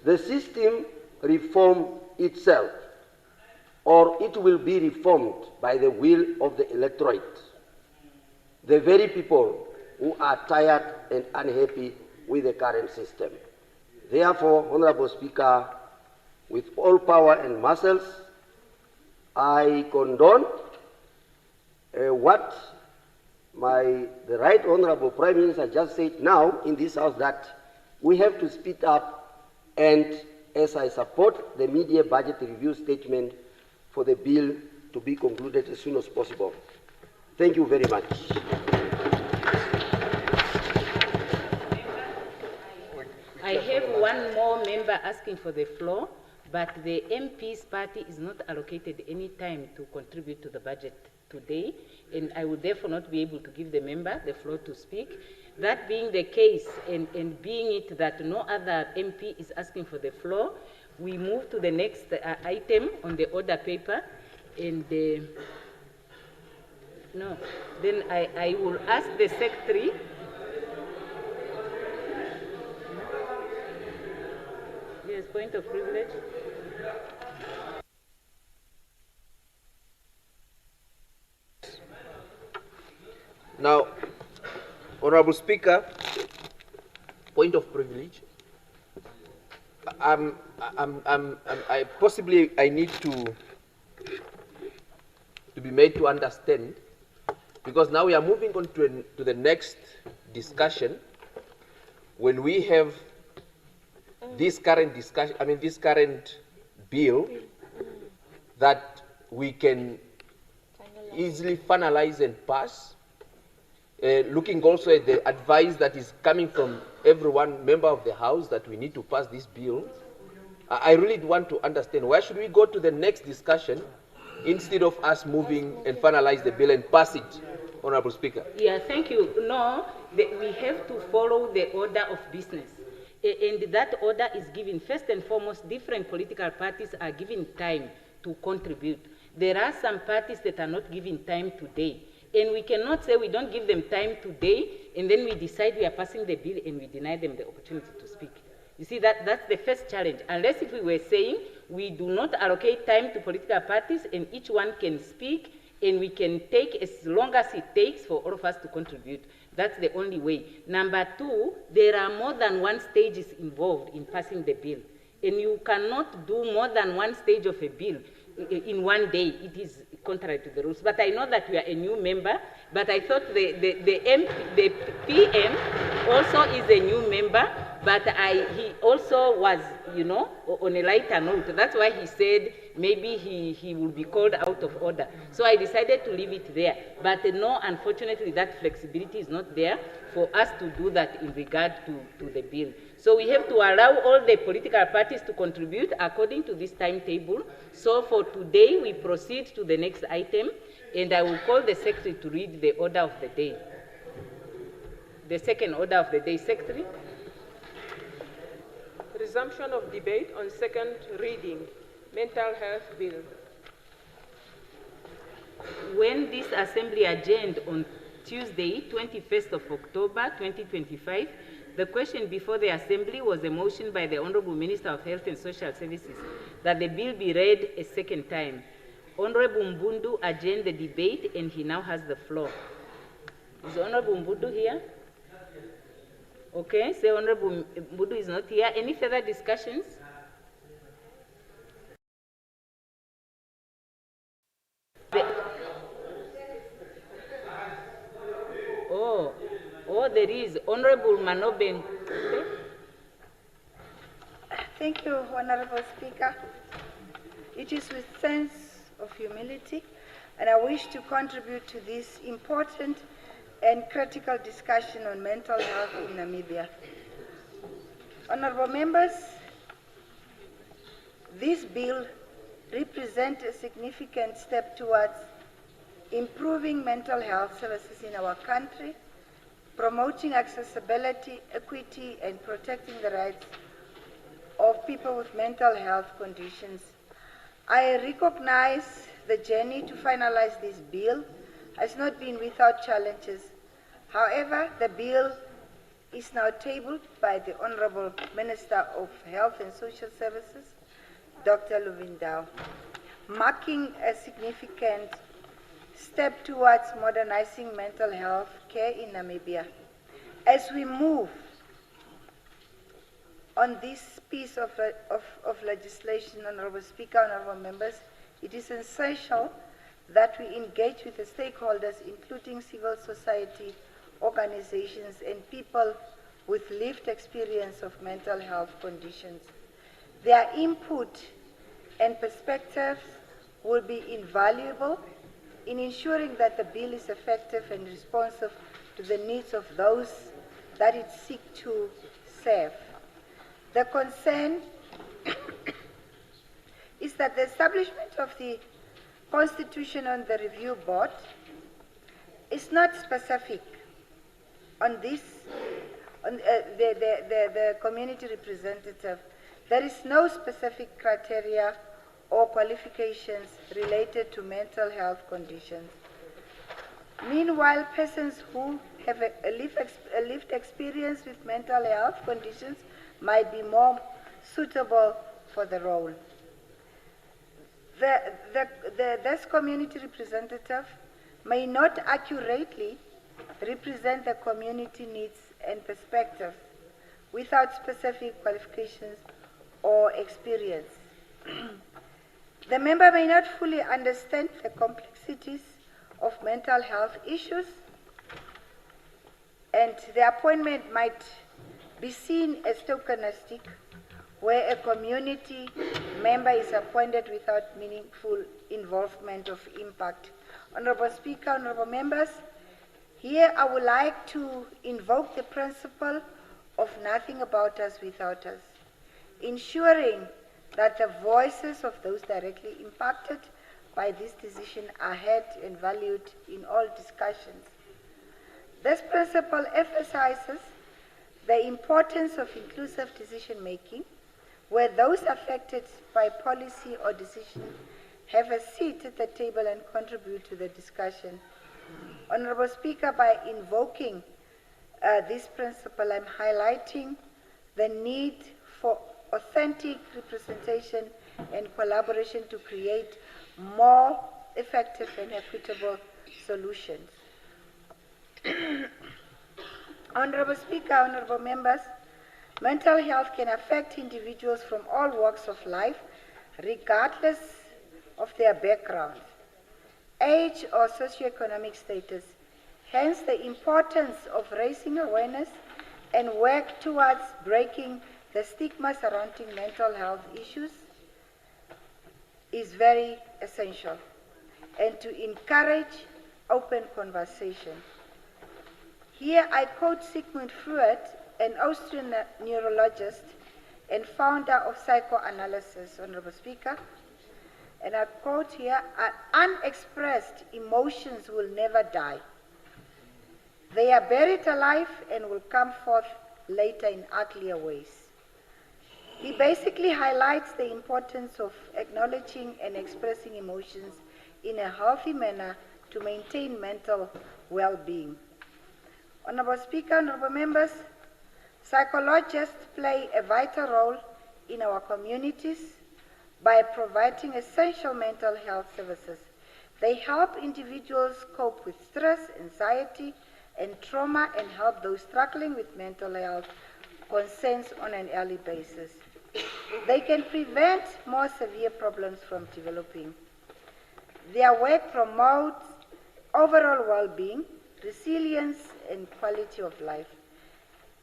the system reform itself, or it will be reformed by the will of the electorate, the very people who are tired and unhappy with the current system. Therefore, Honorable Speaker, with all power and muscles, I condone what the Right Honorable Prime Minister just said now in this House, that we have to speed up, and as I support the mid-year budget review statement for the bill to be concluded as soon as possible. Thank you very much. I have one more member asking for the floor, but the MP's party is not allocated any time to contribute to the budget today, and I would therefore not be able to give the member the floor to speak. That being the case, and being it that no other MP is asking for the floor, we move to the next item on the order paper, and no, then I will ask the secretary. Yes, point of privilege. Now, Honorable Speaker, point of privilege. I need to be made to understand, because now we are moving on to the next discussion. When we have this current discussion, this current bill that we can easily finalize and pass, looking also at the advice that is coming from everyone member of the House that we need to pass this bill, I really want to understand, why should we go to the next discussion instead of us moving and finalize the bill and pass it, Honorable Speaker? Yeah, thank you. No, we have to follow the order of business. And that order is given, first and foremost, different political parties are given time to contribute. There are some parties that are not given time today. And we cannot say we don't give them time today, and then we decide we are passing the bill and we deny them the opportunity to speak. You see, that's the first challenge. Unless if we were saying we do not allocate time to political parties and each one can speak, and we can take as long as it takes for all of us to contribute. That's the only way. Number two, there are more than one stages involved in passing the bill. And you cannot do more than one stage of a bill. in one day, it is contrary to the rules. But I know that we are a new member, but I thought the PM also is a new member, but he also was, you know, on a lighter note. That's why he said maybe he will be called out of order. So I decided to leave it there. But no, unfortunately, that flexibility is not there for us to do that in regard to the bill. So we have to allow all the political parties to contribute according to this timetable. So for today, we proceed to the next item, and I will call the secretary to read the order of the day. The second order of the day, secretary. Resumption of debate on second reading, mental health bill. When this assembly adjourned on Tuesday, 21st of October, 2025, the question before the assembly was a motion by the Honorable Minister of Health and Social Services that the bill be read a second time. Honorable Mbundu adjourned the debate and he now has the floor. Is Honorable Mbundu here? Okay, so Honorable Mbundu is not here. Any further discussions? There is Honorable Manoben. Thank you, Honorable Speaker. It is with sense of humility, and I wish to contribute to this important and critical discussion on mental health in Namibia. Honorable members, this bill represents a significant step towards improving mental health services in our country, promoting accessibility, equity, and protecting the rights of people with mental health conditions. I recognize the journey to finalize this bill has not been without challenges. However, the bill is now tabled by the Honorable Minister of Health and Social Services, Dr. Luvindau, marking a significant step towards modernizing mental health care in Namibia. As we move on this piece of legislation, Honorable Speaker, Honorable Members, it is essential that we engage with the stakeholders, including civil society organizations and people with lived experience of mental health conditions. Their input and perspectives will be invaluable in ensuring that the bill is effective and responsive to the needs of those that it seeks to serve. The concern is that the establishment of the Constitution on the Review Board is not specific on this, the community representative. There is no specific criteria or qualifications related to mental health conditions. Meanwhile, persons who have a lived experience with mental health conditions might be more suitable for the role. This community representative may not accurately represent the community needs and perspectives without specific qualifications or experience. The member may not fully understand the complexities of mental health issues, and the appointment might be seen as tokenistic, where a community member is appointed without meaningful involvement of impact. Honorable Speaker, honorable members, here I would like to invoke the principle of nothing about us without us, ensuring that the voices of those directly impacted by this decision are heard and valued in all discussions. This principle emphasizes the importance of inclusive decision-making, where those affected by policy or decision have a seat at the table and contribute to the discussion. Honorable Speaker, by invoking this principle, I'm highlighting the need for authentic representation and collaboration to create more effective and equitable solutions. Honorable Speaker, honorable members, mental health can affect individuals from all walks of life, regardless of their background, age, or socioeconomic status. Hence, the importance of raising awareness and work towards breaking the stigma surrounding mental health issues is very essential, and to encourage open conversation. Here I quote Sigmund Freud, an Austrian neurologist and founder of psychoanalysis, Honorable Speaker, and I quote here, unexpressed emotions will never die. They are buried alive and will come forth later in uglier ways. He basically highlights the importance of acknowledging and expressing emotions in a healthy manner to maintain mental well-being. Honorable Speaker, honorable members, psychologists play a vital role in our communities by providing essential mental health services. They help individuals cope with stress, anxiety, and trauma, and help those struggling with mental health concerns on an early basis. They can prevent more severe problems from developing. Their work promotes overall well-being, resilience, and quality of life.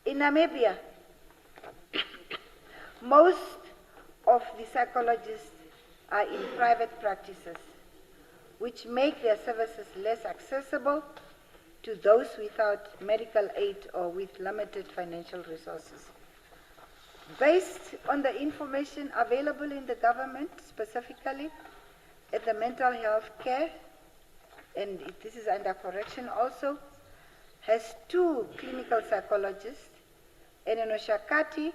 In Namibia, most of the psychologists are in private practices, which make their services less accessible to those without medical aid or with limited financial resources. Based on the information available in the government, specifically at the mental health care, and this is under correction also, has 2 clinical psychologists, and in Oshakati,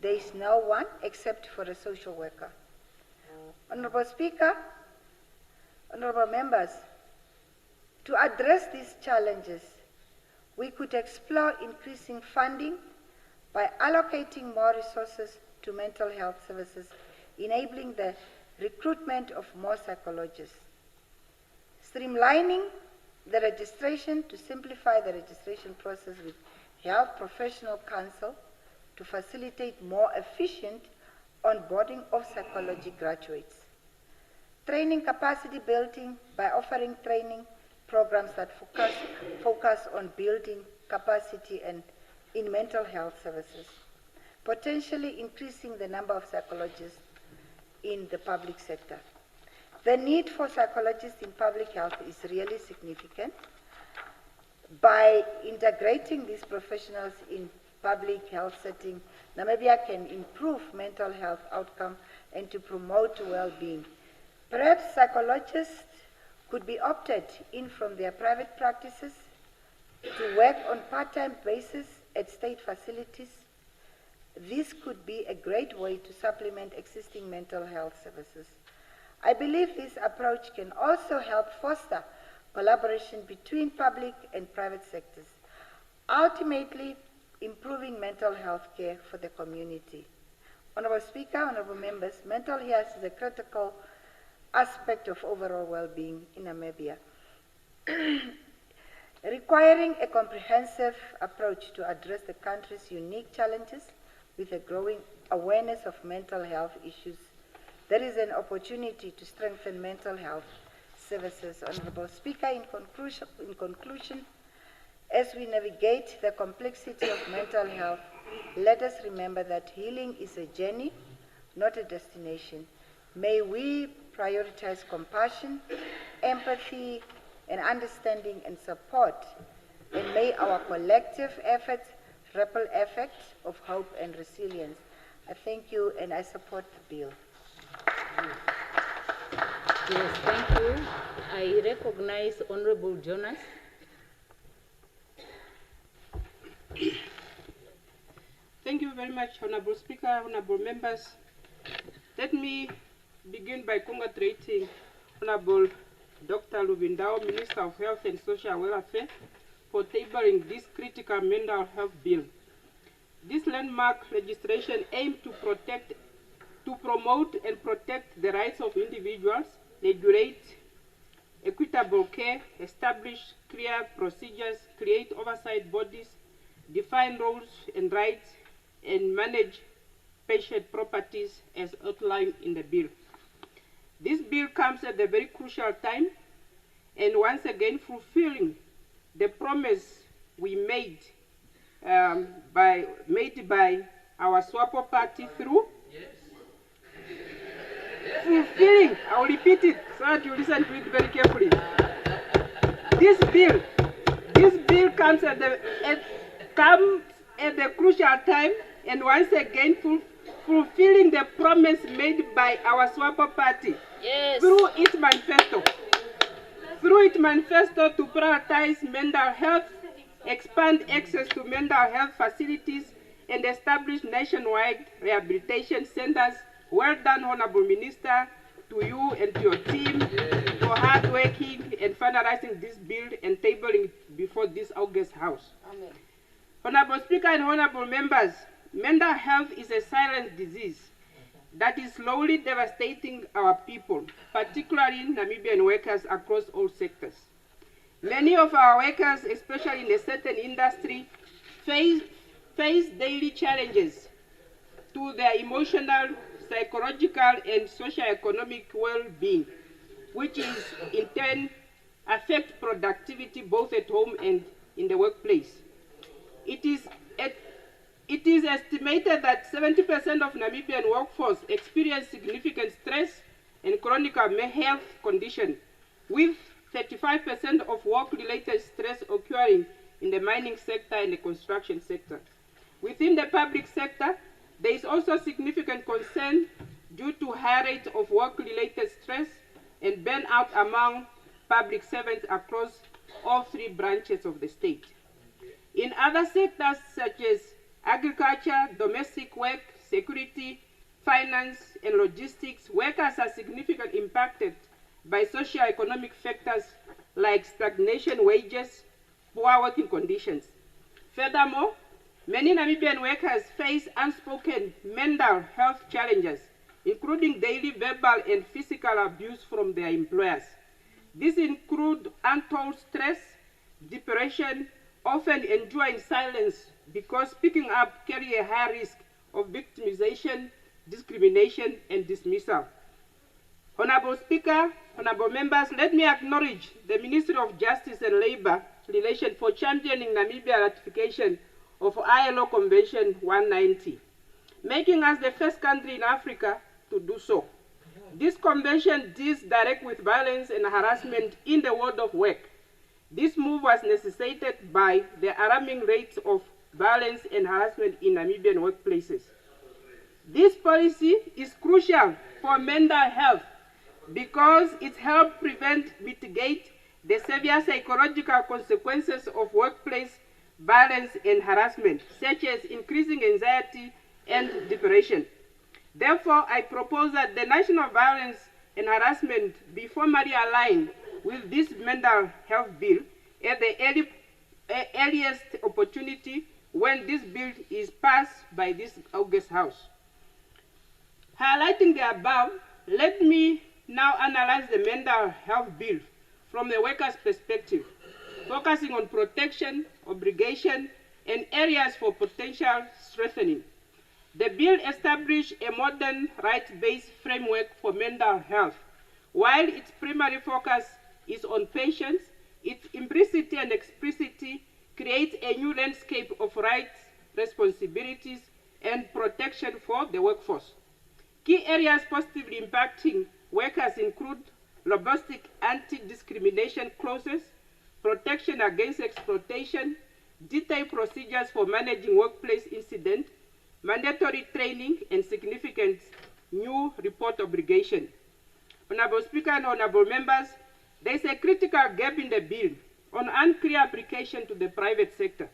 there is no one except for a social worker. Honorable Speaker, honorable members, to address these challenges, we could explore increasing funding by allocating more resources to mental health services, enabling the recruitment of more psychologists. Streamlining the registration to simplify the registration process with Health Professional Council to facilitate more efficient onboarding of psychology graduates. Training capacity building by offering training programs that focus on building capacity and in mental health services, potentially increasing the number of psychologists in the public sector. The need for psychologists in public health is really significant. By integrating these professionals in public health setting, Namibia can improve mental health outcome and to promote well-being. Perhaps psychologists could be opted in from their private practices to work on part-time basis at state facilities. This could be a great way to supplement existing mental health services. I believe this approach can also help foster collaboration between public and private sectors, ultimately improving mental health care for the community. Honorable Speaker, honorable members, mental health is a critical aspect of overall well-being in Namibia, requiring a comprehensive approach to address the country's unique challenges with a growing awareness of mental health issues. There is an opportunity to strengthen mental health services. Honorable Speaker, in conclusion, as we navigate the complexity of mental health, let us remember that healing is a journey, not a destination. May we prioritize compassion, empathy, and understanding and support, and may our collective efforts ripple effects of hope and resilience. I thank you, and I support the bill. Yes, thank you. I recognize Honorable Jonas. Thank you very much, Honorable Speaker, honorable members. Let me begin by congratulating Honorable Dr. Lubindao, Minister of Health and Social Welfare, for tabling this critical mental health bill. This landmark legislation aims to promote and protect the rights of individuals, regulate equitable care, establish clear procedures, create oversight bodies, define roles and rights, and manage patient properties as outlined in the bill. This bill comes at a very crucial time and once again fulfilling the promise we made by our SWAPO party through fulfilling, I'll repeat it so that you listen to it very carefully. This bill comes at the crucial time and once again fulfilling the promise made by our SWAPO party through its manifesto. Through its manifesto to prioritize mental health, expand access to mental health facilities, and establish nationwide rehabilitation centers. Well done, Honorable Minister, to you and to your team for hard working and finalizing this bill and tabling it before this August House. Amen. Honorable Speaker and honorable members, mental health is a silent disease that is slowly devastating our people, particularly Namibian workers across all sectors. Many of our workers, especially in a certain industry, face daily challenges to their emotional, psychological, and socio-economic well-being, which is in turn affect productivity both at home and in the workplace. It is estimated that 70% of Namibian workforce experience significant stress and chronic health conditions, with 35% of work-related stress occurring in the mining sector and the construction sector. Within the public sector, there is also significant concern due to high rate of work-related stress and burnout among public servants across all three branches of the state. In other sectors such as agriculture, domestic work, security, finance, and logistics, workers are significantly impacted by socio-economic factors like stagnation wages, poor working conditions. Furthermore, many Namibian workers face unspoken mental health challenges, including daily verbal and physical abuse from their employers. These include untold stress, depression, often endure in silence because speaking up carry a high risk of victimization, discrimination, and dismissal. Honorable Speaker, honorable members, let me acknowledge the Ministry of Justice and Labor Relations for championing Namibia ratification of ILO Convention 190, making us the first country in Africa to do so. This convention deals directly with violence and harassment in the world of work. This move was necessitated by the alarming rates of violence and harassment in Namibian workplaces. This policy is crucial for mental health because it helps prevent, mitigate the severe psychological consequences of workplace violence and harassment, such as increasing anxiety and depression. Therefore, I propose that the National Violence and Harassment be formally aligned with this mental health bill at the earliest opportunity when this bill is passed by this August House. Highlighting the above, let me now analyze the mental health bill from the worker's perspective, focusing on protection, obligation, and areas for potential strengthening. The bill established a modern rights-based framework for mental health. While its primary focus is on patients, its implicity and explicitly creates a new landscape of rights, responsibilities, and protection for the workforce. Key areas positively impacting workers include robust anti-discrimination clauses, protection against exploitation, detailed procedures for managing workplace incidents, mandatory training, and significant new report obligation. Honorable Speaker and honorable members, there is a critical gap in the bill on unclear application to the private sector.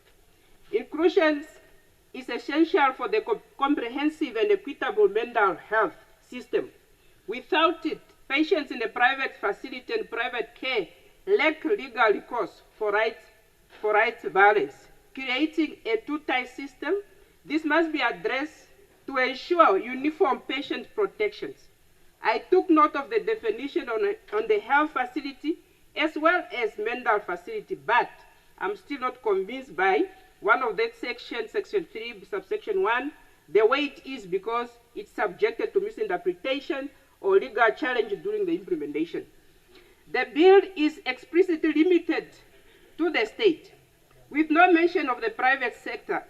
Inclusion is essential for the comprehensive and equitable mental health system. Without it, patients in the private facility and private care lack legal recourse for rights violence. Creating a two-tier system, this must be addressed to ensure uniform patient protections. I took note of the definition on the health facility as well as mental facility, but I'm still not convinced by one of that section 3, subsection 1, the way it is because it's subjected to misinterpretation or legal challenge during the implementation. The bill is explicitly limited to the state, with no mention of the private sector.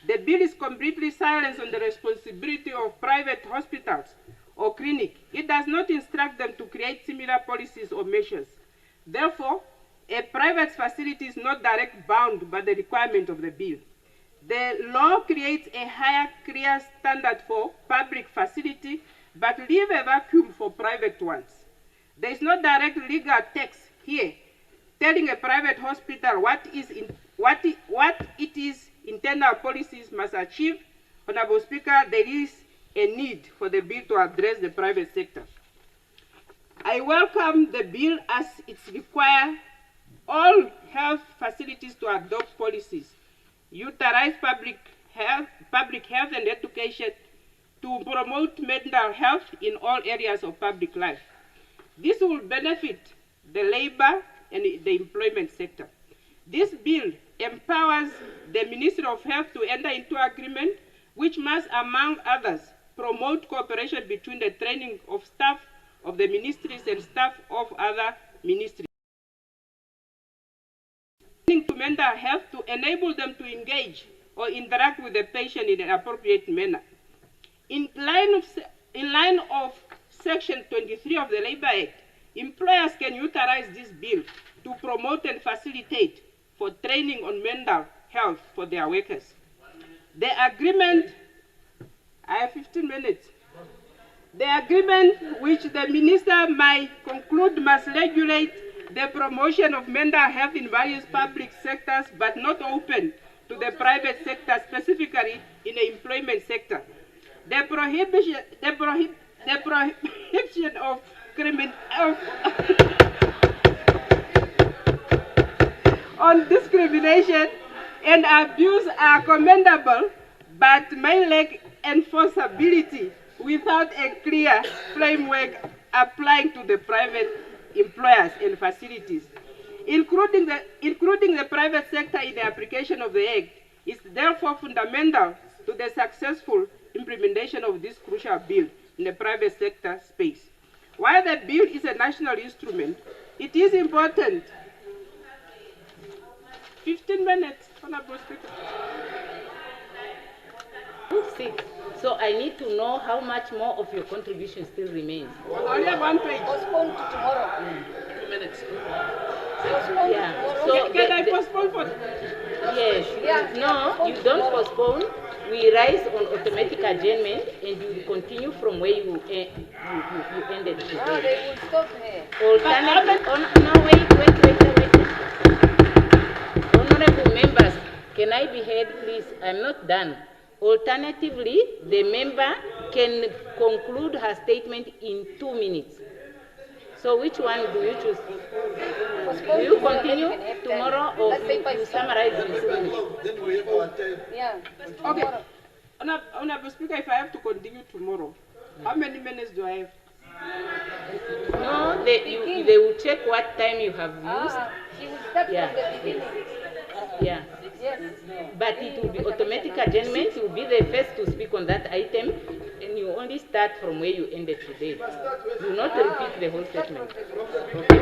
The bill is completely silent on the responsibility of private hospitals or clinics. It does not instruct them to create similar policies or measures. Therefore, a private facility is not directly bound by the requirement of the bill. The law creates a higher, clear standard for public facility, but leaves a vacuum for private ones. There is no direct legal text here telling a private hospital what it is internal policies must achieve. Honorable Speaker, there is a need for the bill to address the private sector. I welcome the bill as it requires all health facilities to adopt policies, utilize public health and education to promote mental health in all areas of public life. This will benefit the labor and the employment sector. This bill empowers the Ministry of Health to enter into agreement which must, among others, promote cooperation between the training of staff of the ministries and staff of other ministries. To mental health to enable them to engage or interact with the patient in an appropriate manner. In line of Section 23 of the Labor Act, employers can utilize this bill to promote and facilitate for training on mental health for their workers. The agreement, I have 15 minutes. The agreement which the minister might conclude must regulate the promotion of mental health in various public sectors, but not open to the private sector, specifically in the employment sector. The prohibition of on discrimination and abuse are commendable, but may lack enforceability without a clear framework applying to the private employers and facilities. Including the private sector in the application of the Act is therefore fundamental to the successful implementation of this crucial bill in the private sector space. While the bill is a national instrument, it is important. 15 minutes, Honorable Speaker. 6. So I need to know how much more of your contribution still remains. Only one page. Postpone to tomorrow. 2 minutes. Postpone Yeah. to So tomorrow. Can I postpone for? Yes. Yeah. No, you don't postpone. We rise on automatic adjournment, and you continue from where you ended today. No, they will stop here. Alternative. No, wait. Honorable members, can I be heard, please? I'm not done. Alternatively, the member can conclude her statement in 2 minutes. So which one do you choose? Do you continue tomorrow or you summarize in 2 minutes? Then we have our time. Yeah. Okay. Honorable Speaker, if I have to continue tomorrow, how many minutes do I have? No, they will check what time you have used. She will start from the beginning. Yeah. Yes. But it will be automatic adjournment. You will be the first to speak on that item, and you only start from where you ended today. Do not repeat the whole statement. Okay.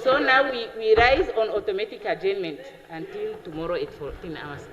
So now we rise on automatic adjournment until tomorrow at 14 hours.